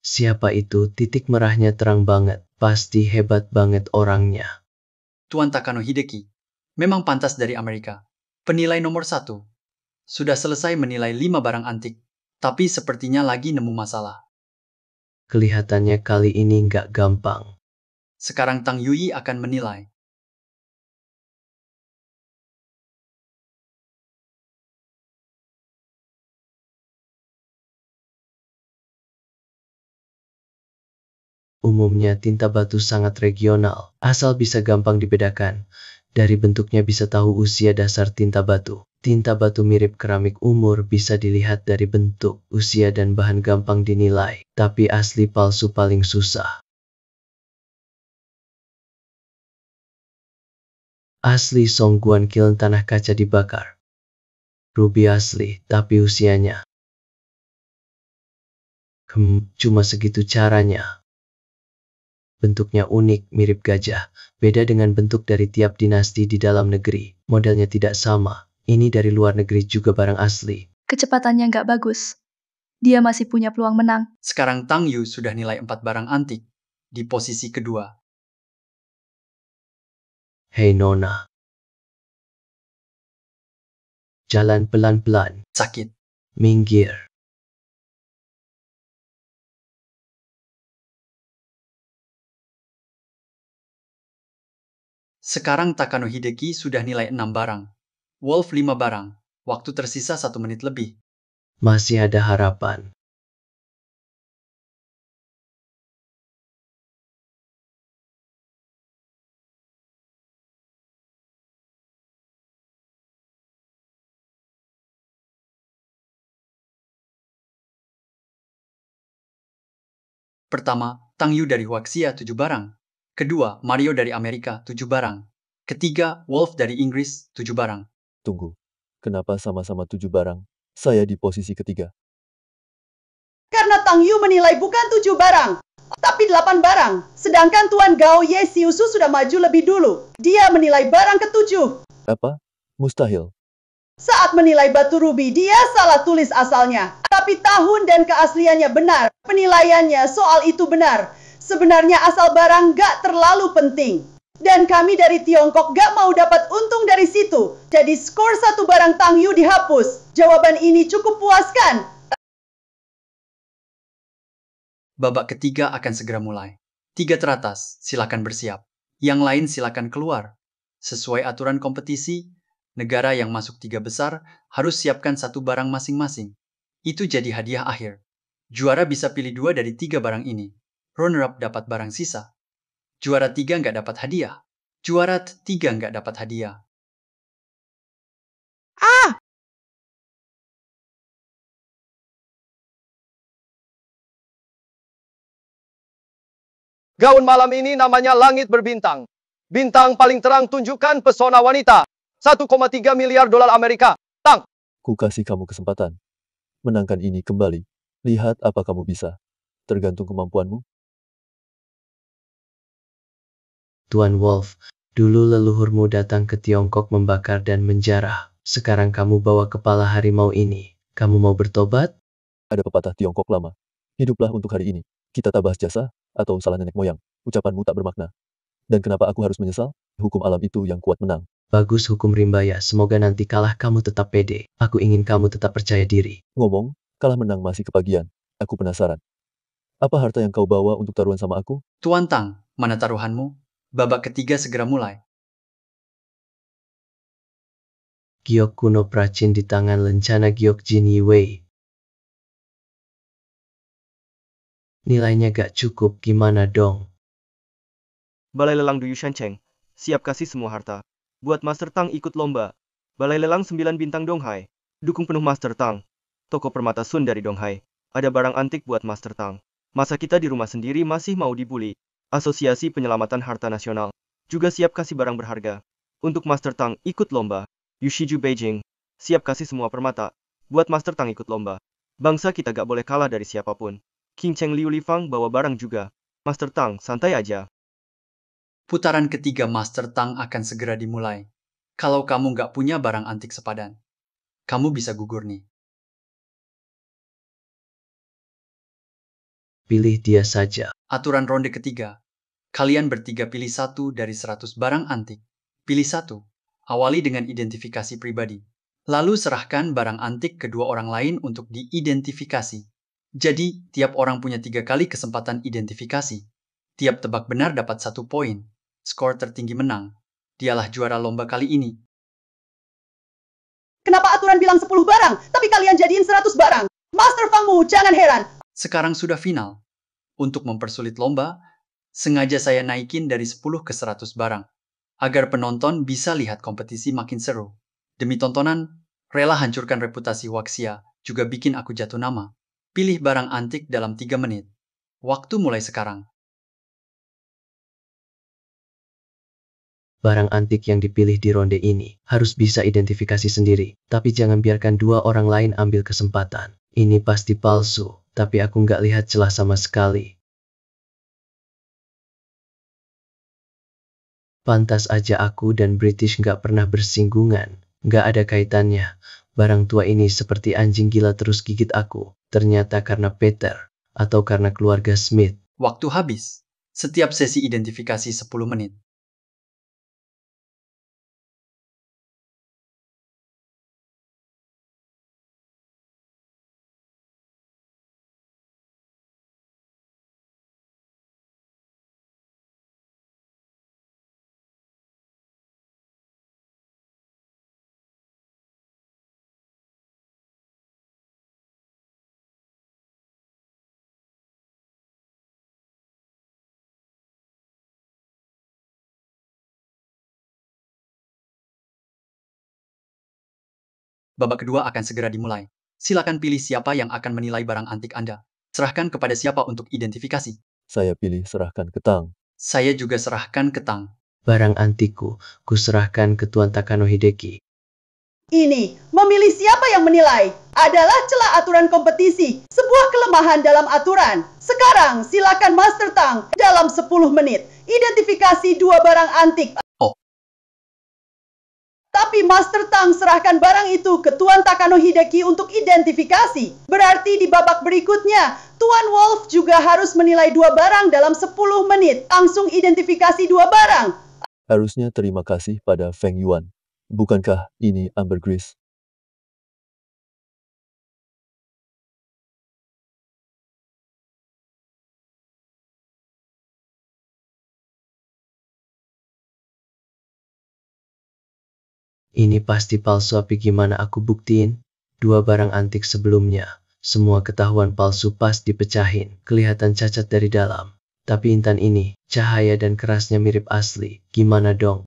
Siapa itu? Titik merahnya terang banget. Pasti hebat banget orangnya. Tuan Takano Hideki, memang pantas dari Amerika. Penilai nomor 1. Sudah selesai menilai 5 barang antik, tapi sepertinya lagi nemu masalah. Kelihatannya kali ini nggak gampang. Sekarang Tang Yui akan menilai. Umumnya tinta batu sangat regional, asal bisa gampang dibedakan. Dari bentuknya bisa tahu usia dasar tinta batu. Tinta batu mirip keramik umur bisa dilihat dari bentuk, usia dan bahan gampang dinilai, tapi asli palsu paling susah. Asli Songguan kiln tanah kaca dibakar. Ruby asli, tapi usianya. Cuma segitu caranya. Bentuknya unik, mirip gajah. Beda dengan bentuk dari tiap dinasti di dalam negeri. Modelnya tidak sama. Ini dari luar negeri juga barang asli. Kecepatannya nggak bagus. Dia masih punya peluang menang. Sekarang Tang Yu sudah nilai 4 barang antik, di posisi kedua. Hei Nona. Jalan pelan-pelan. Sakit. Minggir. Sekarang Takano Hideki sudah nilai 6 barang. Wolf 5 barang. Waktu tersisa 1 menit lebih. Masih ada harapan. Pertama, Tang Yu dari Huaxia 7 barang. Kedua, Mario dari Amerika 7 barang. Ketiga, Wolf dari Inggris 7 barang. Tunggu. Kenapa sama-sama 7 barang? Saya di posisi ketiga. Karena Tang Yu menilai bukan 7 barang, tapi 8 barang. Sedangkan Tuan Gao Ye Siusu sudah maju lebih dulu. Dia menilai barang ke-7. Apa? Mustahil. Saat menilai batu rubi, dia salah tulis asalnya. Tapi tahun dan keasliannya benar. Penilaiannya soal itu benar. Sebenarnya asal barang gak terlalu penting. Dan kami dari Tiongkok gak mau dapat untung dari situ. Jadi skor 1 barang Tang Yu dihapus. Jawaban ini cukup puas kan? Babak ketiga akan segera mulai. 3 teratas, silakan bersiap. Yang lain silakan keluar. Sesuai aturan kompetisi, negara yang masuk 3 besar harus siapkan 1 barang masing-masing. Itu jadi hadiah akhir. Juara bisa pilih 2 dari 3 barang ini. Runner-up dapat barang sisa. Juara 3 nggak dapat hadiah. Juara 3 nggak dapat hadiah. Gaun malam ini namanya Langit Berbintang. Bintang paling terang tunjukkan pesona wanita. 1,3 miliar dolar Amerika. Tang. Ku kasih kamu kesempatan. Menangkan ini kembali. Lihat apa kamu bisa. Tergantung kemampuanmu. Tuan Wolf, dulu leluhurmu datang ke Tiongkok membakar dan menjarah. Sekarang kamu bawa kepala harimau ini. Kamu mau bertobat? Ada pepatah Tiongkok lama. Hiduplah untuk hari ini. Kita tabah jasa, atau salah nenek moyang. Ucapanmu tak bermakna. Dan kenapa aku harus menyesal? Hukum alam itu yang kuat menang. Bagus hukum rimba ya, semoga nanti kalah kamu tetap pede. Aku ingin kamu tetap percaya diri. Ngomong, kalah menang masih kebagian. Aku penasaran. Apa harta yang kau bawa untuk taruhan sama aku? Tuan Tang, mana taruhanmu? Babak ketiga segera mulai. Giok kuno pracin di tangan lencana Giok Jin Yi Wei. Nilainya gak cukup, gimana dong? Balai lelang Duyu Shancheng. Siap kasih semua harta. Buat Master Tang ikut lomba. Balai lelang 9 bintang Donghai. Dukung penuh Master Tang. Toko permata Sun dari Donghai. Ada barang antik buat Master Tang. Masa kita di rumah sendiri masih mau dibully? Asosiasi Penyelamatan Harta Nasional. Juga siap kasih barang berharga. Untuk Master Tang ikut lomba. Yushiju Beijing. Siap kasih semua permata. Buat Master Tang ikut lomba. Bangsa kita gak boleh kalah dari siapapun. King Cheng Liu Lifang bawa barang juga. Master Tang, santai aja. Putaran ketiga Master Tang akan segera dimulai. Kalau kamu nggak punya barang antik sepadan, kamu bisa gugur nih. Pilih dia saja. Aturan ronde ketiga. Kalian bertiga pilih 1 dari 100 barang antik. Pilih 1. Awali dengan identifikasi pribadi. Lalu serahkan barang antik ke 2 orang lain untuk diidentifikasi. Jadi, tiap orang punya 3 kali kesempatan identifikasi. Tiap tebak benar dapat 1 poin. Skor tertinggi menang. Dialah juara lomba kali ini. Kenapa aturan bilang 10 barang, tapi kalian jadiin 100 barang? Master Fangmu, jangan heran. Sekarang sudah final. Untuk mempersulit lomba, sengaja saya naikin dari 10 ke 100 barang. Agar penonton bisa lihat kompetisi makin seru. Demi tontonan, rela hancurkan reputasi Huaxia, juga bikin aku jatuh nama. Pilih barang antik dalam 3 menit. Waktu mulai sekarang. Barang antik yang dipilih di ronde ini harus bisa identifikasi sendiri, tapi jangan biarkan 2 orang lain ambil kesempatan. Ini pasti palsu, tapi aku nggak lihat celah sama sekali. Pantas aja aku dan British nggak pernah bersinggungan, nggak ada kaitannya. Barang tua ini seperti anjing gila terus gigit aku, ternyata karena Peter, atau karena keluarga Smith. Waktu habis. Setiap sesi identifikasi 10 menit. Babak kedua akan segera dimulai. Silakan pilih siapa yang akan menilai barang antik Anda. Serahkan kepada siapa untuk identifikasi? Saya pilih serahkan ke Tang. Saya juga serahkan ke Tang. Barang antikku, kuserahkan ke Tuan Takano Hideki. Ini, memilih siapa yang menilai, adalah celah aturan kompetisi, sebuah kelemahan dalam aturan. Sekarang, silakan Master Tang dalam 10 menit, identifikasi 2 barang antik. Oh. Tapi Master Tang serahkan barang itu ke Tuan Takano Hideki untuk identifikasi. Berarti di babak berikutnya, Tuan Wolf juga harus menilai 2 barang dalam 10 menit. Langsung identifikasi 2 barang. Harusnya terima kasih pada Feng Yuan. Bukankah ini ambergris? Ini pasti palsu, tapi gimana aku buktiin? 2 barang antik sebelumnya, semua ketahuan palsu pas dipecahin, kelihatan cacat dari dalam. Tapi intan ini, cahaya dan kerasnya mirip asli, gimana dong?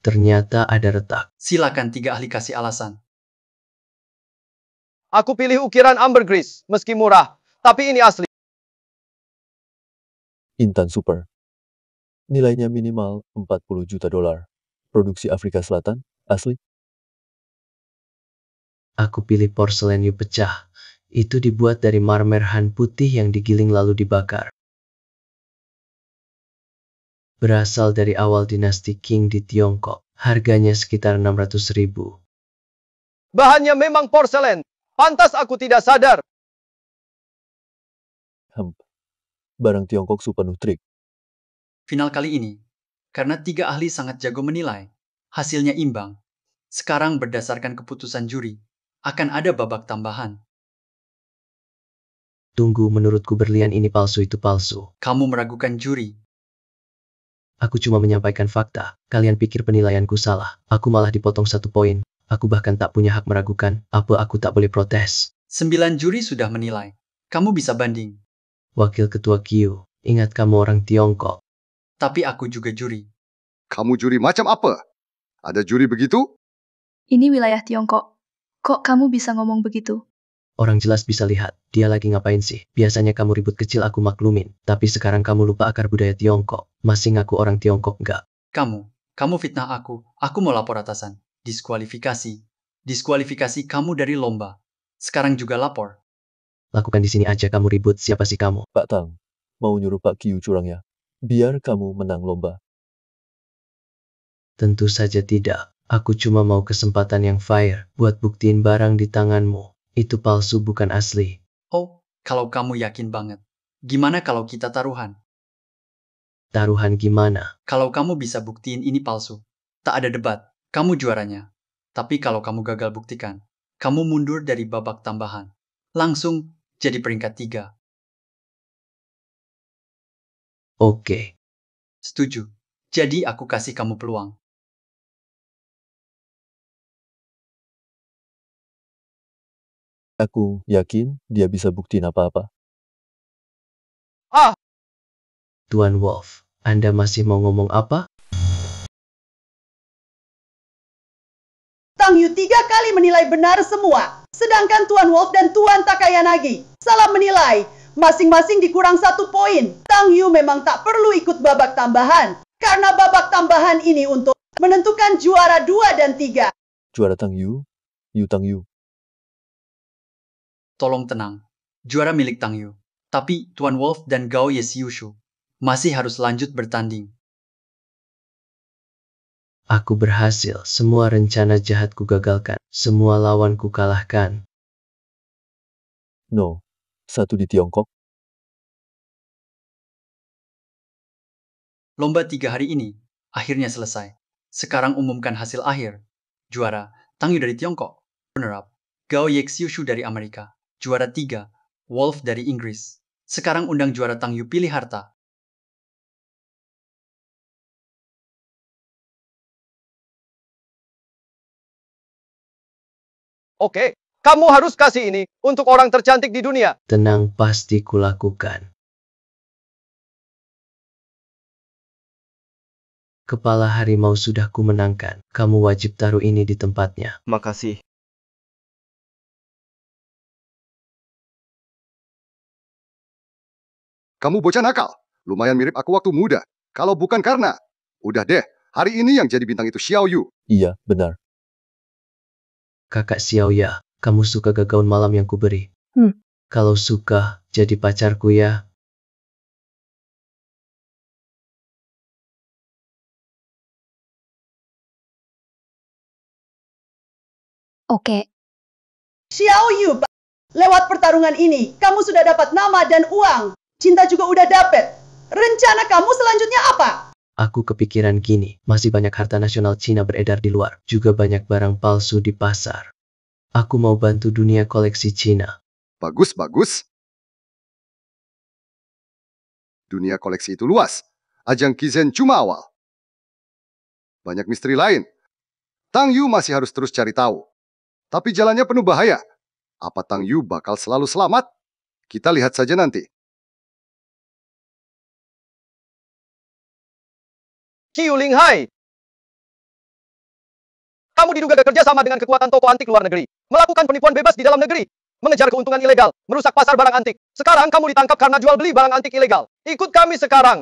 Ternyata ada retak. Silakan 3 ahli kasih alasan. Aku pilih ukiran ambergris, meski murah, tapi ini asli. Intan Super. Nilainya minimal 40 juta dolar. Produksi Afrika Selatan, asli. Aku pilih porselen Yu pecah. Itu dibuat dari marmer Han putih yang digiling lalu dibakar. Berasal dari awal dinasti Qing di Tiongkok. Harganya sekitar 600.000. Bahannya memang porselen. Pantas aku tidak sadar. Barang Tiongkok penuh trik. Final kali ini, karena 3 ahli sangat jago menilai, hasilnya imbang. Sekarang berdasarkan keputusan juri, akan ada babak tambahan. Tunggu, menurutku berlian ini palsu, itu palsu. Kamu meragukan juri. Aku cuma menyampaikan fakta. Kalian pikir penilaianku salah. Aku malah dipotong 1 poin. Aku bahkan tak punya hak meragukan. Apa aku tak boleh protes? 9 juri sudah menilai. Kamu bisa banding. Wakil Ketua Q, ingat kamu orang Tiongkok. Tapi aku juga juri. Kamu juri macam apa? Ada juri begitu? Ini wilayah Tiongkok. Kok kamu bisa ngomong begitu? Orang jelas bisa lihat, dia lagi ngapain sih? Biasanya kamu ribut kecil aku maklumin, tapi sekarang kamu lupa akar budaya Tiongkok. Masih ngaku orang Tiongkok nggak? Kamu fitnah aku mau lapor atasan. Diskualifikasi. Diskualifikasi kamu dari lomba. Sekarang juga lapor. Lakukan di sini aja, kamu ribut, siapa sih kamu? Pak Tang, mau nyuruh Pak Qiu curang ya? Biar kamu menang lomba. Tentu saja tidak. Aku cuma mau kesempatan yang fair buat buktiin barang di tanganmu. Itu palsu, bukan asli. Oh, kalau kamu yakin banget. Gimana kalau kita taruhan? Taruhan gimana? Kalau kamu bisa buktiin ini palsu, tak ada debat. Kamu juaranya. Tapi kalau kamu gagal buktikan, kamu mundur dari babak tambahan. Langsung jadi peringkat 3. Oke. Setuju. Jadi aku kasih kamu peluang. Aku yakin dia bisa buktiin apa-apa. Tuan Wolf, Anda masih mau ngomong apa? Tang Yu 3 kali menilai benar semua. Sedangkan Tuan Wolf dan Tuan Takayanagi salah menilai. Masing-masing dikurang 1 poin. Tang Yu memang tak perlu ikut babak tambahan. Karena babak tambahan ini untuk menentukan juara 2 dan 3. Juara Tang Yu, Tang Yu. Tolong tenang. Juara milik Tang Yu. Tapi Tuan Wolf dan Gao Yesiushu masih harus lanjut bertanding. Aku berhasil, semua rencana jahatku gagalkan, semua lawanku kalahkan. No, 1 di Tiongkok. Lomba 3 hari ini akhirnya selesai. Sekarang umumkan hasil akhir. Juara, Tang Yu dari Tiongkok. Runner-up, Gao Yesiushu dari Amerika. Juara 3, Wolf dari Inggris. Sekarang undang juara Tang Yu pilih harta. Oke, kamu harus kasih ini untuk orang tercantik di dunia. Tenang, pasti kulakukan. Kepala harimau sudah kumenangkan. Kamu wajib taruh ini di tempatnya. Makasih. Kamu bocah nakal. Lumayan mirip aku waktu muda. Kalau bukan karena... Udah deh, hari ini yang jadi bintang itu Xiao Yu. Iya, benar. Kakak Xiao ya, kamu suka gak gaun malam yang kuberi? Kalau suka, jadi pacarku ya. Oke, Xiao Yu, lewat pertarungan ini, kamu sudah dapat nama dan uang. Cinta juga udah dapet. Rencana kamu selanjutnya apa? Aku kepikiran gini, masih banyak harta nasional Cina beredar di luar, juga banyak barang palsu di pasar. Aku mau bantu dunia koleksi Cina. Bagus, bagus. Dunia koleksi itu luas. Ajang Kizen cuma awal. Banyak misteri lain. Tang Yu masih harus terus cari tahu. Tapi jalannya penuh bahaya. Apa Tang Yu bakal selalu selamat? Kita lihat saja nanti. Qiu Linghai. Kamu diduga bekerja sama dengan kekuatan toko antik luar negeri. Melakukan penipuan bebas di dalam negeri. Mengejar keuntungan ilegal. Merusak pasar barang antik. Sekarang kamu ditangkap karena jual beli barang antik ilegal. Ikut kami sekarang.